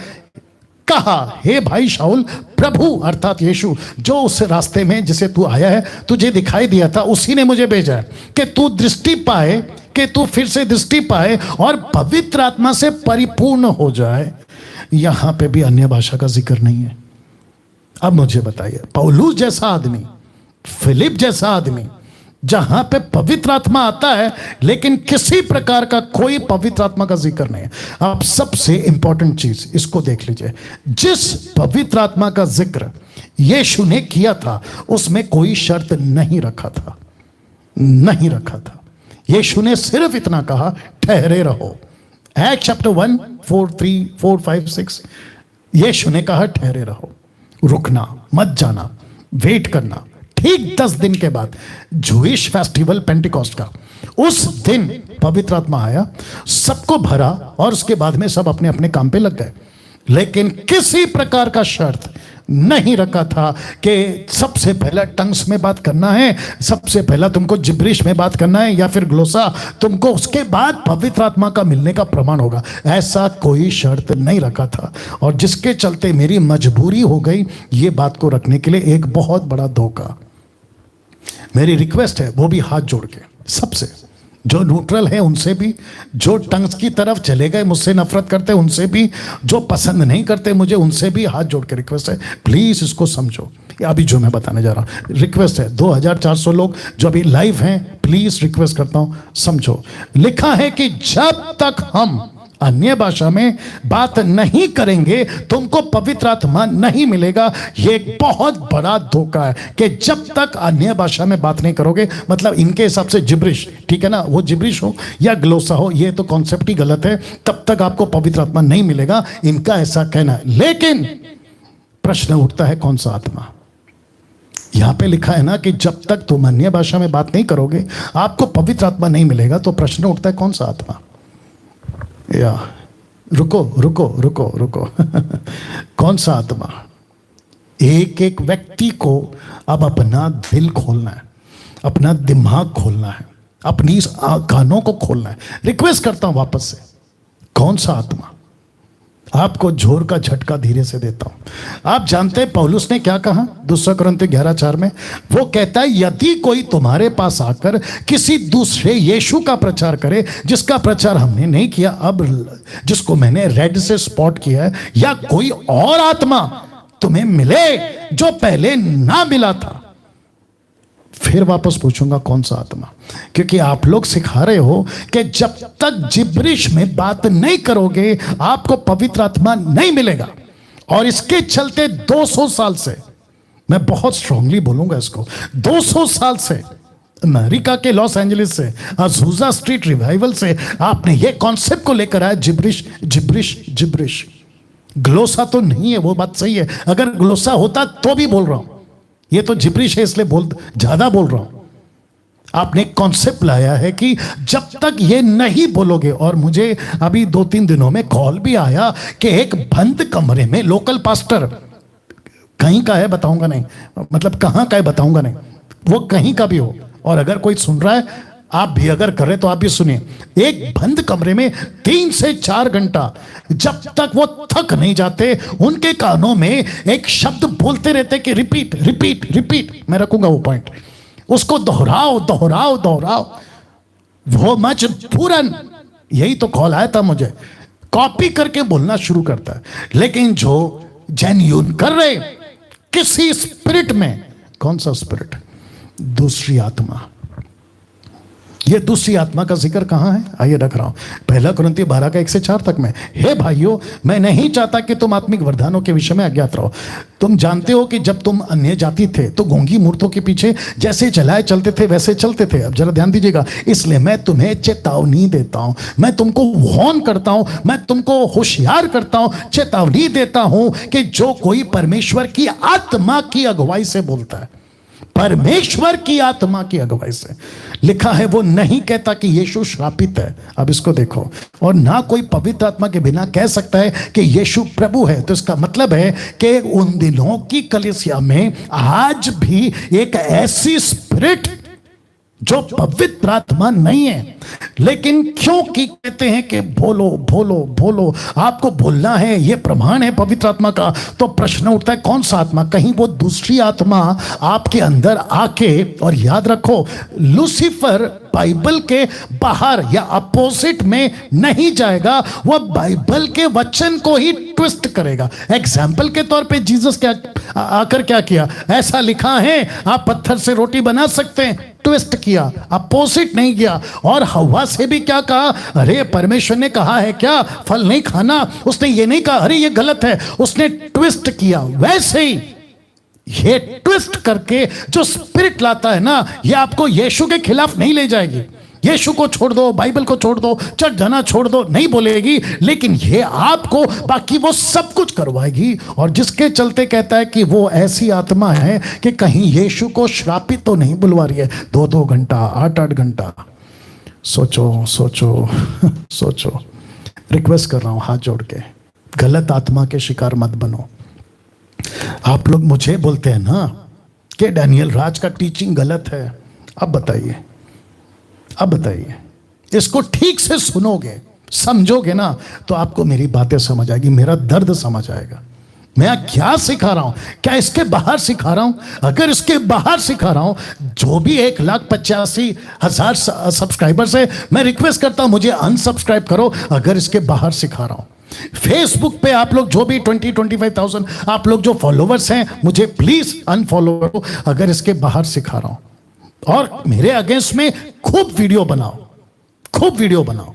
कहा, हे भाई शाऊल, प्रभु अर्थात यीशु जो उस रास्ते में जिसे तू आया है, तुझे दिखाई दिया था, उसी ने मुझे भेजा है कि तू दृष्टि पाए, कि तू फिर से दृष्टि पाए और पवित्र आत्मा से परिपूर्ण हो जाए। यहां पे भी अन्य भाषा का जिक्र नहीं है। अब मुझे बताइए, पौलुस जैसा आदमी, फिलिप जैसा आदमी, जहां पे पवित्र आत्मा आता है लेकिन किसी प्रकार का कोई पवित्र आत्मा का जिक्र नहीं है। आप सबसे इंपॉर्टेंट चीज इसको देख लीजिए, जिस पवित्र आत्मा का जिक्र यीशु ने किया था उसमें कोई शर्त नहीं रखा था, नहीं रखा था। यीशु ने सिर्फ इतना कहा, ठहरे रहो। एक्ट चैप्टर 1 4 3 4 5 6, यीशु ने कहा ठहरे रहो, रुकना मत, जाना, वेट करना। ठीक 10 दिन के बाद जूइश फेस्टिवल पेंटिकॉस्ट का, उस दिन पवित्र आत्मा आया, सबको भरा और उसके बाद में सब अपने अपने काम पे लग गए। लेकिन किसी प्रकार का शर्त नहीं रखा था कि सबसे पहला टंग्स में बात करना है, सबसे पहला तुमको जिब्रिश में बात करना है, या फिर ग्लोसा तुमको, उसके बाद पवित्र आत्मा का मिलने का प्रमाण होगा। ऐसा कोई शर्त नहीं रखा था, और जिसके चलते मेरी मजबूरी हो गई ये बात को रखने के लिए। एक बहुत बड़ा धोखा। मेरी रिक्वेस्ट है, वो भी हाथ जोड़ के सबसे, जो न्यूट्रल है उनसे भी, जो टंग्स की तरफ चले गए, मुझसे नफरत करते उनसे भी, जो पसंद नहीं करते मुझे उनसे भी हाथ जोड़ के रिक्वेस्ट है, प्लीज इसको समझो। अभी जो मैं बताने जा रहा हूं, रिक्वेस्ट है। 2400 लोग जो अभी लाइव हैं, प्लीज रिक्वेस्ट करता हूं, समझो। लिखा है कि जब तक हम अन्य भाषा में बात नहीं करेंगे तुमको पवित्र आत्मा नहीं मिलेगा। यह एक बहुत बड़ा धोखा है कि जब तक अन्य भाषा में बात नहीं करोगे, मतलब इनके हिसाब से जिब्रिश, ठीक है ना, वो जिब्रिश हो या ग्लोसा हो, ये तो कॉन्सेप्ट ही गलत है, तब तक आपको पवित्र आत्मा नहीं मिलेगा, इनका ऐसा कहना है। लेकिन प्रश्न उठता है, कौन सा आत्मा? यहां पे लिखा है ना कि जब तक तुम अन्य भाषा में बात नहीं करोगे आपको पवित्र आत्मा नहीं मिलेगा। तो प्रश्न उठता है, कौन सा आत्मा? या रुको रुको रुको रुको कौन सा आत्मा? एक एक व्यक्ति को अब अपना दिल खोलना है, अपना दिमाग खोलना है, अपनी कानों को खोलना है। रिक्वेस्ट करता हूं वापस से, कौन सा आत्मा? आपको जोर का झटका धीरे से देता हूं। आप जानते हैं पौलुस ने क्या कहा 2 कुरिन्थियों 11:4 में? वो कहता है, यदि कोई तुम्हारे पास आकर किसी दूसरे यीशु का प्रचार करे जिसका प्रचार हमने नहीं किया, अब जिसको मैंने रेड से स्पॉट किया है, या कोई और आत्मा तुम्हें मिले जो पहले ना मिला था, फिर वापस पूछूंगा कौन सा आत्मा। क्योंकि आप लोग सिखा रहे हो कि जब तक जिब्रिश में बात नहीं करोगे आपको पवित्र आत्मा नहीं मिलेगा। और इसके चलते 200 साल से, मैं बहुत स्ट्रांगली बोलूंगा इसको, 200 साल से अमेरिका के लॉस एंजलिस से, अज़ूज़ा स्ट्रीट रिवाइवल से आपने ये कॉन्सेप्ट को लेकर आया, जिब्रिश जिब्रिश जिब्रिश। ग्लोसा तो नहीं है, वो बात सही है, अगर ग्लोसा होता तो भी बोल रहा हूं, ये तो जिब्रिश है इसलिए ज्यादा बोल रहा हूं। आपने एक कॉन्सेप्ट लाया है कि जब तक ये नहीं बोलोगे, और मुझे अभी 2-3 दिनों में कॉल भी आया कि एक बंद कमरे में लोकल पास्टर, कहीं का है बताऊंगा नहीं, मतलब कहां का है बताऊंगा नहीं, वो कहीं का भी हो, और अगर कोई सुन रहा है आप भी अगर कर रहे तो आप भी सुनिए, एक बंद कमरे में 3 से 4 घंटा जब तक वो थक नहीं जाते उनके कानों में एक शब्द बोलते रहते कि रिपीट रिपीट रिपीट। मैं रखूंगा वो पॉइंट, उसको दोहराओ दोहराओ दोहराओ, वो मजबूरन, यही तो कॉल आया था मुझे, कॉपी करके बोलना शुरू करता है। लेकिन जो जेन्युइन कर रहे किसी स्पिरिट में, कौन सा स्पिरिट? दूसरी आत्मा। ये दूसरी आत्मा का जिक्र कहां है? आइए रख रहा हूं, 1 कुरिन्थियों 12 का 1 से 4 तक में। हे भाइयों, मैं नहीं चाहता कि तुम आत्मिक वरदानों के विषय में अज्ञात रहो। तुम जानते हो कि जब तुम अन्य जाति थे तो गूंगी मूर्तों के पीछे जैसे चलाए चलते थे वैसे चलते थे। अब जरा ध्यान दीजिएगा, इसलिए मैं तुम्हें चेतावनी देता हूं, मैं तुमको वार्न करता हूं, मैं तुमको होशियार करता हूं, चेतावनी देता हूं कि जो कोई परमेश्वर की आत्मा की अगुवाई से बोलता है, परमेश्वर की आत्मा की अगुवाई से। लिखा है वो नहीं कहता कि यीशु श्रापित है। अब इसको देखो, और ना कोई पवित्र आत्मा के बिना कह सकता है कि यीशु प्रभु है। तो इसका मतलब है कि उन दिनों की कलीसिया में आज भी एक ऐसी स्पिरिट जो पवित्र आत्मा नहीं है, लेकिन क्योंकि कहते हैं कि बोलो बोलो बोलो, आपको बोलना है, ये प्रमाण है पवित्र आत्मा का। तो प्रश्न उठता है कौन सा आत्मा? कहीं वो दूसरी आत्मा आपके अंदर आके, और याद रखो लूसीफर बाइबल के बाहर या अपोजिट में नहीं जाएगा, वह बाइबल के वचन को ही ट्विस्ट करेगा। एग्जाम्पल के तौर पे जीसस क्या आकर क्या किया? ऐसा लिखा है आप पत्थर से रोटी बना सकते हैं, ट्विस्ट किया, अपोजिट नहीं किया। और हवा से भी क्या कहा? अरे परमेश्वर ने कहा है क्या फल नहीं खाना? उसने ये नहीं कहा अरे ये गलत है, उसने ट्विस्ट किया। वैसे ही ये ट्विस्ट करके जो स्पिरिट लाता है ना, ये आपको यीशु के खिलाफ नहीं ले जाएगी। यीशु को छोड़ दो, बाइबल को छोड़ दो, चर्च जाना छोड़ दो, नहीं बोलेगी, लेकिन ये आपको बाकी वो सब कुछ करवाएगी। और जिसके चलते कहता है कि वो ऐसी आत्मा है कि कहीं यीशु को श्रापित तो नहीं बुलवा रही है 2-2 घंटा, 8-8 घंटा। सोचो सोचो सोचो। रिक्वेस्ट कर रहा हूं हाथ जोड़ के, गलत आत्मा के शिकार मत बनो। आप लोग मुझे बोलते हैं ना कि डैनियल राज का टीचिंग गलत है। अब बताइए, अब बताइए, इसको ठीक से सुनोगे, समझोगे ना, तो आपको मेरी बातें समझ आएगी, मेरा दर्द समझ आएगा। मैं क्या सिखा रहा हूं? क्या इसके बाहर सिखा रहा हूं? अगर इसके बाहर सिखा रहा हूं, जो भी 1,85,000 सब्सक्राइबर्स है, मैं रिक्वेस्ट करता हूं मुझे अनसब्सक्राइब करो। अगर इसके बाहर सिखा रहा हूं, फेसबुक पे आप लोग जो भी 20-25,000 आप लोग जो फॉलोवर्स हैं, मुझे प्लीज अनफॉलो करो अगर इसके बाहर सिखा रहा हूं। और मेरे अगेंस्ट में खूब वीडियो बनाओ, खूब वीडियो बनाओ,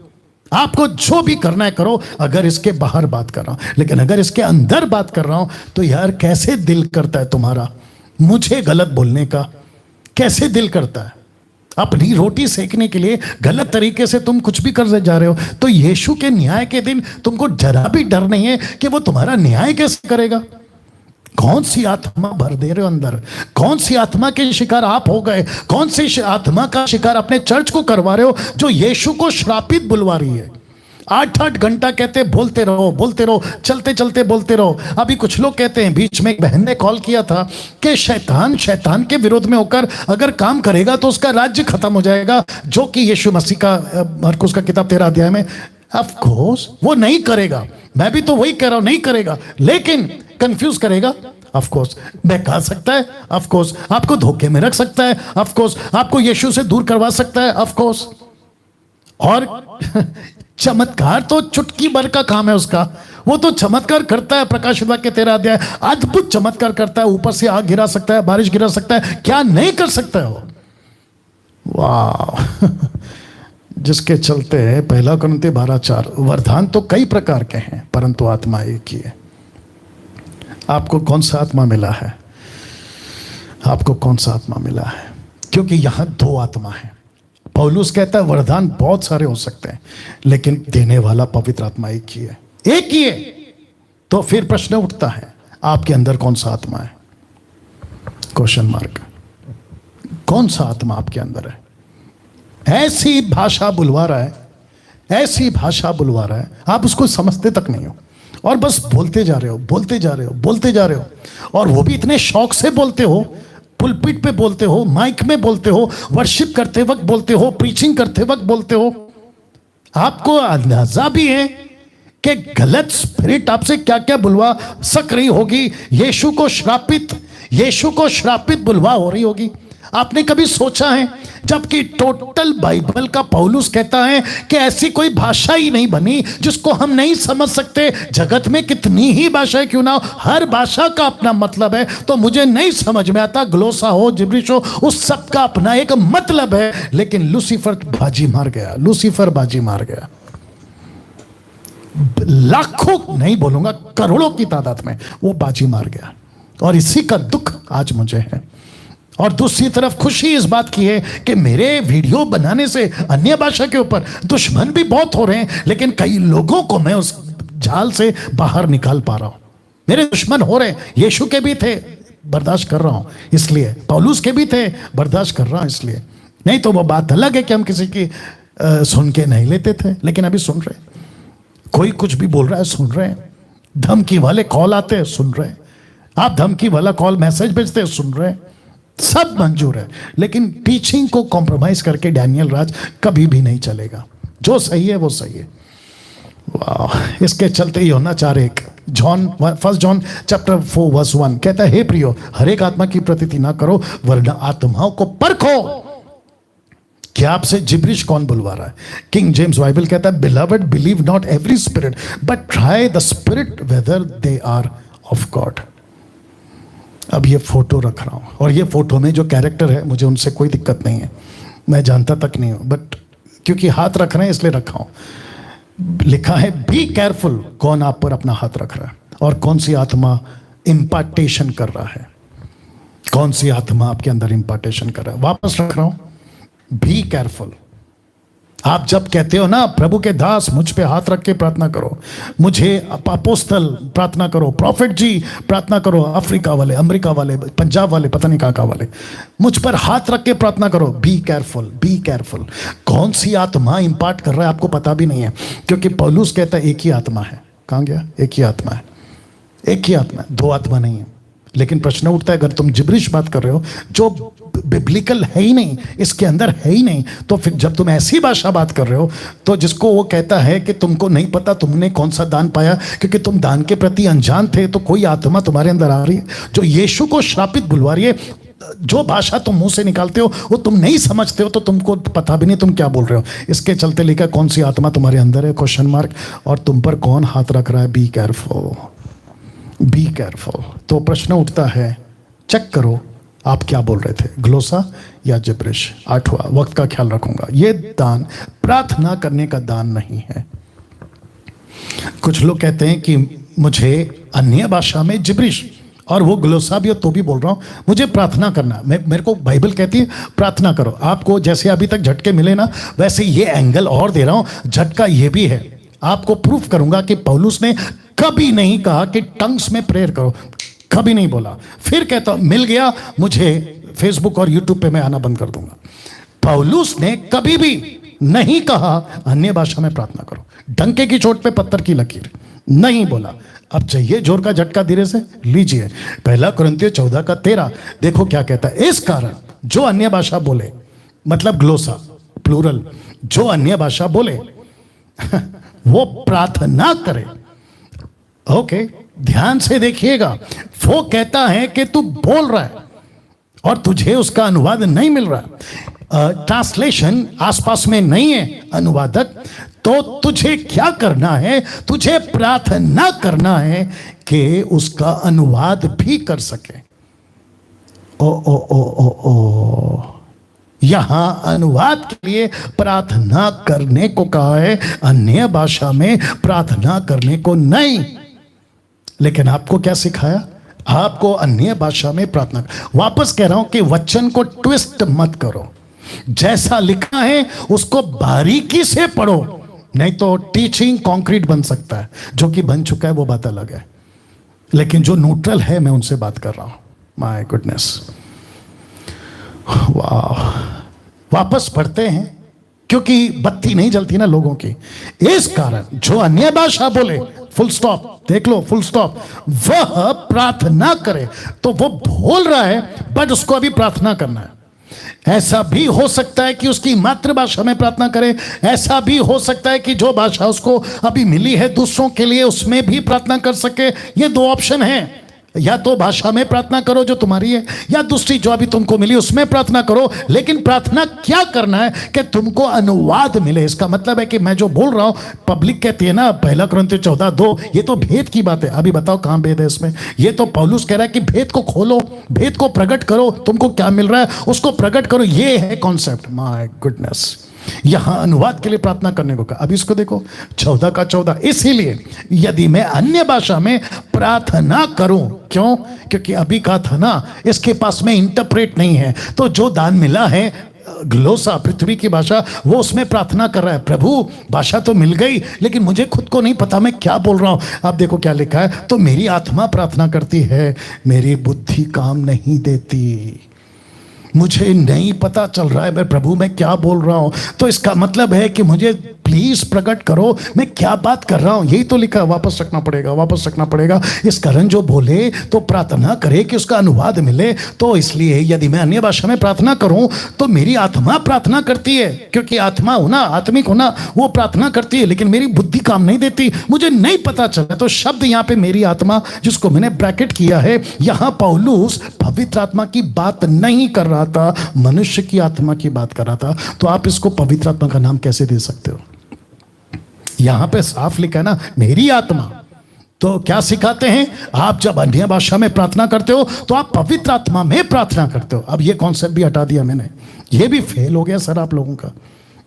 आपको जो भी करना है करो अगर इसके बाहर बात कर रहा हूं। लेकिन अगर इसके अंदर बात कर रहा हूं तो यार कैसे दिल करता है तुम्हारा मुझे गलत बोलने का? कैसे दिल करता है? अपनी रोटी सेकने के लिए गलत तरीके से तुम कुछ भी कर जा रहे हो, तो यीशु के न्याय के दिन तुमको जरा भी डर नहीं है कि वो तुम्हारा न्याय कैसे करेगा? कौन सी आत्मा भर दे रहे हो अंदर? कौन सी आत्मा के शिकार आप हो गए? कौन सी आत्मा का शिकार अपने चर्च को करवा रहे हो जो यीशु को श्रापित बुलवा रही है? 8-8 घंटा कहते बोलते रहो बोलते रहो, चलते चलते बोलते रहो। अभी कुछ लोग कहते हैं, बीच में एक बहन ने कॉल किया था कि शैतान के विरोध में होकर अगर काम करेगा तो उसका राज्य खत्म हो जाएगा, जो कि यीशु मसीह का मरकुस का किताब 13 अध्याय में। ऑफ कोर्स वो नहीं करेगा, मैं भी तो वही कह रहा हूं, नहीं करेगा, लेकिन कंफ्यूज करेगा। ऑफ कोर्स बहका सकता है, ऑफ कोर्स आपको धोखे में रख सकता है, ऑफ कोर्स आपको यीशु से दूर करवा सकता है, ऑफ कोर्स। और चमत्कार तो चुटकी भर का काम है उसका, वो तो चमत्कार करता है। प्रकाश विभाग के 13 अध्याय अद्भुत चमत्कार करता है, ऊपर से आग गिरा सकता है, बारिश गिरा सकता है, क्या नहीं कर सकता है वो? वाह जिसके चलते 1 कुरिन्थी 12:4 वरदान तो कई प्रकार के हैं परंतु आत्मा एक ही है। आपको कौन सा आत्मा मिला है? आपको कौन सा आत्मा मिला है? क्योंकि यहां 2 आत्मा है। पौलुस कहता है वरदान बहुत सारे हो सकते हैं, लेकिन देने वाला पवित्र आत्मा एक ही है, एक ही है। तो फिर प्रश्न उठता है आपके अंदर कौन सा आत्मा है? Question mark. कौन सा आत्मा आपके अंदर है? ऐसी भाषा बुलवा रहा है, ऐसी भाषा बुलवा रहा है, आप उसको समझते तक नहीं हो और बस बोलते जा रहे हो, बोलते जा रहे हो, बोलते जा रहे हो। और वो भी इतने शौक से बोलते हो, पुलपिट पे बोलते हो, माइक में बोलते हो, वर्शिप करते वक्त बोलते हो, प्रीचिंग करते वक्त बोलते हो। आपको अंदाजा भी है कि गलत स्पिरिट आपसे क्या क्या बुलवा सक रही होगी। यीशु को श्रापित बुलवा हो रही होगी। आपने कभी सोचा है, जबकि टोटल बाइबल का पौलुस कहता है कि ऐसी कोई भाषा ही नहीं बनी जिसको हम नहीं समझ सकते। जगत में कितनी ही भाषाएं क्यों ना हो, हर भाषा का अपना मतलब है। तो मुझे नहीं समझ में आता, ग्लोसा हो, जिब्रिश हो, उस सब का अपना एक मतलब है। लेकिन लूसीफर बाजी मार गया, लूसीफर बाजी मार गया। लाखों नहीं बोलूंगा, करोड़ों की तादाद में वो बाजी मार गया। और इसी का दुख आज मुझे है। और दूसरी तरफ खुशी इस बात की है कि मेरे वीडियो बनाने से अन्य भाषा के ऊपर दुश्मन भी बहुत हो रहे हैं, लेकिन कई लोगों को मैं उस जाल से बाहर निकाल पा रहा हूं। मेरे दुश्मन हो रहे हैं, यीशु के भी थे, बर्दाश्त कर रहा हूं इसलिए, पौलुस के भी थे, बर्दाश्त कर रहा हूं इसलिए। नहीं तो वो बात अलग है कि हम किसी की सुन के नहीं लेते थे, लेकिन अभी सुन रहे। कोई कुछ भी बोल रहा है, सुन रहे हैं। धमकी वाले कॉल आते हैं, सुन रहे हैं। आप धमकी वाला कॉल मैसेज भेजते हैं, सुन रहे हैं। सब मंजूर है, लेकिन टीचिंग को कॉम्प्रोमाइज करके डैनियल राज कभी भी नहीं चलेगा। जो सही है वो सही है। वाह, इसके चलते ही होना 4:1 फर्स्ट जॉन चैप्टर 4 वर्स 1 कहता है, हे प्रियो, हर एक आत्मा की प्रतीति ना करो, वरना आत्माओं को परखो क्या आपसे जिब्रिश कौन बुलवा रहा है। किंग जेम्स बाइबल कहता है, beloved believe not every spirit but try the spirit whether they are of God. अब ये फोटो रख रहा हूं, और ये फोटो में जो कैरेक्टर है मुझे उनसे कोई दिक्कत नहीं है, मैं जानता तक नहीं हूं, बट क्योंकि हाथ रख रहे हैं इसलिए रखा हूं। लिखा है, बी केयरफुल, कौन आप पर अपना हाथ रख रहा है और कौन सी आत्मा इंपार्टेशन कर रहा है, कौन सी आत्मा आपके अंदर इंपार्टेशन कर रहा है। वापस रख रहा हूं, बी केयरफुल। आप जब कहते हो ना, प्रभु के दास मुझ पे हाथ रख के प्रार्थना करो, मुझे अपोस्तल प्रार्थना करो, प्रॉफिट जी प्रार्थना करो, अफ्रीका वाले, अमेरिका वाले, पंजाब वाले, पता नहीं कहाँ वाले, मुझ पर हाथ रख के प्रार्थना करो। Be careful, be careful. कौन सी आत्मा इंपार्ट कर रहा है आपको पता भी नहीं है, क्योंकि पौलुस कहता है एक ही आत्मा है। कहाँ गया? एक ही आत्मा है, एक ही आत्मा है, दो आत्मा नहीं है। लेकिन प्रश्न उठता है, अगर तुम जिब्रिश बात कर रहे हो जो बिब्लिकल है ही नहीं, इसके अंदर है ही नहीं, तो फिर जब तुम ऐसी भाषा बात कर रहे हो, तो जिसको वो कहता है कि तुमको नहीं पता तुमने कौन सा दान पाया, क्योंकि तुम दान के प्रति अनजान थे, तो कोई आत्मा तुम्हारे अंदर आ रही है जो यीशु को श्रापित बुलवा रही है। जो भाषा तुम मुंह से निकालते हो वो तुम नहीं समझते हो, तो तुमको पता भी नहीं तुम क्या बोल रहे हो। इसके चलते लिखा, कौन सी आत्मा तुम्हारे अंदर है, क्वेश्चन मार्क, और तुम पर कौन हाथ रख रहा है। Be careful, be careful. तो प्रश्न उठता है, चेक करो आप क्या बोल रहे थे, ग्लोसा या जिब्रिश। 8वां, वक्त का ख्याल रखूंगा, ये दान प्रार्थना करने का दान नहीं है। कुछ लोग कहते हैं कि मुझे अन्य भाषा में जिब्रिश और वो ग्लोसा भी हो तो भी बोल रहा हूं, मुझे प्रार्थना करना, मेरे को बाइबल कहती है प्रार्थना करो। आपको जैसे अभी तक झटके मिले ना, वैसे ये एंगल और दे रहा हूं, झटका ये भी है। आपको प्रूफ करूंगा कि पौलुस ने कभी नहीं कहा कि टंग्स में प्रेयर करो, कभी नहीं बोला। फिर कहता हूं, मिल गया मुझे फेसबुक और यूट्यूब पे मैं आना बंद कर दूंगा। पौलुस ने कभी भी नहीं कहा अन्य भाषा में प्रार्थना करो, डंके की चोट पे पत्थर की लकीर, नहीं बोला। अब चाहिए जोर का झटका, धीरे से लीजिए। 1 कुरिन्थियों 14:13 देखो क्या कहता है, इस कारण जो अन्य भाषा बोले, मतलब ग्लोसा प्लूरल, जो अन्य भाषा बोले वो प्रार्थना करे। ओके, ध्यान से देखिएगा, वो कहता है कि तू बोल रहा है और तुझे उसका अनुवाद नहीं मिल रहा, ट्रांसलेशन आसपास में नहीं है, अनुवादक, तो तुझे क्या करना है, तुझे प्रार्थना करना है कि उसका अनुवाद भी कर सके। ओ ओ ओ ओ ओ, यहां अनुवाद के लिए प्रार्थना करने को कहा है, अन्य भाषा में प्रार्थना करने को नहीं। लेकिन आपको क्या सिखाया? आपको अन्य भाषा में प्रार्थना। वापस कह रहा हूं कि वचन को ट्विस्ट मत करो, जैसा लिखा है उसको बारीकी से पढ़ो, नहीं तो टीचिंग कंक्रीट बन सकता है। जो कि बन चुका है वो बात अलग है, लेकिन जो न्यूट्रल है मैं उनसे बात कर रहा हूं। माय गुडनेस, वाह। वापस पढ़ते हैं, क्योंकि बत्ती नहीं जलती ना लोगों की। इस कारण जो अन्य भाषा बोले, फुल स्टॉप, देख लो, फुल स्टॉप, वह प्रार्थना करे। तो वो बोल रहा है बट उसको अभी प्रार्थना करना है। ऐसा भी हो सकता है कि उसकी मातृभाषा में प्रार्थना करे, ऐसा भी हो सकता है कि जो भाषा उसको अभी मिली है दूसरों के लिए उसमें भी प्रार्थना कर सके। ये दो ऑप्शन है, या तो भाषा में प्रार्थना करो जो तुम्हारी है, या दूसरी जो अभी तुमको मिली उसमें प्रार्थना करो। लेकिन प्रार्थना क्या करना है कि तुमको अनुवाद मिले। इसका मतलब है कि मैं जो बोल रहा हूं, पब्लिक कहती है ना 1 कुरिन्थियों 14:2, ये तो भेद की बात है। अभी बताओ कहां भेद है इसमें? ये तो पौलुस कह रहा है कि भेद को खोलो, भेद को प्रकट करो, तुमको क्या मिल रहा है उसको प्रकट करो, ये है कॉन्सेप्ट। माय गुडनेस, यहां अनुवाद के लिए प्रार्थना करने को कहा। अब इसको देखो 14:14, इसीलिए यदि मैं अन्य भाषा में प्रार्थना करूं, क्यों? क्योंकि अभी कहा था ना, इसके पास में इंटरप्रेट नहीं है, तो जो दान मिला है ग्लोसा पृथ्वी की भाषा, वो उसमें प्रार्थना कर रहा है, प्रभु भाषा तो मिल गई लेकिन मुझे खुद को नहीं पता मैं क्या बोल रहा हूं। अब देखो क्या लिखा है, तो मेरी आत्मा प्रार्थना करती है, मेरी बुद्धि काम नहीं देती, मुझे नहीं पता चल रहा है मैं प्रभु मैं क्या बोल रहा हूं। तो इसका मतलब है कि मुझे प्लीज प्रकट करो मैं क्या बात कर रहा हूं। यही तो लिखा है, वापस रखना पड़ेगा, वापस रखना पड़ेगा। इस कारण जो बोले तो प्रार्थना करे कि उसका अनुवाद मिले। तो इसलिए यदि मैं अन्य भाषा में प्रार्थना करूं तो मेरी आत्मा प्रार्थना करती है, क्योंकि आत्मा होना, आत्मिक होना, वो प्रार्थना करती है, लेकिन मेरी बुद्धि काम नहीं देती, मुझे नहीं पता चला। तो शब्द यहां पे मेरी आत्मा, जिसको मैंने ब्रैकेट किया है, यहां पौलुस पवित्र आत्मा की बात नहीं कर रहा था, मनुष्य की आत्मा की बात कर रहा था। तो आप इसको पवित्र आत्मा का नाम कैसे दे सकते हो? यहां पे साफ लिखा है ना, मेरी आत्मा। तो क्या सिखाते हैं, आप जब अन्य भाषा में प्रार्थना करते हो तो आप पवित्र आत्मा में प्रार्थना करते हो। अब ये कॉन्सेप्ट भी हटा दिया मैंने, ये भी फेल हो गया सर आप लोगों का।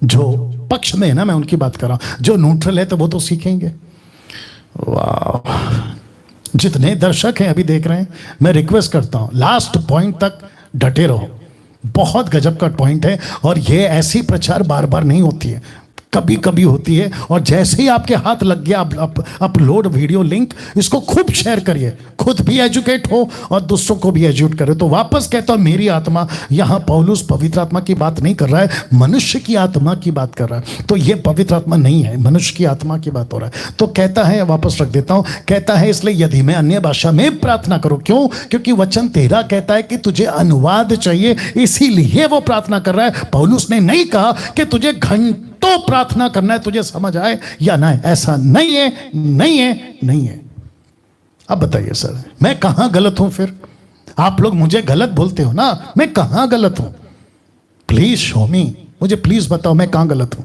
जो पक्ष में है ना, मैं उनकी बात कर रहा हूं, जो न्यूट्रल है तो वो तो सीखेंगे। वाह, जितने दर्शक हैं अभी देख रहे हैं, मैं रिक्वेस्ट करता हूं लास्ट पॉइंट तक डटे रहो। बहुत गजब का पॉइंट है, और ये ऐसी प्रचार बार बार नहीं होती है, कभी कभी होती है। और जैसे ही आपके हाथ लग गया अपलोड वीडियो लिंक, इसको खूब शेयर करिए, खुद भी एजुकेट हो और दूसरों को भी एजुकेट करे। तो वापस कहता हूं मेरी आत्मा, यहां पौलुस पवित्र आत्मा की बात नहीं कर रहा है, मनुष्य की आत्मा की बात कर रहा है। तो यह पवित्र आत्मा नहीं है, मनुष्य की आत्मा की बात हो रहा है। तो कहता है, वापस रख देता हूं, कहता है इसलिए यदि मैं अन्य भाषा में प्रार्थना करूं, क्यों? क्योंकि वचन 13 कहता है कि तुझे अनुवाद चाहिए, इसीलिए वो प्रार्थना कर रहा है। पौलुस ने नहीं कहा कि तुझे घंटों प्रार्थना करना है, तुझे समझ आए या ना, ऐसा नहीं है, नहीं है, नहीं है। अब बताइए सर, मैं कहां गलत हूं? फिर आप लोग मुझे गलत बोलते हो ना, मैं कहां गलत हूं? प्लीज शो मी, मुझे प्लीज बताओ मैं कहां गलत हूं।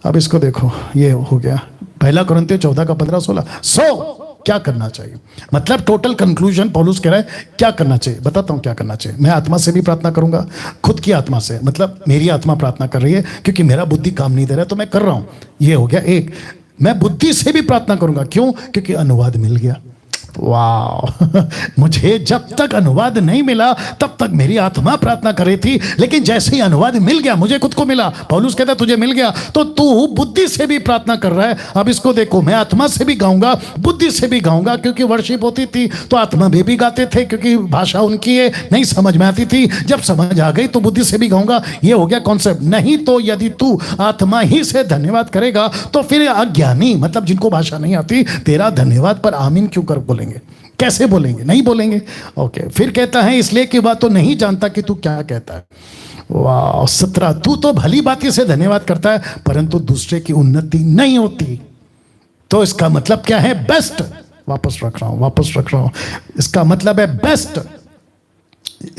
अब इसको देखो, ये हो गया 1 कुरिन्थियों 14 का 15-16। सो क्या करना चाहिए, मतलब टोटल कंक्लूजन पौलुस कह रहा है क्या करना चाहिए। बताता हूं क्या करना चाहिए। मैं आत्मा से भी प्रार्थना करूंगा, खुद की आत्मा से, मतलब मेरी आत्मा प्रार्थना कर रही है क्योंकि मेरा बुद्धि काम नहीं दे रहा है, तो मैं कर रहा हूं। ये हो गया एक। मैं बुद्धि से भी प्रार्थना करूंगा, क्यों? क्योंकि अनुवाद मिल गया। वाह मुझे जब तक अनुवाद नहीं मिला तब तक मेरी आत्मा प्रार्थना कर रही थी, लेकिन जैसे ही अनुवाद मिल गया, मुझे खुद को मिला, पौलुस कहता तुझे मिल गया, तो तू बुद्धि से भी प्रार्थना कर रहा है। अब इसको देखो, मैं आत्मा से भी गाऊंगा, बुद्धि से भी गाऊंगा, क्योंकि वर्शिप होती थी तो आत्मा में भी गाते थे, क्योंकि भाषा उनकी है, नहीं समझ में आती थी। जब समझ आ गई तो बुद्धि से भी गाऊंगा। ये हो गया कॉन्सेप्ट। नहीं तो यदि तू आत्मा ही से धन्यवाद करेगा तो फिर अज्ञानी, मतलब जिनको भाषा नहीं आती, तेरा धन्यवाद पर आमीन क्यों कर बोलेंगे? कैसे बोलेंगे? नहीं बोलेंगे। ओके, फिर कहता है इसलिए कि वह तो नहीं जानता कि तू क्या कहता है। वाह 17, तू तो भली बाती से धन्यवाद करता है परंतु दूसरे की उन्नति नहीं होती। तो इसका मतलब क्या है? बेस्ट। वापस रख रहा हूं, वापस रख रहा हूं, इसका मतलब है बेस्ट।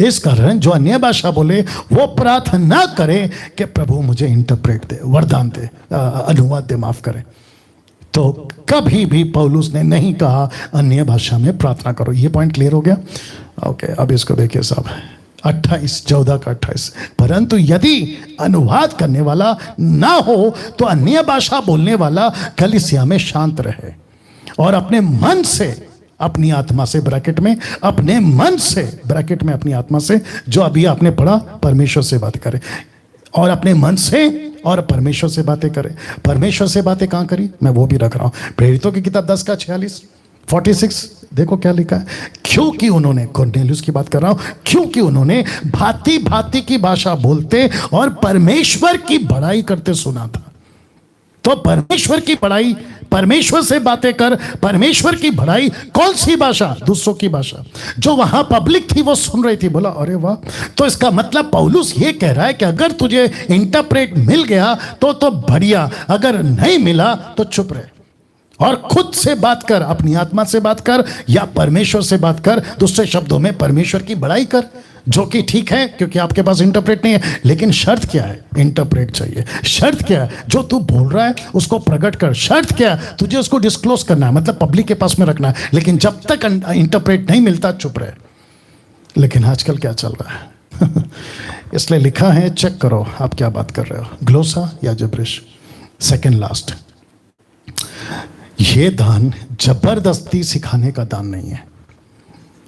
इस कारण जो अन्य भाषा बोले वो प्रार्थना करे कि प्रभु मुझे इंटरप्रेट दे, वरदान दे, अनुवाद दे, माफ करे। तो कभी भी पौलुस ने नहीं कहा अन्य भाषा में प्रार्थना करो। ये पॉइंट क्लियर हो गया? ओके, अब इसको देखिए साहब, 28 14 का 28, परंतु यदि अनुवाद करने वाला ना हो तो अन्य भाषा बोलने वाला कलीसिया में शांत रहे और अपने मन से, अपनी आत्मा से, ब्रैकेट में अपने मन से, ब्रैकेट में अपनी आत्मा से, जो अभी आपने पढ़ा, परमेश्वर से बात करे, और अपने मन से और परमेश्वर से बातें करें। परमेश्वर से बातें कहां करी? मैं वो भी रख रहा हूं, प्रेरितों की किताब 10 का 46 देखो क्या लिखा है। क्योंकि उन्होंने, कॉर्नेलियुस की बात कर रहा हूं, क्योंकि उन्होंने भांति भांति की भाषा बोलते और परमेश्वर की बड़ाई करते सुना था। तो परमेश्वर की बड़ाई, परमेश्वर से बातें कर, परमेश्वर की बड़ाई, कौन सी भाषा? दूसरों की भाषा। जो वहां पब्लिक थी वो सुन रही थी, बोला अरे वाह। तो इसका मतलब पौलुस ये कह रहा है कि अगर तुझे इंटरप्रेट मिल गया तो बढ़िया, अगर नहीं मिला तो चुप रहे और खुद से बात कर, अपनी आत्मा से बात कर या परमेश्वर से बात कर। दूसरे शब्दों में परमेश्वर की बड़ाई कर, जो कि ठीक है क्योंकि आपके पास इंटरप्रेट नहीं है। लेकिन शर्त क्या है? इंटरप्रेट चाहिए। शर्त क्या है? जो तू बोल रहा है उसको प्रकट कर। शर्त क्या है? तुझे उसको डिस्क्लोज करना है, मतलब पब्लिक के पास में रखना है। लेकिन जब तक इंटरप्रेट नहीं मिलता चुप रहे। लेकिन आजकल क्या चल रहा है? इसलिए लिखा है, चेक करो आप क्या बात कर रहे हो, ग्लोसा या जिब्रिश। सेकेंड लास्ट, ये दान जबरदस्ती सिखाने का दान नहीं है।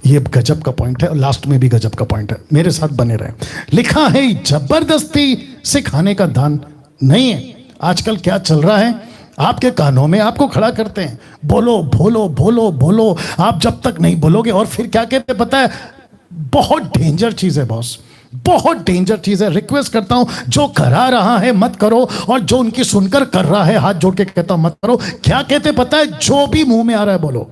ये गजब का पॉइंट है और लास्ट में भी गजब का पॉइंट है, मेरे साथ बने रहे। लिखा है जबरदस्ती सिखाने का दान नहीं है। आजकल क्या चल रहा है, आपके कानों में आपको खड़ा करते हैं, बोलो बोलो बोलो बोलो, आप जब तक नहीं बोलोगे, और फिर क्या कहते हैं पता है, बहुत डेंजर चीज है बॉस, बहुत डेंजर चीज है। रिक्वेस्ट करता हूं, जो करा रहा है मत करो, और जो उनकी सुनकर कर रहा है हाथ जोड़ के कहता हूं मत करो। क्या कहते पता है, जो भी मुंह में आ रहा है बोलो।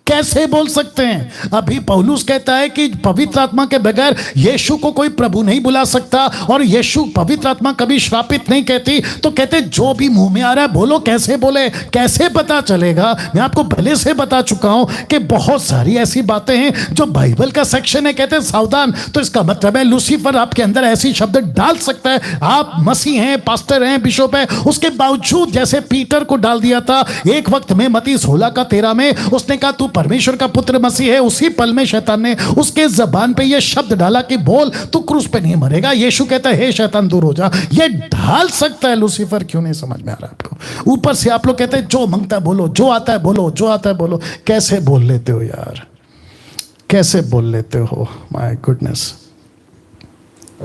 कैसे बोल सकते हैं? अभी पौलुस कहता है कि पवित्र आत्मा के बगैर यीशु को कोई प्रभु नहीं बुला सकता, और यीशु पवित्र आत्मा कभी श्रापित नहीं कहती। तो कहते जो भी मुंह में आ रहा है बोलो। कैसे बोले, कैसे पता चलेगा? मैं आपको पहले से बता चुका हूं कि बहुत सारी ऐसी बातें हैं जो बाइबल का सेक्शन है, कहते हैं सावधान। तो इसका मतलब है लूसीफर आपके अंदर ऐसी शब्द डाल सकता है। आप मसीह हैं, पास्टर हैं, बिशप है, उसके बावजूद जैसे पीटर को डाल दिया था एक वक्त में मत्ती 16:13 में, उसने कहा तू परमेश्वर का पुत्र मसीह है, उसी पल में शैतान ने उसके जबान पे ये शब्द डाला कि बोल तू क्रूस पे नहीं मरेगा। यीशु कहता है हे शैतान दूर हो जा। ये ढाल सकता है लूसीफर, क्यों नहीं समझ में आ रहा आपको? ऊपर से आप लोग कहते हैं जो मांगता है बोलो, जो आता है बोलो, जो आता है बोलो। कैसे बोल लेते हो यार, कैसे बोल लेते हो? माय गुडनेस,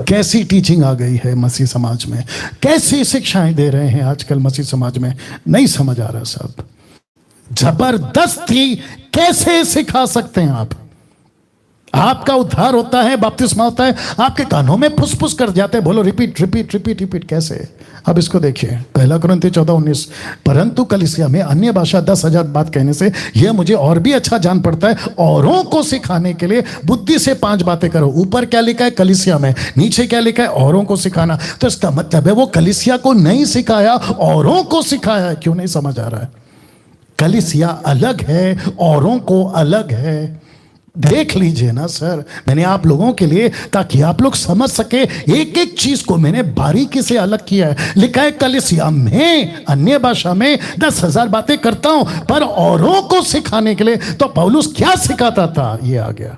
कैसी टीचिंग आ गई है मसीह समाज में, कैसी शिक्षाएं दे रहे हैं आजकल मसीह समाज में, नहीं समझ आ रहा साहब। जबरदस्ती कैसे सिखा सकते हैं आप? आपका उद्धार होता है, बपतिस्मा होता है, आपके कानों में फुसफुस कर जाते हैं, बोलो रिपीट रिपीट रिपीट रिपीट। कैसे? अब इसको देखिए, 1 कुरिन्थी 14:19, परंतु कलीसिया में अन्य भाषा 10,000 बात कहने से यह मुझे और भी अच्छा जान पड़ता है, औरों को सिखाने के लिए बुद्धि से 5 बातें करो। ऊपर क्या लिखा है कलीसिया में, नीचे क्या लिखा है औरों को सिखाना। तो इसका मतलब है वो कलीसिया को नहीं सिखाया, औरों को सिखाया है। क्यों नहीं समझ आ रहा है? कलीसिया अलग है, औरों को अलग है। देख लीजिए ना सर, मैंने आप लोगों के लिए, ताकि आप लोग समझ सके, एक एक चीज को मैंने बारीकी से अलग किया है। लिखा है कलीसिया में अन्य भाषा में 10,000 बातें करता हूं, पर औरों को सिखाने के लिए। तो पौलुस क्या सिखाता था? ये आ गया,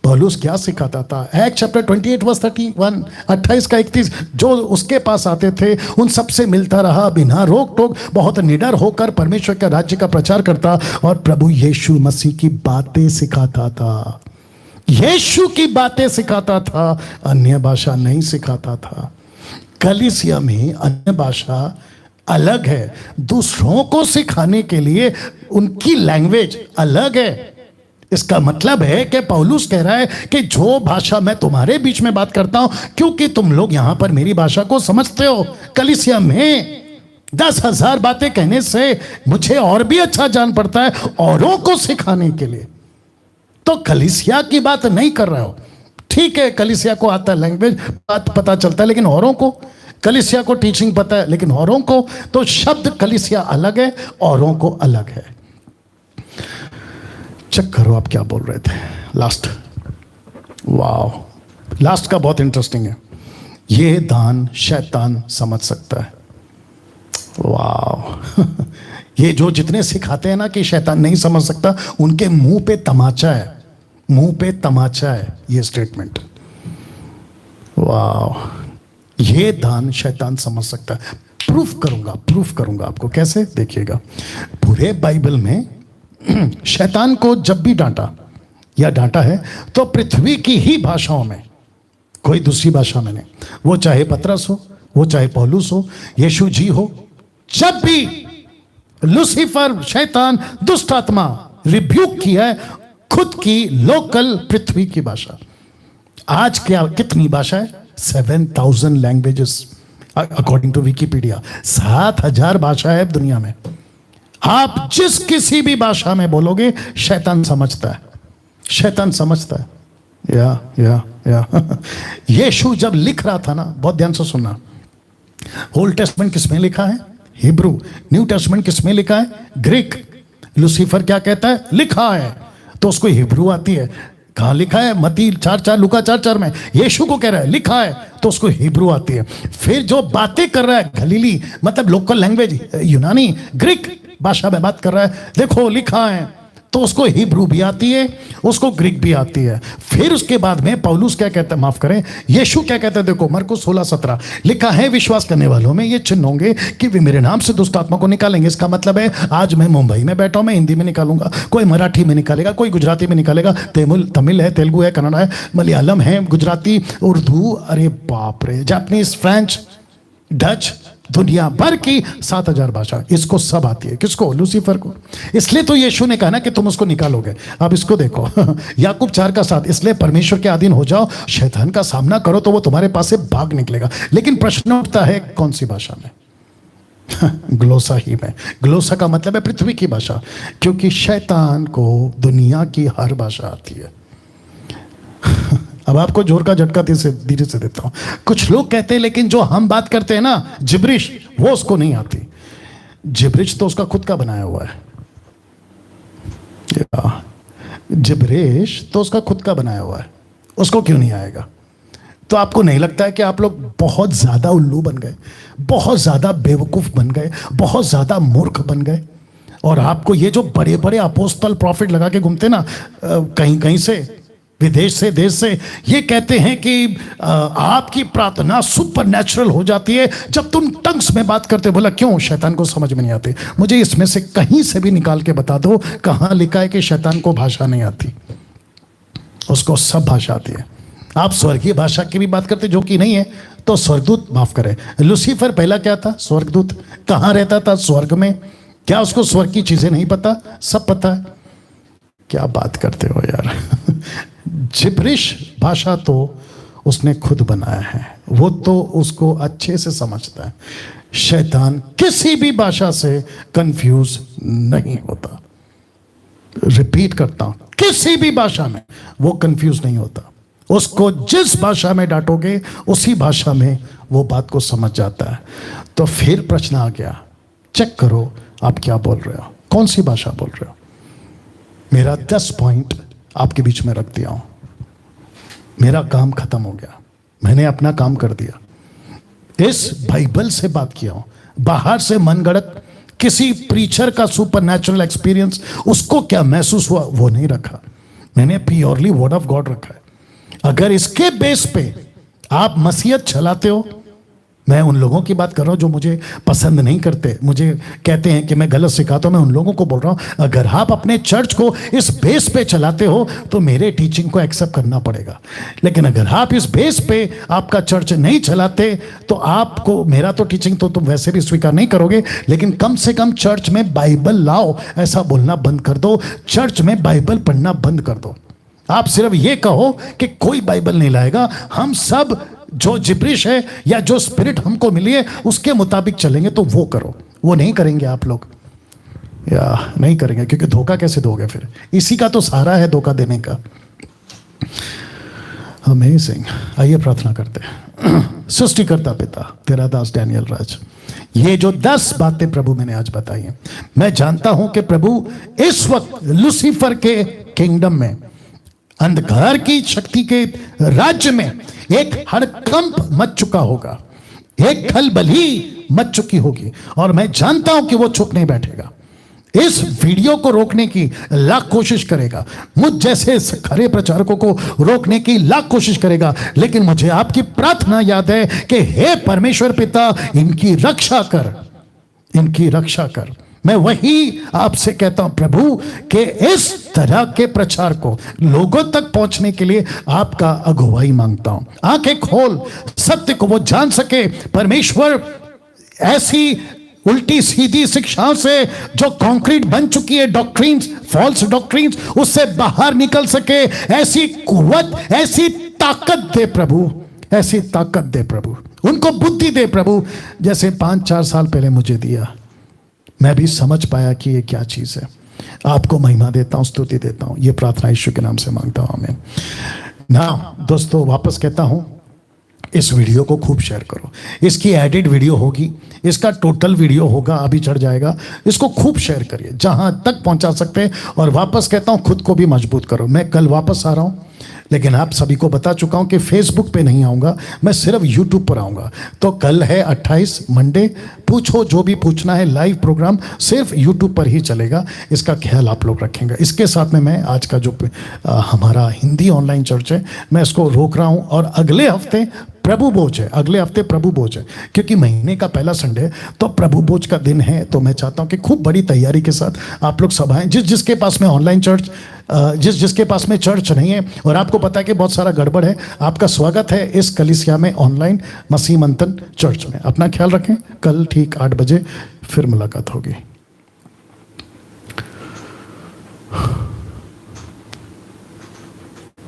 पौलुस क्या सिखाता था? एक्ट चैप्टर 28 वर्स 31, 28 का 31, जो उसके पास आते थे उन सबसे मिलता रहा, बिना रोक टोक बहुत निडर होकर परमेश्वर के राज्य का प्रचार करता और प्रभु यीशु मसीह की बातें सिखाता था। यीशु की बातें सिखाता था, अन्य भाषा नहीं सिखाता था। कलीसिया में अन्य भाषा अलग है, दूसरों को सिखाने के लिए उनकी लैंग्वेज अलग है। इसका मतलब है कि पौलुस कह रहा है कि जो भाषा मैं तुम्हारे बीच में बात करता हूं, क्योंकि तुम लोग यहां पर मेरी भाषा को समझते हो, कलीसिया में 10,000 बातें कहने से मुझे और भी अच्छा जान पड़ता है औरों को सिखाने के लिए। तो कलीसिया की बात नहीं कर रहा हो, ठीक है, कलीसिया को आता है लैंग्वेज, बात पता चलता है, लेकिन औरों को, कलीसिया को टीचिंग पता है लेकिन औरों को, तो शब्द कलीसिया अलग है, औरों को अलग है। चेक करो आप क्या बोल रहे थे। लास्ट, वाओ, लास्ट का बहुत इंटरेस्टिंग है। ये दान शैतान समझ सकता है। वाओ ये जो जितने सिखाते हैं ना कि शैतान नहीं समझ सकता, उनके मुंह पे तमाचा है, मुंह पे तमाचा है ये स्टेटमेंट। वाओ, ये दान शैतान समझ सकता है। प्रूफ करूंगा आपको। कैसे? देखिएगा, पूरे बाइबल में शैतान को जब भी डांटा या डांटा है तो पृथ्वी की ही भाषाओं में, कोई दूसरी भाषा में नहीं। वो चाहे पतरस हो, वो चाहे पौलुस हो, यीशु जी हो, जब भी लूसीफर, शैतान, दुष्ट आत्मा रिब्यूक किया है, खुद की लोकल पृथ्वी की भाषा। आज क्या कितनी भाषा है? 7,000 लैंग्वेजेस अकॉर्डिंग टू विकिपीडिया। 7,000 भाषा है दुनिया में। आप जिस किसी भी भाषा में बोलोगे शैतान समझता है, शैतान समझता है। या यीशु जब लिख रहा था ना, बहुत ध्यान से सुनना, ओल्ड टेस्टमेंट किस में लिखा है? हिब्रू। न्यू टेस्टमेंट किस में लिखा है? ग्रीक। लूसीफर क्या कहता है? लिखा है, तो उसको हिब्रू आती है। कहाँ लिखा है? मत्ती 4:4, लूका 4:4 में। यीशु को कह रहा है लिखा है, तो उसको हिब्रू आती है। फिर जो बातें कर रहा है गलीली, मतलब लोकल लैंग्वेज यूनानी, ग्रीक भाषा में बात कर रहा है, देखो लिखा है, तो उसको हिब्रू भी आती है, उसको ग्रीक भी आती है। फिर उसके बाद में पौलुस क्या कहता है, माफ करें, यीशु क्या कहता है, देखो मरकुस 16:17 लिखा है, विश्वास करने वालों में ये चिन्ह होंगे कि वे मेरे नाम से दुष्ट आत्मा को निकालेंगे। इसका मतलब है आज मैं मुंबई में बैठा हूं, मैं हिंदी में निकालूंगा, कोई मराठी में निकालेगा, कोई गुजराती में निकालेगा, तमिल है, तेलुगु है, कन्नड़ है, मलयालम है, गुजराती, उर्दू, अरे बाप रे, जापानीज, फ्रेंच, डच, दुनिया भर की 7,000 भाषा, इसको सब आती है। किसको? लूसीफर को। इसलिए तो यीशु ने कहा ना कि तुम उसको निकालोगे। अब इसको देखो याकूब 4:7, इसलिए परमेश्वर के अधीन हो जाओ, शैतान का सामना करो तो वो तुम्हारे पास से भाग निकलेगा। लेकिन प्रश्न उठता है कौन सी भाषा में? ग्लोसा ही में। ग्लोसा का मतलब है पृथ्वी की भाषा, क्योंकि शैतान को दुनिया की हर भाषा आती है। अब आपको जोर का झटका धीरे से देता हूं। कुछ लोग कहते हैं लेकिन जो हम बात करते हैं ना जिब्रिश, वो उसको नहीं आती। जिब्रिश तो उसका खुद का बनाया हुआ है। जिब्रिश तो उसका खुद का बनाया हुआ है, उसको क्यों नहीं आएगा? तो आपको नहीं लगता है कि आप लोग बहुत ज्यादा उल्लू बन गए, बहुत ज्यादा बेवकूफ बन गए, बहुत ज्यादा मूर्ख बन गए? और आपको ये जो बड़े बड़े अपोस्तल प्रॉफिट लगा के घूमते ना, कहीं कहीं से, विदेश से, देश से, ये कहते हैं कि आपकी प्रार्थना सुपर नेचुरल हो जाती है जब तुम टंग्स में बात करते हो। बोला क्यों? शैतान को समझ में नहीं आती। मुझे इसमें से कहीं से भी निकाल के बता दो कहां लिखा है कि शैतान को भाषा नहीं आती। उसको सब भाषा आती है। आप स्वर्गीय भाषा की भी बात करते जो कि नहीं है, तो स्वर्गदूत, माफ करें, लूसीफर पहला क्या था? स्वर्गदूत। कहां रहता था? स्वर्ग में। क्या उसको स्वर्ग की चीजें नहीं पता? सब पता है। क्या बात करते हो यार जिब्रिश भाषा तो उसने खुद बनाया है, वो तो उसको अच्छे से समझता है। शैतान किसी भी भाषा से कंफ्यूज नहीं होता। रिपीट करता हूं, किसी भी भाषा में वो कंफ्यूज नहीं होता। उसको जिस भाषा में डांटोगे उसी भाषा में वो बात को समझ जाता है। तो फिर प्रश्न आ गया, चेक करो आप क्या बोल रहे हो, कौन सी भाषा बोल रहे हो। मेरा 10 पॉइंट आपके बीच में रख दिया हूं। मेरा काम खत्म हो गया, मैंने अपना काम कर दिया। इस बाइबल से बात किया हूं। बाहर से मनगढ़ंत किसी प्रीचर का सुपर नेचुरल एक्सपीरियंस उसको क्या महसूस हुआ वो नहीं रखा। मैंने प्योरली वर्ड ऑफ गॉड रखा है। अगर इसके बेस पे आप मसीहत चलाते हो, मैं उन लोगों की बात कर रहा हूं जो मुझे पसंद नहीं करते, मुझे कहते हैं कि मैं गलत सिखाता हूं, मैं उन लोगों को बोल रहा हूं। अगर आप अपने चर्च को इस बेस पे चलाते हो तो मेरे टीचिंग को एक्सेप्ट करना पड़ेगा। लेकिन अगर आप इस बेस पे आपका चर्च नहीं चलाते तो आपको मेरा तो टीचिंग तो तुम वैसे भी स्वीकार नहीं करोगे, लेकिन कम से कम चर्च में बाइबल लाओ, ऐसा बोलना बंद कर दो। चर्च में बाइबल पढ़ना बंद कर दो। आप सिर्फ ये कहो कि कोई बाइबल नहीं लाएगा, हम सब जो जिब्रिश है या जो स्पिरिट हमको मिली है उसके मुताबिक चलेंगे, तो वो करो। वो नहीं करेंगे आप लोग, या नहीं करेंगे, क्योंकि धोखा कैसे दोगे फिर? इसी का तो सहारा है धोखा देने का। अमेजिंग। आइए प्रार्थना करते हैं। सृष्टिकर्ता पिता, तेरा दास डैनियल राज, ये जो 10 बातें प्रभु मैंने आज बताई हैं, मैं जानता हूं कि प्रभु इस वक्त लूसीफर के किंगडम में, अंधकार की शक्ति के राज्य में एक हड़कंप मच चुका होगा, एक खलबली मच चुकी होगी, और मैं जानता हूं कि वो चुप नहीं बैठेगा। इस वीडियो को रोकने की लाख कोशिश करेगा, मुझ जैसे खरे प्रचारकों को रोकने की लाख कोशिश करेगा, लेकिन मुझे आपकी प्रार्थना याद है कि हे परमेश्वर पिता, इनकी रक्षा कर, इनकी रक्षा कर। मैं वही आपसे कहता हूं प्रभु कि इस तरह के प्रचार को लोगों तक पहुंचने के लिए आपका अगुवाई मांगता हूं। आंखें खोल, सत्य को वो जान सके परमेश्वर। ऐसी उल्टी सीधी शिक्षाओं से जो कंक्रीट बन चुकी है, डॉक्ट्रिन्स, फॉल्स डॉक्ट्रिन्स, उससे बाहर निकल सके। ऐसी कुव्वत, ऐसी ताकत दे प्रभु, ऐसी ताकत दे प्रभु। उनको बुद्धि दे प्रभु, जैसे 5-4 साल पहले मुझे दिया। मैं भी समझ पाया कि ये क्या चीज है। आपको महिमा देता हूं, स्तुति देता हूं। ये प्रार्थना यीशु के नाम से मांगता हूं, आमीन। ना दोस्तों, वापस कहता हूं, इस वीडियो को खूब शेयर करो। इसकी एडिट वीडियो होगी, इसका टोटल वीडियो होगा, अभी चढ़ जाएगा। इसको खूब शेयर करिए जहां तक पहुंचा सकते हैं। और वापस कहता हूं, खुद को भी मजबूत करो। मैं कल वापस आ रहा हूं लेकिन आप सभी को बता चुका हूं कि फेसबुक पे नहीं आऊंगा, मैं सिर्फ यूट्यूब पर आऊंगा। तो कल है 28 मंडे, पूछो जो भी पूछना है, लाइव प्रोग्राम सिर्फ यूट्यूब पर ही चलेगा, इसका ख्याल आप लोग रखेंगे। इसके साथ में मैं आज का जो हमारा हिंदी ऑनलाइन चर्च है, मैं इसको रोक रहा हूं। और अगले हफ्ते प्रभु भोज है, अगले हफ्ते प्रभु भोज है, क्योंकि महीने का पहला संडे तो प्रभु भोज का दिन है। तो मैं चाहता हूं कि खूब बड़ी तैयारी के साथ आप लोग सब आएं। जिसके पास में ऑनलाइन चर्च, जिसके पास में चर्च नहीं है और आपको पता है कि बहुत सारा गड़बड़ है, आपका स्वागत है इस कलीसिया में, ऑनलाइन मसीह मंथन चर्च में। अपना ख्याल रखें, कल ठीक 8 बजे फिर मुलाकात होगी।